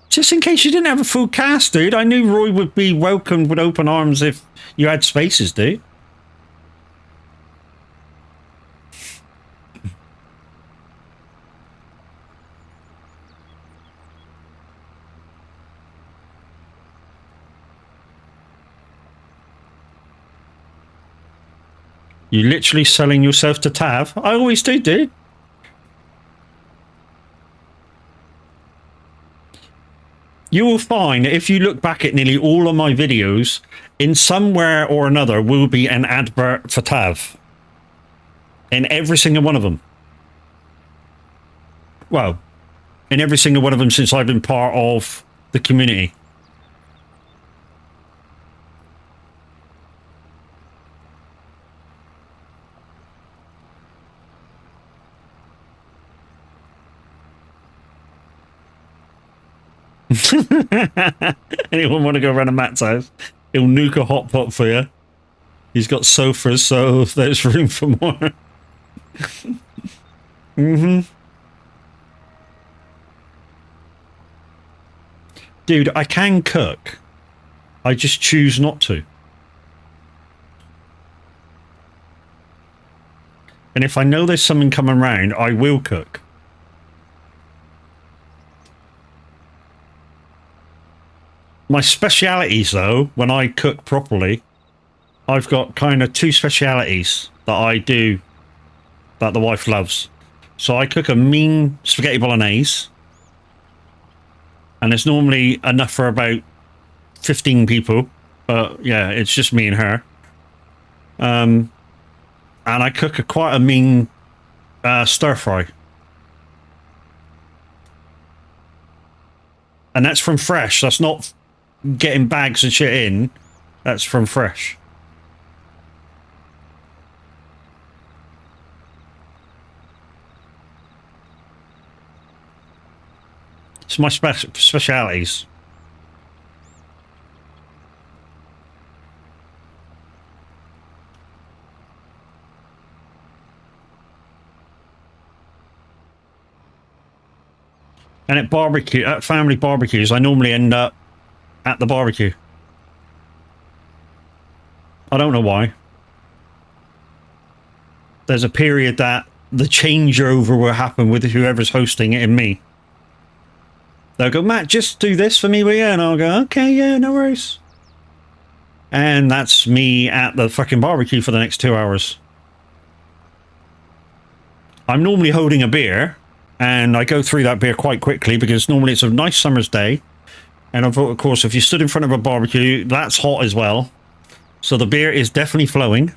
Just in case you didn't have a full cast, dude, I knew Roy would be welcomed with open arms if you had spaces, dude. You literally selling yourself to Tav? I always do, dude. You will find, if you look back at nearly all of my videos, in somewhere or another will be an advert for Tav. In every single one of them. Well, in every single one of them since I've been part of the community. Anyone want to go around to Matt's house? He'll nuke a hot pot for you. He's got sofas, so there's room for more. Dude, I can cook. I just choose not to. And if I know there's something coming round, I will cook. My specialities, though, when I cook properly, I've got kind of two specialities that I do that the wife loves. So I cook a mean spaghetti bolognese, and it's normally enough for about 15 people. But yeah, it's just me and her. And I cook quite a mean stir fry. And that's from fresh. That's not getting bags and shit in. That's from fresh. It's my specialities. And at family barbecues, I normally end up at the barbecue. I don't know why. There's a period that the changeover will happen with whoever's hosting it and me. They'll go, Matt, just do this for me, will you? And I'll go, okay, yeah, no worries. And that's me at the fucking barbecue for the next 2 hours. I'm normally holding a beer, and I go through that beer quite quickly because normally it's a nice summer's day. And of course, if you stood in front of a barbecue, that's hot as well. So the beer is definitely flowing.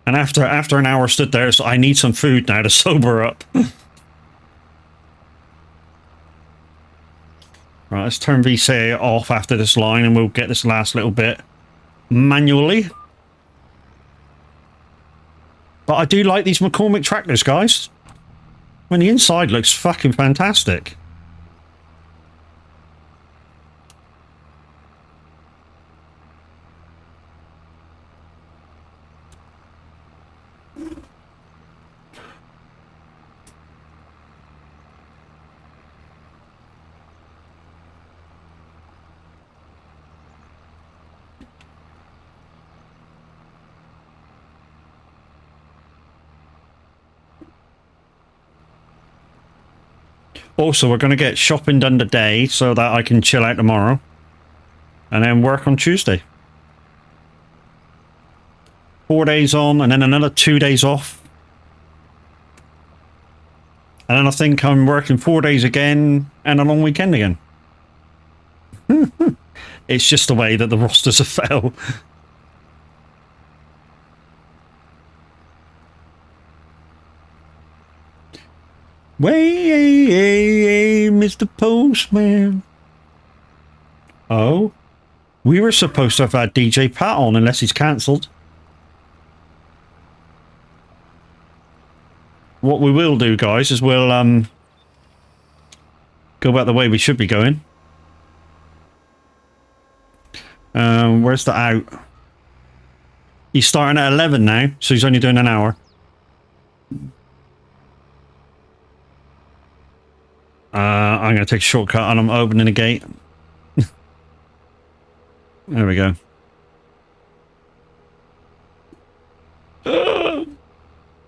And after an hour stood there, so I need some food now to sober up. Right, let's turn VCA off after this line and we'll get this last little bit manually. But I do like these McCormick tractors, guys. When the inside looks fucking fantastic. Also, we're going to get shopping done today so that I can chill out tomorrow. And then work on Tuesday. 4 days on and then another 2 days off. And then I think I'm working 4 days again and a long weekend again. It's just the way that the rosters have fell. Way, Mr. Postman. Oh, we were supposed to have had DJ Pat on unless he's cancelled. What we will do, guys, is we'll go back the way we should be going. Where's the out? He's starting at 11 now, so he's only doing an hour. I'm going to take a shortcut and I'm opening the gate. There we go.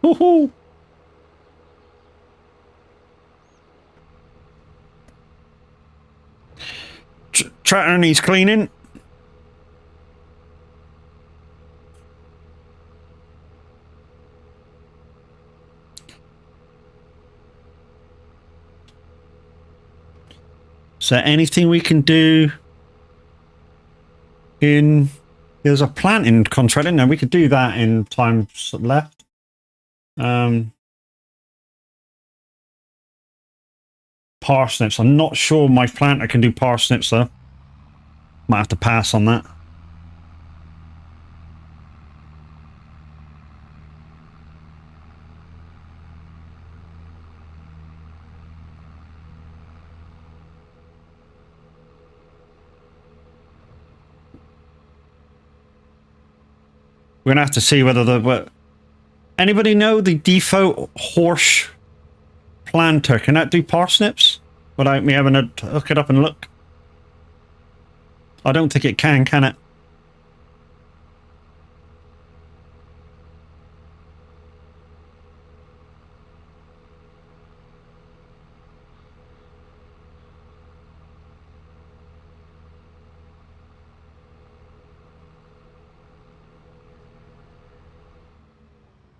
Woohoo! Tractor needs cleaning. Is there anything we can do in... There's a planting contract in there. We could do that in time left. Parsnips. I'm not sure my planter can do parsnips though. Might have to pass on that. We're gonna have to see whether the... Anybody know the default horse planter? Can that do parsnips? Without me having to hook it up and look? I don't think it can it?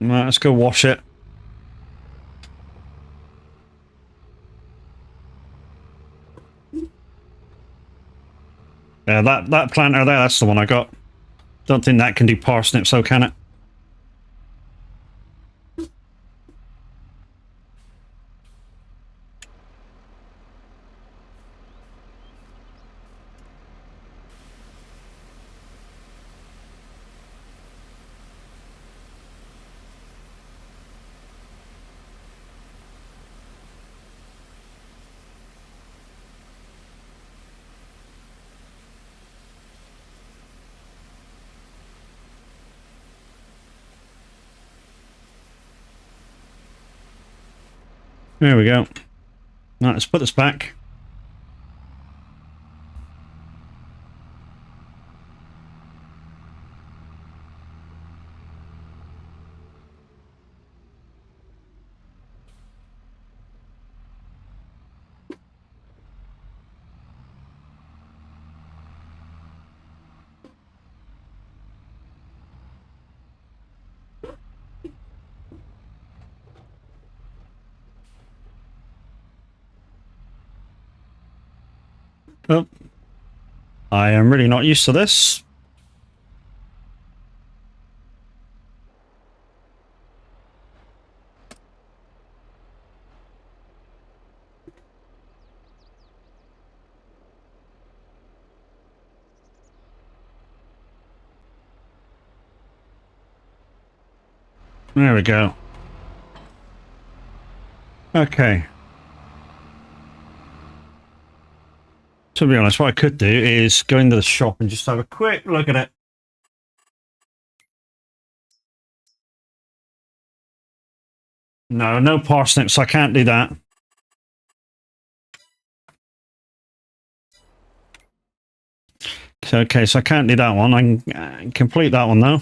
Right, let's go wash it. Yeah, that planter there, that's the one I got. Don't think that can do parsnips, so can it? There we go. Right, let's put this back. Oh, I am really not used to this. There we go. Okay. To be honest, what I could do is go into the shop and just have a quick look at it. No, no parsnips. I can't do that. Okay, so I can't do that one. I can complete that one though.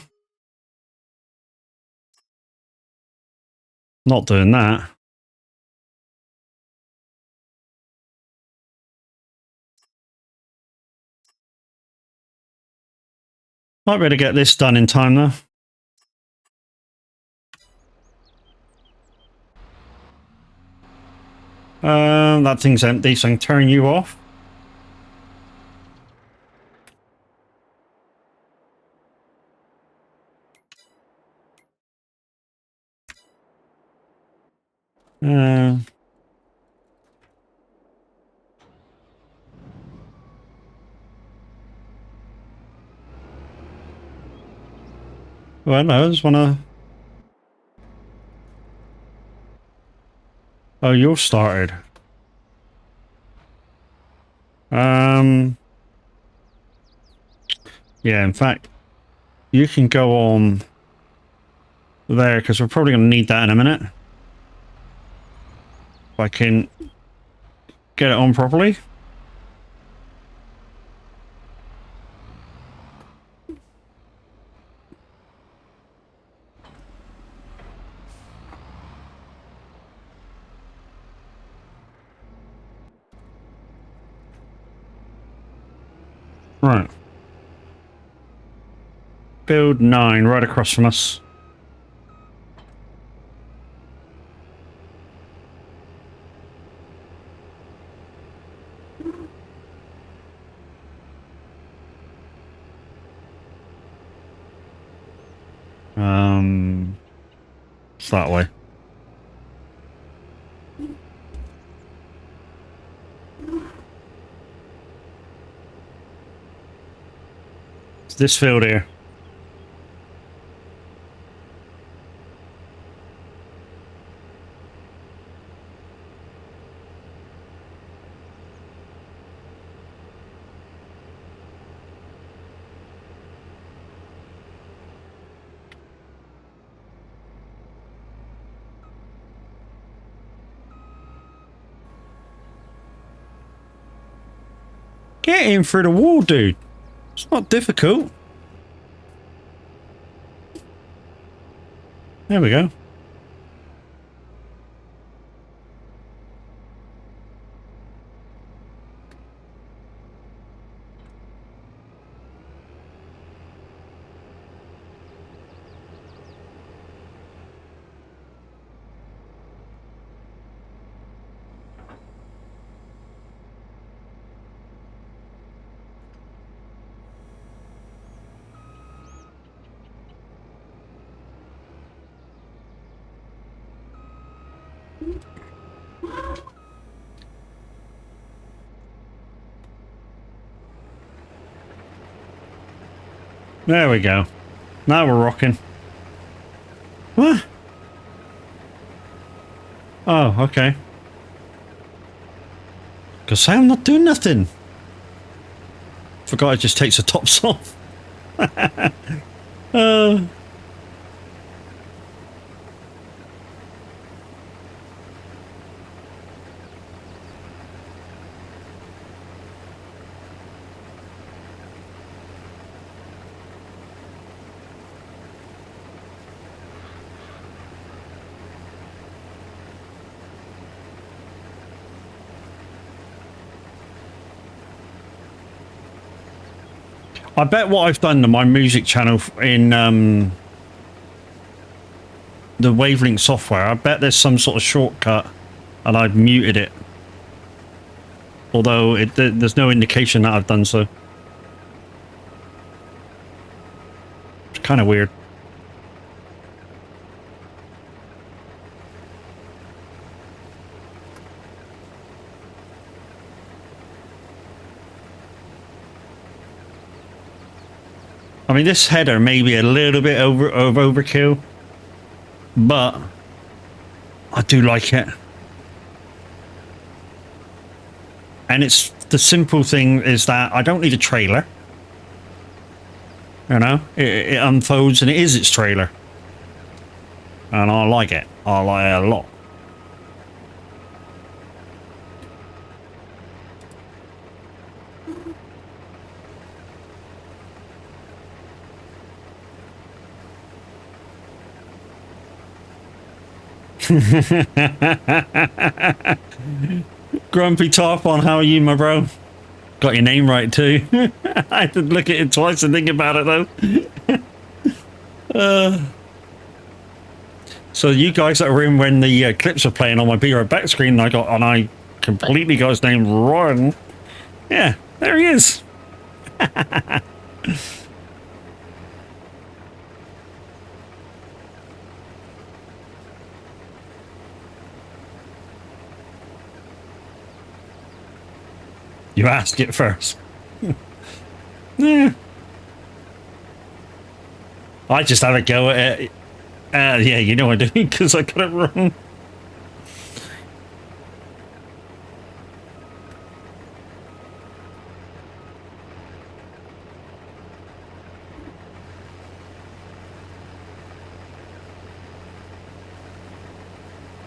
Not doing that. Might be able to get this done in time though. That thing's empty, so I can turn you off. Well, no, I just wanna... Oh, you're started. Yeah, in fact, you can go on there, because we're probably going to need that in a minute. If I can get it on properly. Right. Build 9, right across from us. It's that way. It's this field here. Get in through the wall, dude. It's not difficult. There we go. There we go. Now we're rocking. What? Oh, okay. Because I'm not doing nothing. Forgot it just takes the tops off. I bet what I've done to my music channel in the Wavelength software, I bet there's some sort of shortcut and I've muted it. Although there's no indication that I've done so. It's kind of weird. I mean, this header may be a little bit overkill, but I do like it. And it's the simple thing is that I don't need a trailer. You know, it unfolds and it is its trailer. And I like it. I like it a lot. Grumpy Top on, how are you, my bro? Got your name right too. I had to look at it twice and think about it though. So you guys that were in when the clips were playing on my Be Right Back screen, I completely got his name wrong. Yeah, there he is. You ask it first. Yeah. I just have a go at it. Yeah, you know I do, because I got it wrong.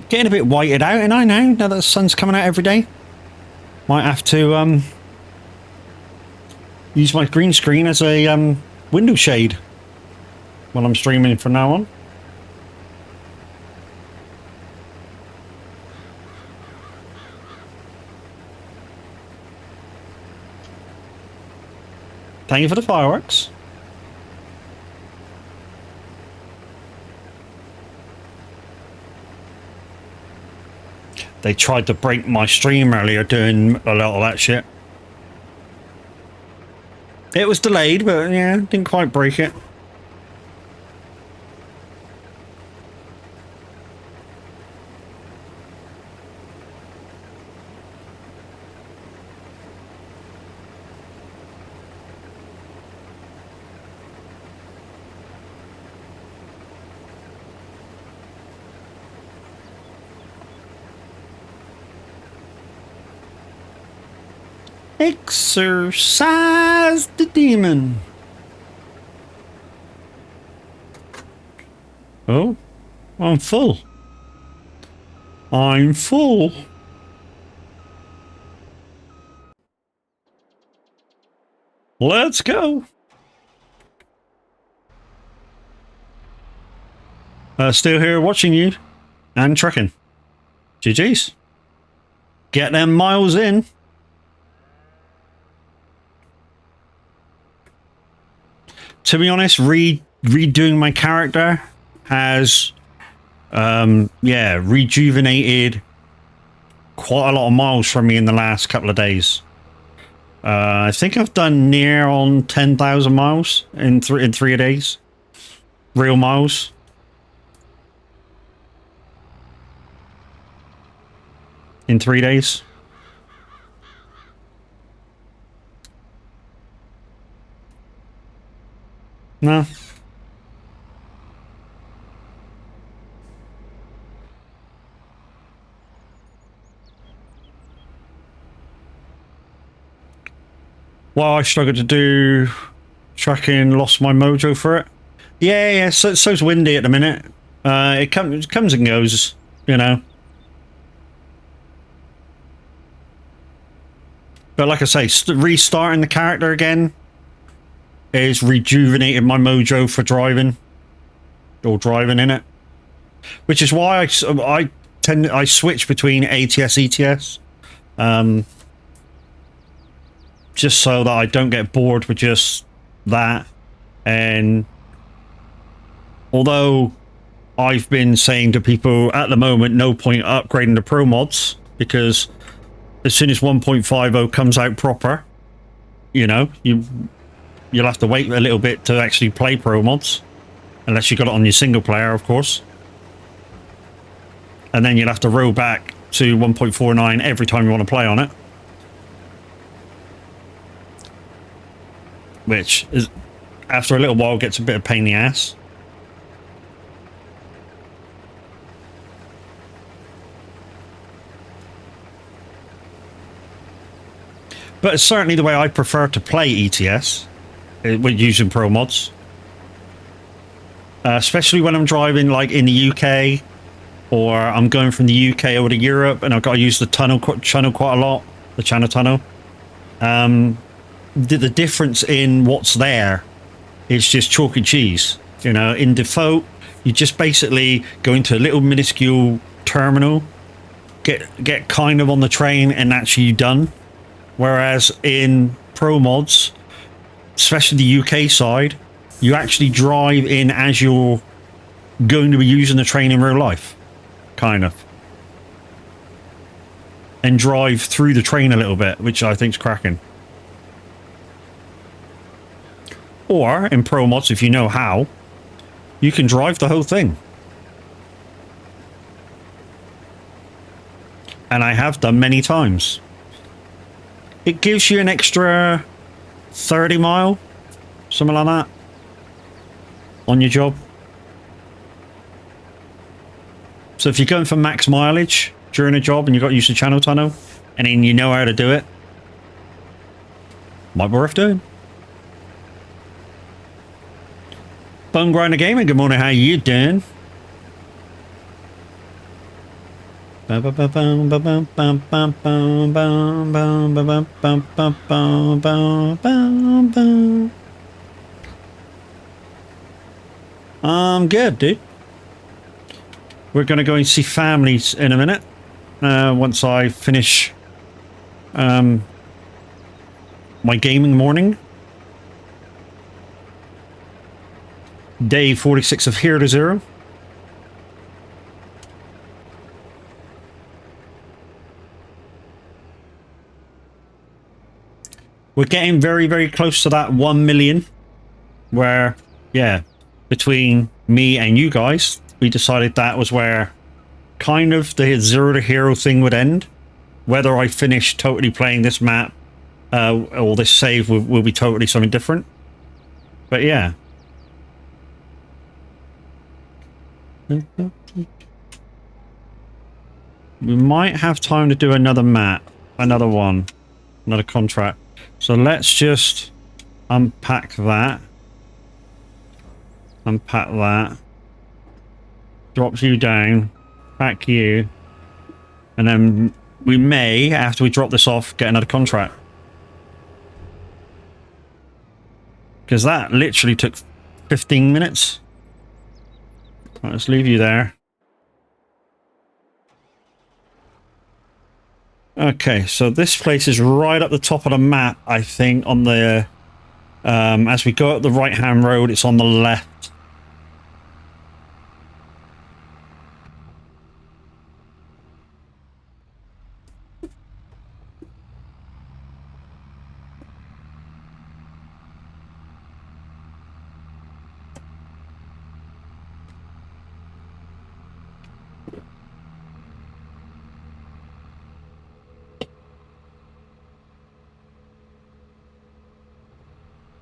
Getting a bit whited out, and I know, now that the sun's coming out every day. Might have to use my green screen as a window shade while I'm streaming from now on. Thank you for the fireworks. They tried to break my stream earlier doing a lot of that shit. It was delayed, but yeah, didn't quite break it. Exercise the demon. Oh, I'm full. I'm full. Let's go. Still here watching you and trucking. GG's. Get them miles in. To be honest, redoing my character has, yeah, rejuvenated quite a lot of miles from me in the last couple of days. I think I've done near on 10,000 miles in 3 days. Real miles. In 3 days. No. Well, I struggled to do tracking, lost my mojo for it. Yeah, so it's windy at the minute. It comes and goes, you know. But like I say, restarting the character again is rejuvenated my mojo for driving, or driving in it, which is why I switch between ATS ETS, just so that I don't get bored with just that. And although I've been saying to people at the moment, no point upgrading the pro mods, because as soon as 1.50 comes out proper, you know, you'll have to wait a little bit to actually play pro mods, unless you got it on your single player, of course. And then you'll have to roll back to 1.49 every time you want to play on it. Which is, after a little while, gets a bit of pain in the ass. But it's certainly the way I prefer to play ETS. With using pro mods, especially when I'm driving like in the UK, or I'm going from the UK over to Europe and I've got to use the channel quite a lot, the channel tunnel. The difference in what's there is just chalk and cheese. You know, in default, you just basically go into a little minuscule terminal, get kind of on the train, and that's you done. Whereas in Pro mods, especially the UK side, you actually drive in as you're going to be using the train in real life, kind of. And drive through the train a little bit, which I think's cracking. Or, in Pro mods, if you know how, you can drive the whole thing. And I have done many times. It gives you an extra 30 mile, something like that, on your job. So if you're going for max mileage during a job and you've got used to channel tunnel, and then you know how to do it, might be worth doing. Bone Grinder Gaming, good morning, how you doing? I'm good, dude. We're going to go and see families in a minute. Once I finish my gaming morning. Day 46 of Here to Zero. We're getting very, very close to that 1 million. Where, yeah, between me and you guys, we decided that was where kind of the Zero to Hero thing would end. Whether I finish totally playing this map or this save will be totally something different. But yeah. We might have time to do another map, another one, another contract. So let's just unpack that. Unpack that. Drops you down. Pack you. And then we may, after we drop this off, get another contract. Because that literally took 15 minutes. Right, let's leave you there. Okay, so this place is right up the top of the map, I think, on the... as we go up the right-hand road, it's on the left.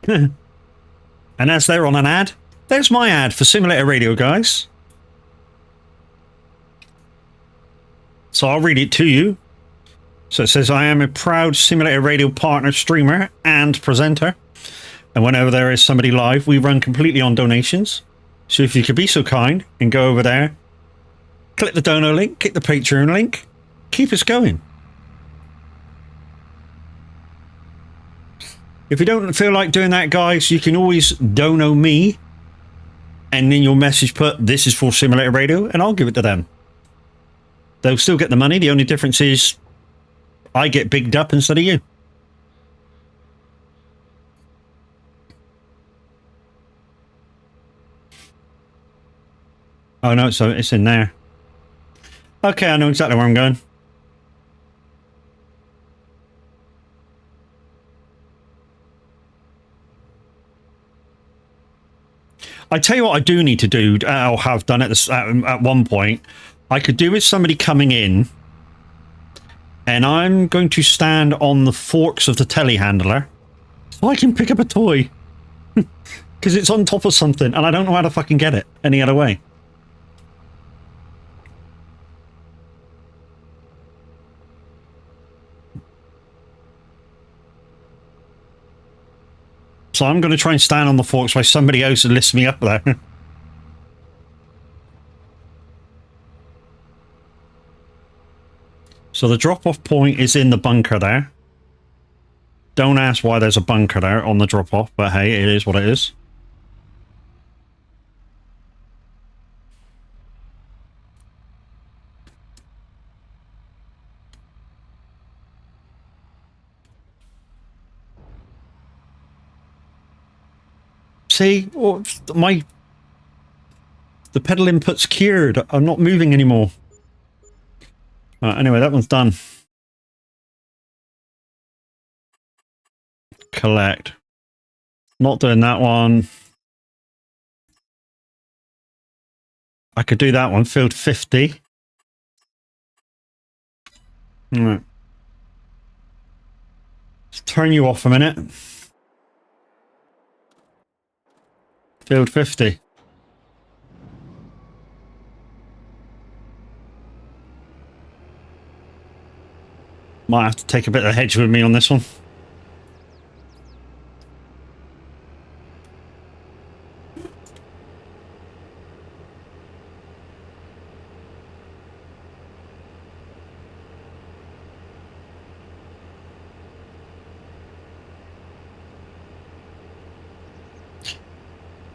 And as they're on an ad, there's my ad for Simulator Radio, guys. So I'll read it to you. So it says, I am a proud Simulator Radio partner, streamer, and presenter. And whenever there is somebody live, we run completely on donations. So if you could be so kind and go over there, click the dono link, click the Patreon link, keep us going. If you don't feel like doing that, guys, you can always dono me. And then your message put, this is for Simulator Radio, and I'll give it to them. They'll still get the money. The only difference is I get bigged up instead of you. Oh, no, so it's in there. Okay, I know exactly where I'm going. I tell you what I do need to do, or have done at one point. I could do with somebody coming in, and I'm going to stand on the forks of the telehandler so I can pick up a toy. Because it's on top of something, and I don't know how to fucking get it any other way. So I'm going to try and stand on the forks while somebody else lifts me up there. So the drop-off point is in the bunker there. Don't ask why there's a bunker there on the drop-off, but hey, it is what it is. See, oh, the pedal input's cured. I'm not moving anymore. Anyway, that one's done. Collect. Not doing that one. I could do that one. Field 50. All right. Let's turn you off a minute. Field 50. Might have to take a bit of a hedge with me on this one.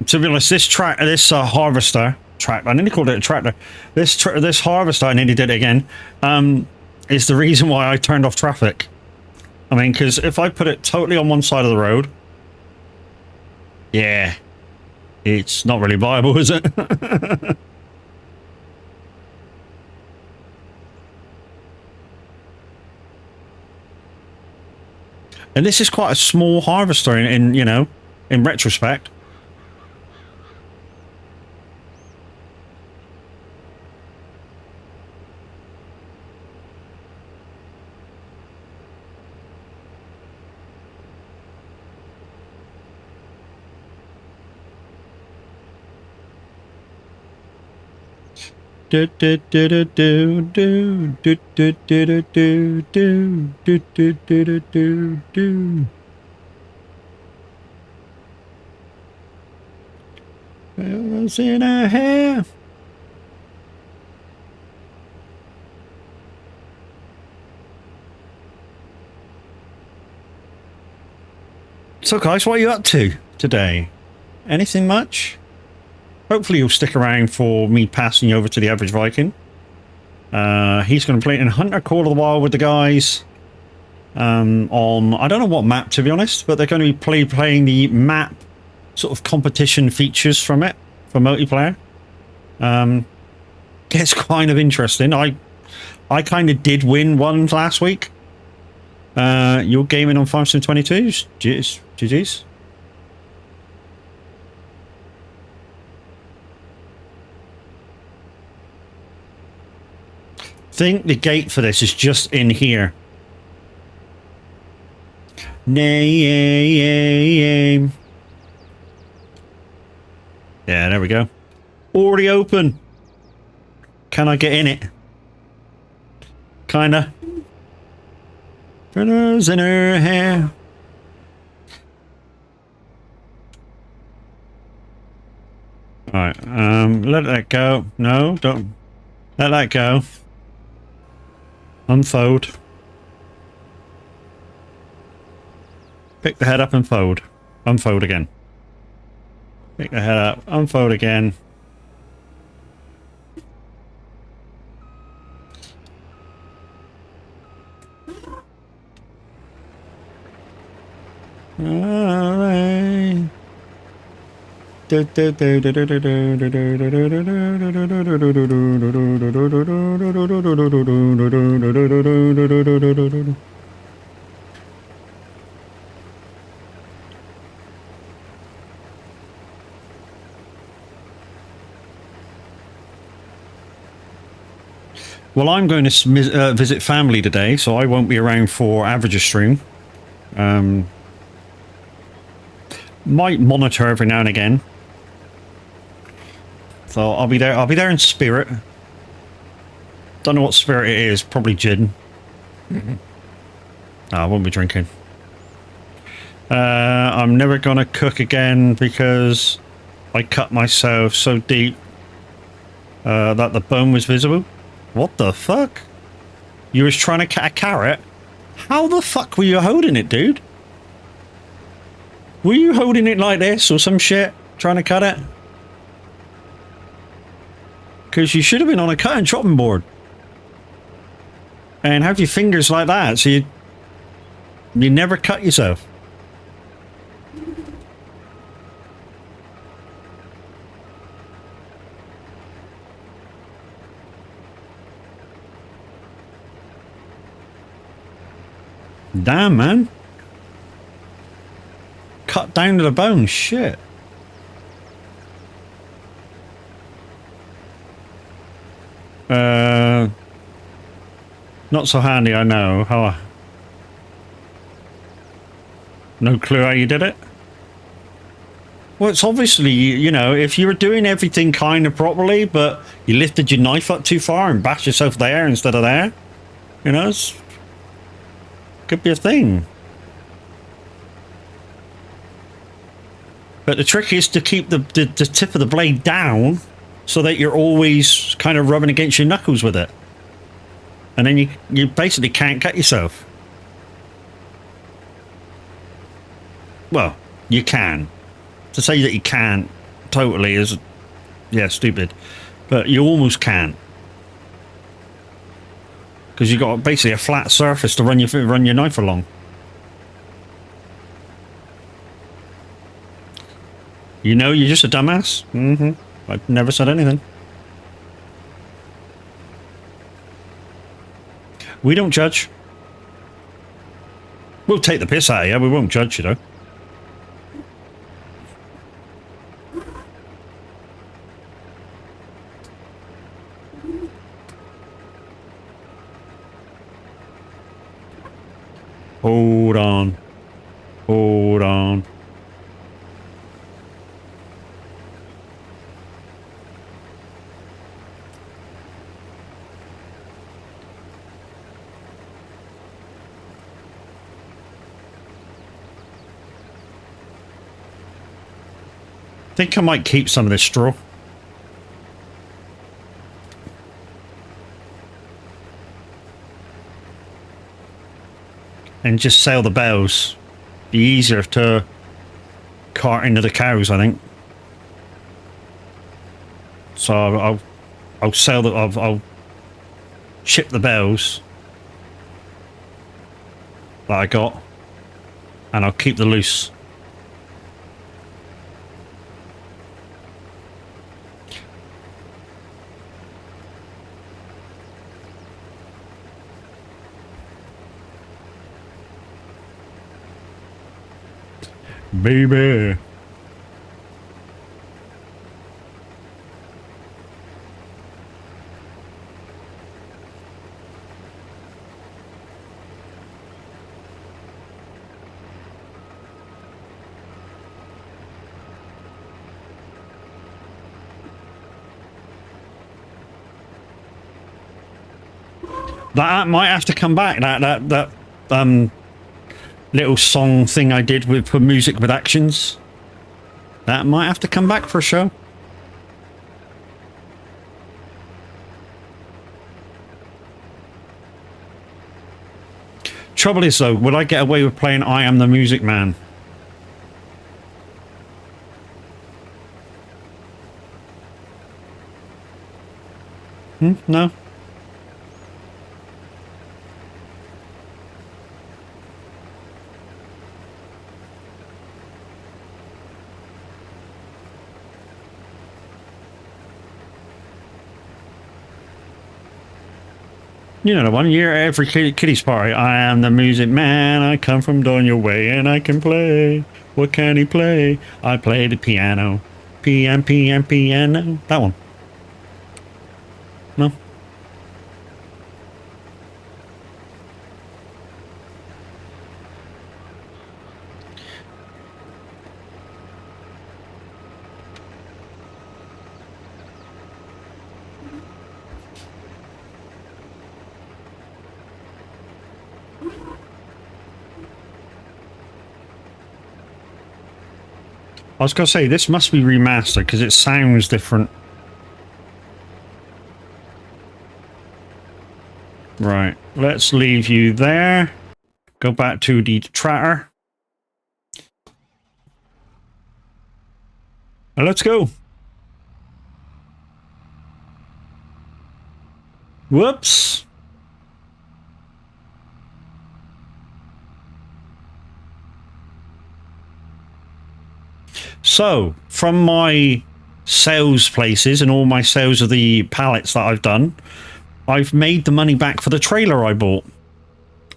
To be honest, this harvester track, I nearly called it a tractor. This harvester, I nearly did it again, is the reason why I turned off traffic. I mean, because if I put it totally on one side of the road, yeah, it's not really viable, is it? And this is quite a small harvester in you know, in retrospect. Do do do do do do do do do do do do do do do do. Bells in her hair. So guys, what are you up to today? Anything much? Hopefully you'll stick around for me passing you over to the average Viking. He's going to play in Hunter Call of the Wild with the guys on, I don't know what map to be honest, but they're going to be playing the map sort of competition features from it for multiplayer. Gets kind of interesting. I kind of did win one last week. You're gaming on Farm Sim 22's? GG's. I think the gate for this is just in here. Yeah, there we go. Already open. Can I get in it? Kinda. Feathers in her hair. Alright, let that go. No, don't. Let that go. Unfold. Pick the head up and fold. Unfold again. Pick the head up, unfold again. Alright. Well, I'm going to visit family today, so I won't be around for Average's stream. Might monitor every now and again. So I'll be there. I'll be there in spirit. Don't know what spirit it is. Probably gin. I won't be drinking. I'm never gonna cook again because I cut myself so deep that the bone was visible. What the fuck? You was trying to cut a carrot? How the fuck were you holding it, dude? Were you holding it like this or some shit? Trying to cut it? Because you should have been on a cutting chopping board. And have your fingers like that so you never cut yourself. Damn, man. Cut down to the bone. Shit. Not so handy, I know. How? No clue how you did it? Well, it's obviously, you know, if you were doing everything kind of properly, but you lifted your knife up too far and bashed yourself there instead of there, you know, it's, could be a thing. But the trick is to keep the tip of the blade down so that you're always kind of rubbing against your knuckles with it. And then you basically can't cut yourself. Well, you can. To say that you can't totally is, yeah, stupid. But you almost can. Because you've got basically a flat surface to run your knife along. You know, you're just a dumbass. I've never said anything. We don't judge. We'll take the piss out of you. We won't judge you, though. Hold on. Hold on. I think I might keep some of this straw. And just sell the bales. Be easier to cart into the cows, I think. So I'll sell the I'll chip the bales that I got, and I'll keep the loose. Baby. That might have to come back. That little song thing I did for music with actions. That might have to come back for a show. Trouble is though, would I get away with playing I Am the Music Man? No. You know the one, you're at every kiddies party. I am the music man, I come from down your way and I can play. What can he play? I play the piano. Piano. That one. No? I was going to say, this must be remastered because it sounds different. Right, let's leave you there. Go back to the tratter. And let's go. Whoops. So, from my sales places and all my sales of the pallets that I've done, I've made the money back for the trailer I bought.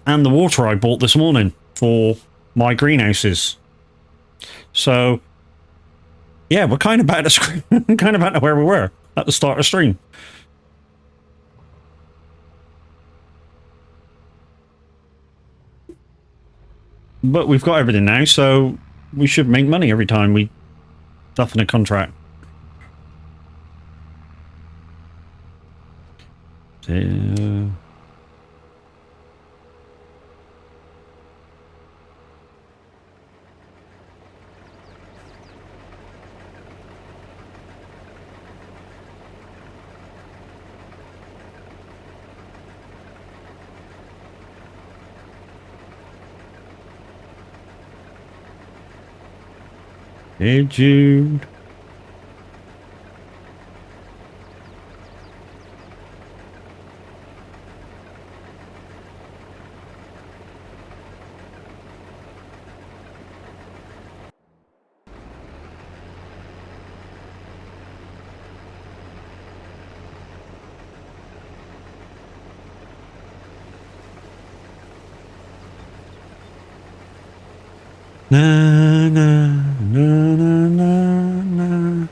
and the water I bought this morning for my greenhouses. So, yeah, we're kind of back to kind of back to where we were at the start of the stream. But we've got everything now, so we should make money every time we stuff in a contract. Hey, Jude. Na, na, na, na, na, na.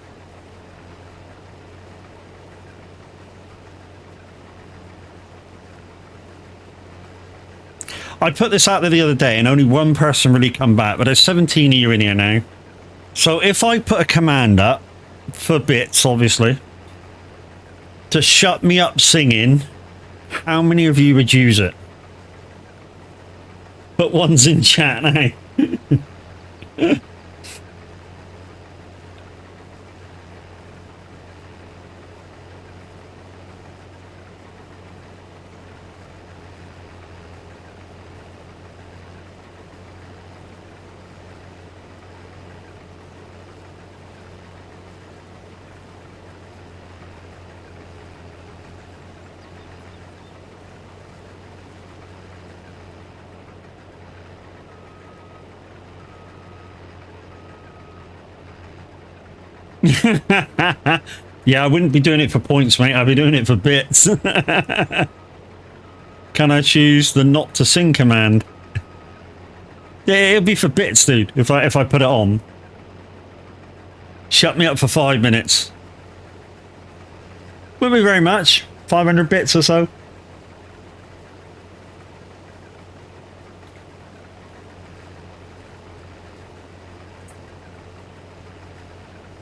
I put this out there the other day and only one person really come back, but there's 17 of you in here now. So if I put a command up, for bits obviously, to shut me up singing, how many of you would use it? Put ones in chat now. Yeah, I wouldn't be doing it for points, mate. I'd be doing it for bits. Can I choose the not to sing command? Yeah, it'll be for bits, dude. If I put it on, shut me up for 5 minutes. Wouldn't be very much. 500 bits or so.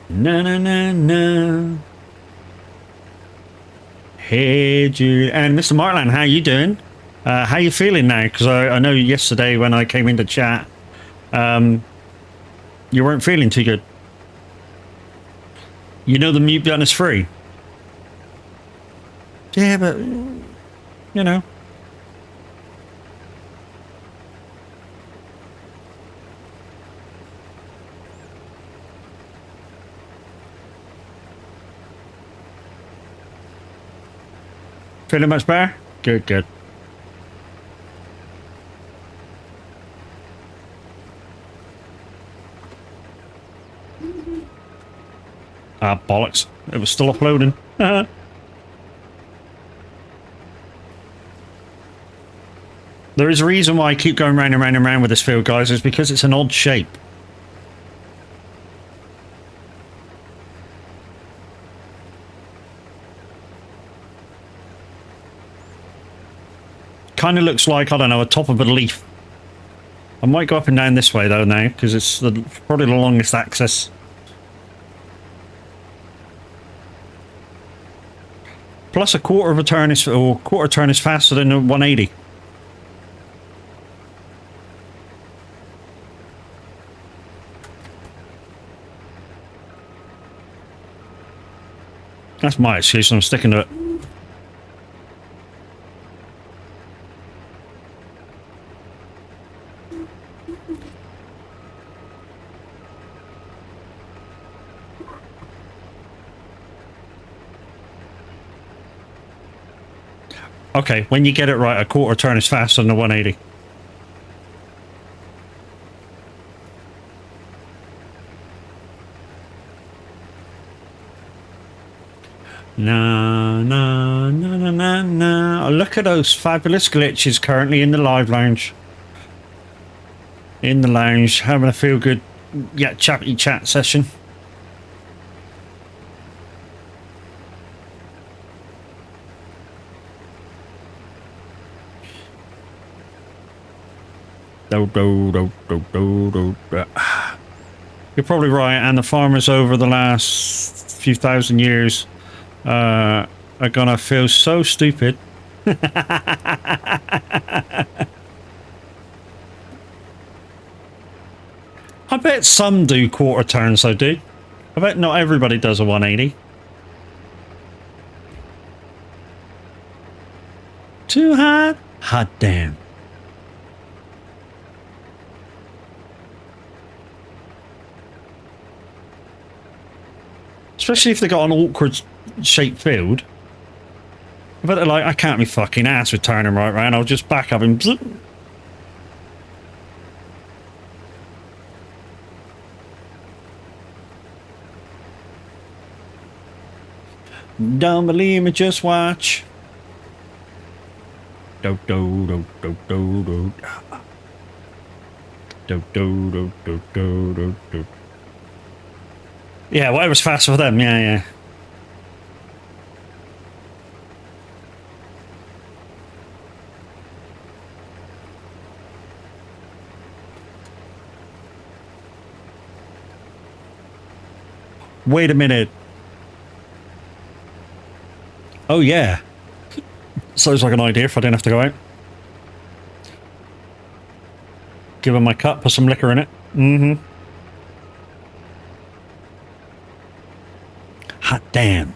Na na na na. Hey Jude and Mr. Martland, how you doing? How you feeling now? Because I know yesterday when I came into chat, you weren't feeling too good. You know the mute button is free. Yeah, but you know. Feeling much better? Good, good. Ah, bollocks. It was still uploading. There is a reason why I keep going round and round and round with this field, guys. It's because it's an odd shape. Kind of looks like, I don't know, a top of a leaf. I might go up and down this way though now, because it's probably the longest access. Plus a quarter of a turn is, or quarter turn is faster than a 180. That's my excuse, and I'm sticking to it. Okay, when you get it right, a quarter turn is faster than a 180. Na na na na na na. Oh, look at those fabulous glitches currently in the live lounge. In the lounge, having a feel good, yeah, chatty chat session. Do, do, do, do, do, do, do. You're probably right, and the farmers over the last few thousand years are gonna feel so stupid. I bet some do quarter turns, though, dude. I bet not everybody does a 180. Too hot? Hot damn. Especially if they got an awkward shaped field. I bet they're like, I can't be fucking ass with turning right round. I'll just back up and zip. Don't believe me, just watch. Do do do do do do do do do do do do do. Yeah, whatever's faster for them. Yeah, yeah. Wait a minute. Oh yeah. Sounds like an idea if I didn't have to go out. Give them my cup, put some liquor in it. Mm-hmm. Hot damn.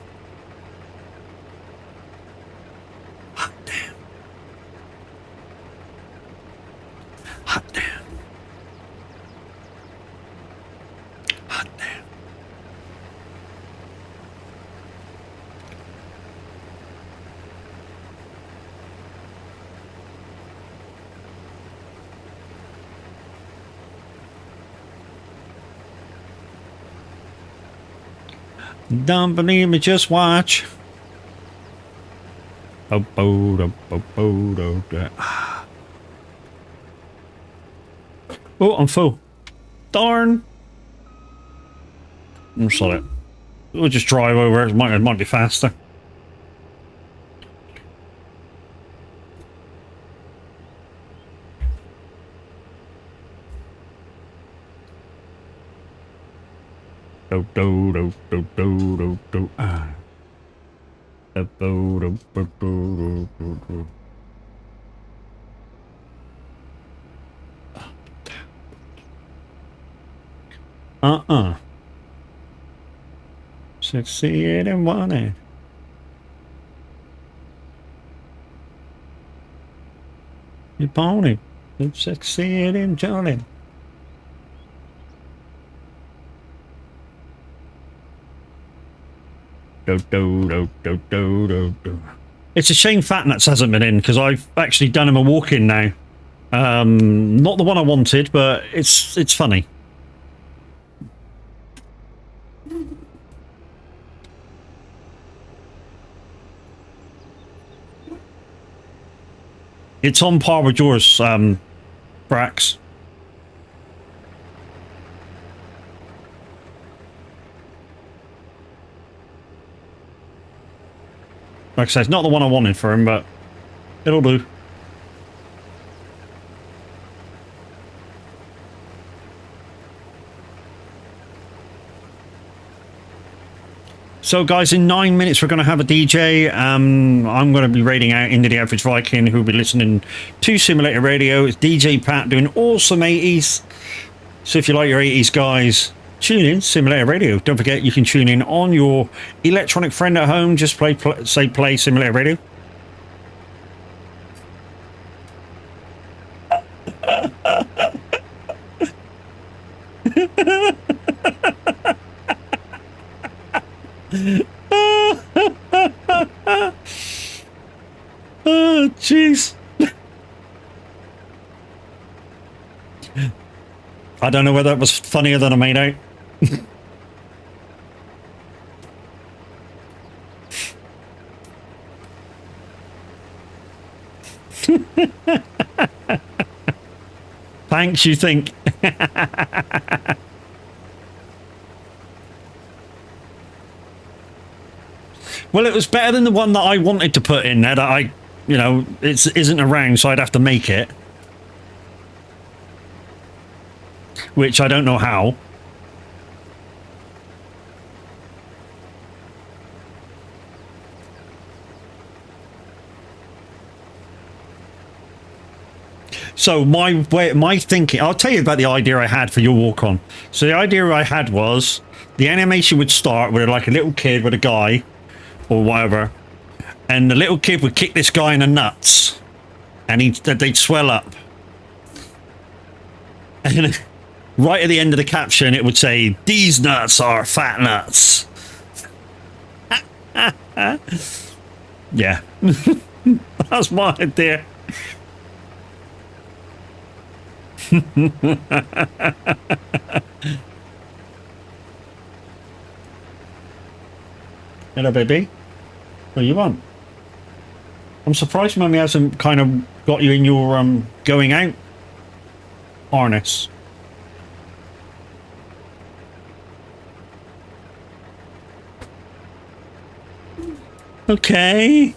Hot damn. Hot damn. Hot damn. Don't believe me, just watch. Oh, I'm full. Darn. I'm sorry. We'll just drive over it. It might be faster. Do do do do do do do. Ah. Do do do do do do do. Succeed and want it. You pony. You succeed in Johnny. Do, do, do, do, do, do, do. It's a shame Fatnuts hasn't been in because I've actually done him a walk-in now. Not the one I wanted, but it's funny. It's on par with yours, Brax. Like I said, it's not the one I wanted for him, but it'll do. So guys, in 9 minutes we're going to have a DJ. I'm going to be raiding out into the average Viking who'll be listening to Simulator Radio. It's DJ Pat doing awesome 80s. So if you like your 80s guys, tune in Simulator Radio. Don't forget you can tune in on your electronic friend at home. Just say play Simulator Radio. Oh, jeez. I don't know whether it was funnier than I made out. tanks, you think? Well, it was better than the one that I wanted to put in there that I, you know, it isn't around, so I'd have to make it. Which I don't know how. So my thinking, I'll tell you about the idea I had for your walk-on. So the idea I had was the animation would start with like a little kid with a guy or whatever, and the little kid would kick this guy in the nuts, and they'd swell up. And right at the end of the caption, it would say, "These nuts are fat nuts." Yeah, that's my idea. Hello, baby. What do you want? I'm surprised Mummy hasn't kind of got you in your going out harness. Okay.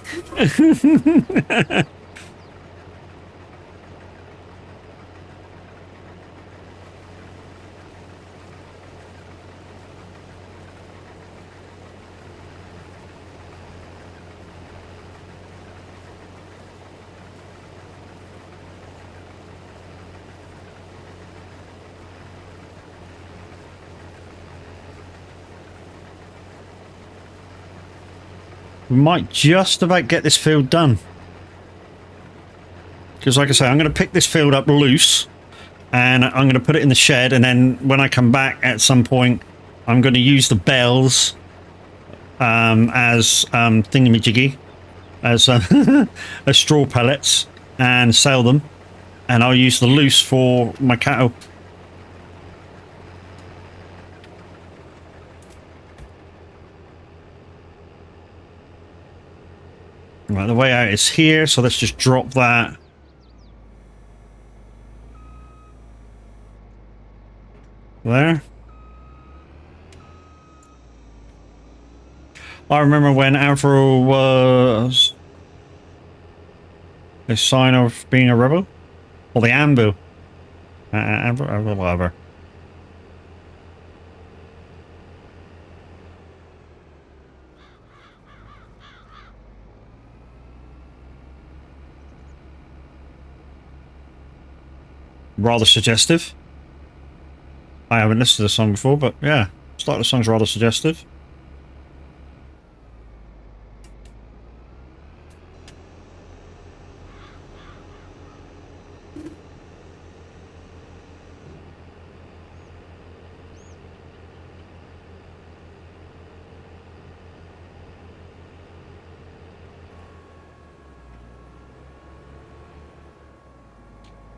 We might just about get this field done. Because like I say, I'm going to pick this field up loose and I'm going to put it in the shed, and then when I come back at some point, I'm going to use the bales as thingamajiggy, as as straw pellets, and sell them, and I'll use the loose for my cattle. Right, the way out is here, so let's just drop that. There. I remember when Alvaro was a sign of being a rebel, or the Ambu, whatever. Rather suggestive. I haven't listened to the song before, but yeah, it's like the song's rather suggestive.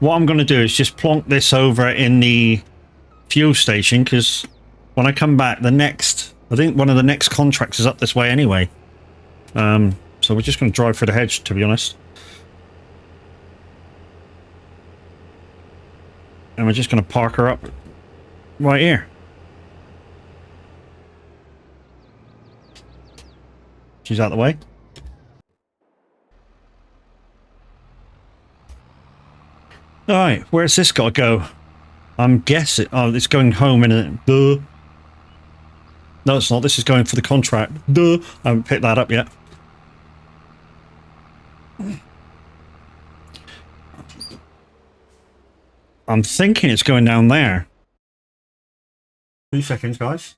What I'm going to do is just plonk this over in the fuel station, because when I come back, I think one of the next contracts is up this way anyway. So we're just going to drive through the hedge, to be honest. And we're just going to park her up right here. She's out the way. Alright, where's this got to go? I'm guessing... Oh, it's going home, isn't it? Duh. No, it's not. This is going for the contract. Duh. I haven't picked that up yet. I'm thinking it's going down there. 2 seconds, guys.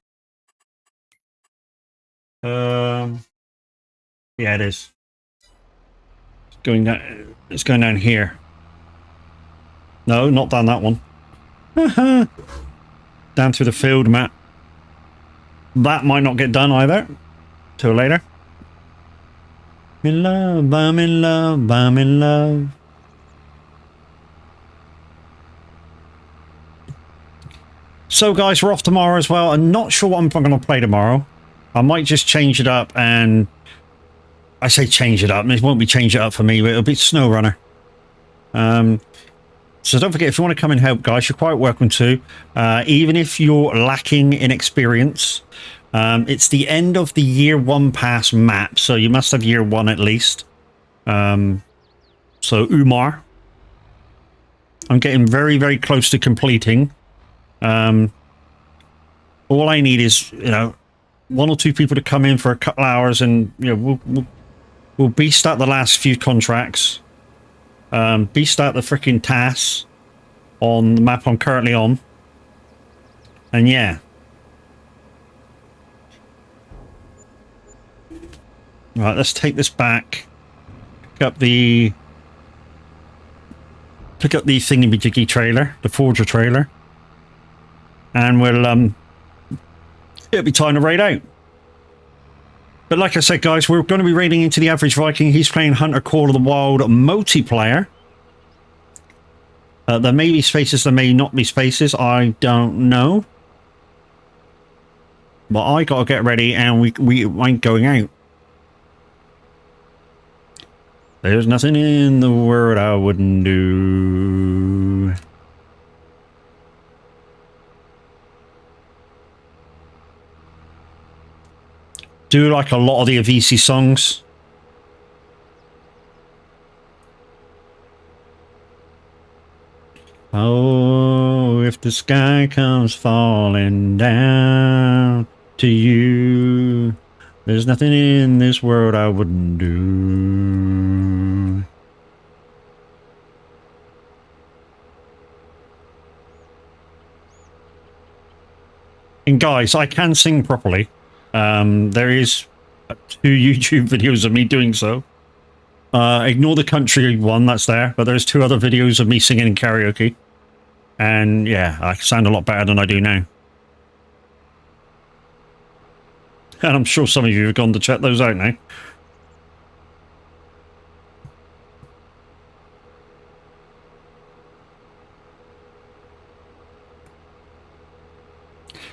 Yeah, it is. It's going down here. No, not down that one. Down through the field, Matt. That might not get done either. Till later. I'm in love, I'm in love, I'm in love. So guys, we're off tomorrow as well. I'm not sure what I'm going to play tomorrow. I might just change it up, and I say change it up. It won't be change it up for me, but it'll be SnowRunner. So don't forget, if you want to come and help, guys, you're quite welcome to. Even if you're lacking in experience, it's the end of the year 1 pass map, so you must have year 1 at least. So Umar, I'm getting very, very close to completing. All I need is, 1 or 2 people to come in for a couple hours, and we'll beast out the last few contracts. Beast out the freaking tasks on the map I'm currently on, and yeah. Right, let's take this back. Pick up the thingy-majiggy trailer, the Forger trailer, and it'll be time to raid out. But like I said, guys, we're going to be raiding into the average Viking. He's playing Hunter Call of the Wild multiplayer. There may be spaces, there may not be spaces. I don't know. But I got to get ready, and we ain't going out. There's nothing in the world I wouldn't do. Do like a lot of the Avicii songs. Oh, if the sky comes falling down to you, there's nothing in this world I wouldn't do. And guys, I can sing properly. There is 2 YouTube videos of me doing so. Ignore the country one that's there, but there's 2 other videos of me singing in karaoke. And yeah, I sound a lot better than I do now. And I'm sure some of you have gone to check those out now.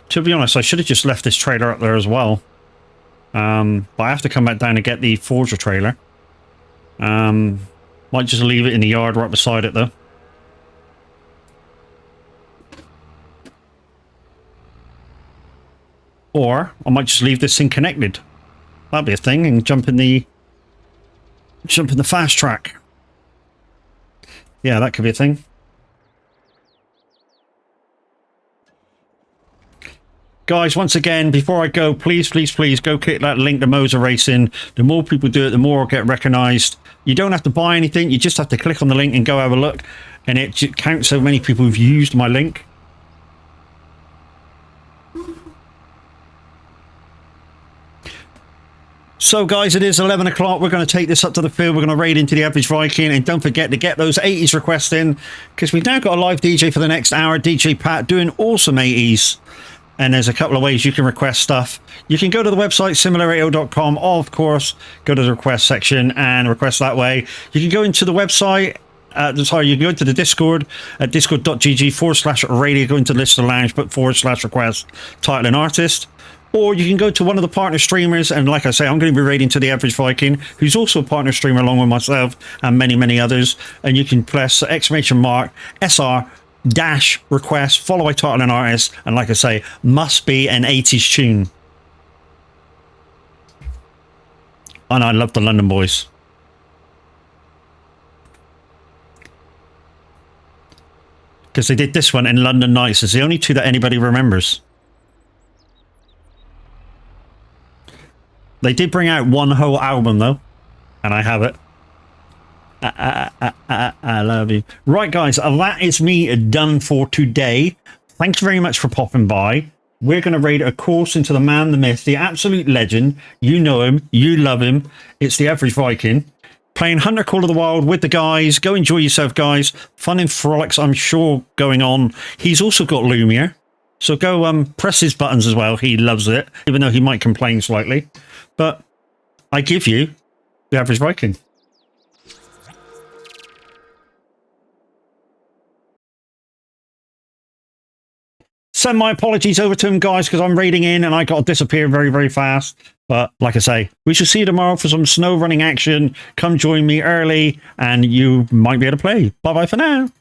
To be honest, I should have just left this trailer up there as well. But I have to come back down to get the Forger trailer. Might just leave it in the yard right beside it, though. Or I might just leave this thing connected. That'd be a thing, and jump in the fast track. Yeah, that could be a thing. Guys, once again, before I go, please, please, please go click that link to Moser Racing. The more people do it, the more I'll get recognised. You don't have to buy anything. You just have to click on the link and go have a look. And it counts so many people who've used my link. So, guys, it is 11 o'clock. We're going to take this up to the field. We're going to raid into the average Viking. And don't forget to get those 80s requests in, because we've now got a live DJ for the next hour, DJ Pat, doing awesome 80s. And there's a couple of ways you can request stuff. You can go to the website, simulator.com, of course, go to the request section and request that way. You can go into the website, you can go into the Discord at discord.gg/radio, go into the list of the lounge, put /request, title and artist. Or you can go to one of the partner streamers, and like I say, I'm going to be raiding to the average Viking, who's also a partner streamer along with myself and many, many others. And you can press !SR -request, follow by title and artist, and like I say, must be an 80s tune. And I love the London Boys. Because they did this one in London Nights. It's the only 2 that anybody remembers. They did bring out one whole album though, and I have it. I love you. Right, guys, that is me done for today. Thank you very much for popping by. We're going to raid a course into the man, the myth, the absolute legend. You know him. You love him. It's the average Viking. Playing Hunter Call of the Wild with the guys. Go enjoy yourself, guys. Fun and frolics, I'm sure, going on. He's also got Lumia. So go press his buttons as well. He loves it, even though he might complain slightly. But I give you the average Viking. Send my apologies over to him, guys, because I'm raiding in and I got to disappear very, very fast. But like I say, we shall see you tomorrow for some snow running action. Come join me early and you might be able to play. Bye-bye for now.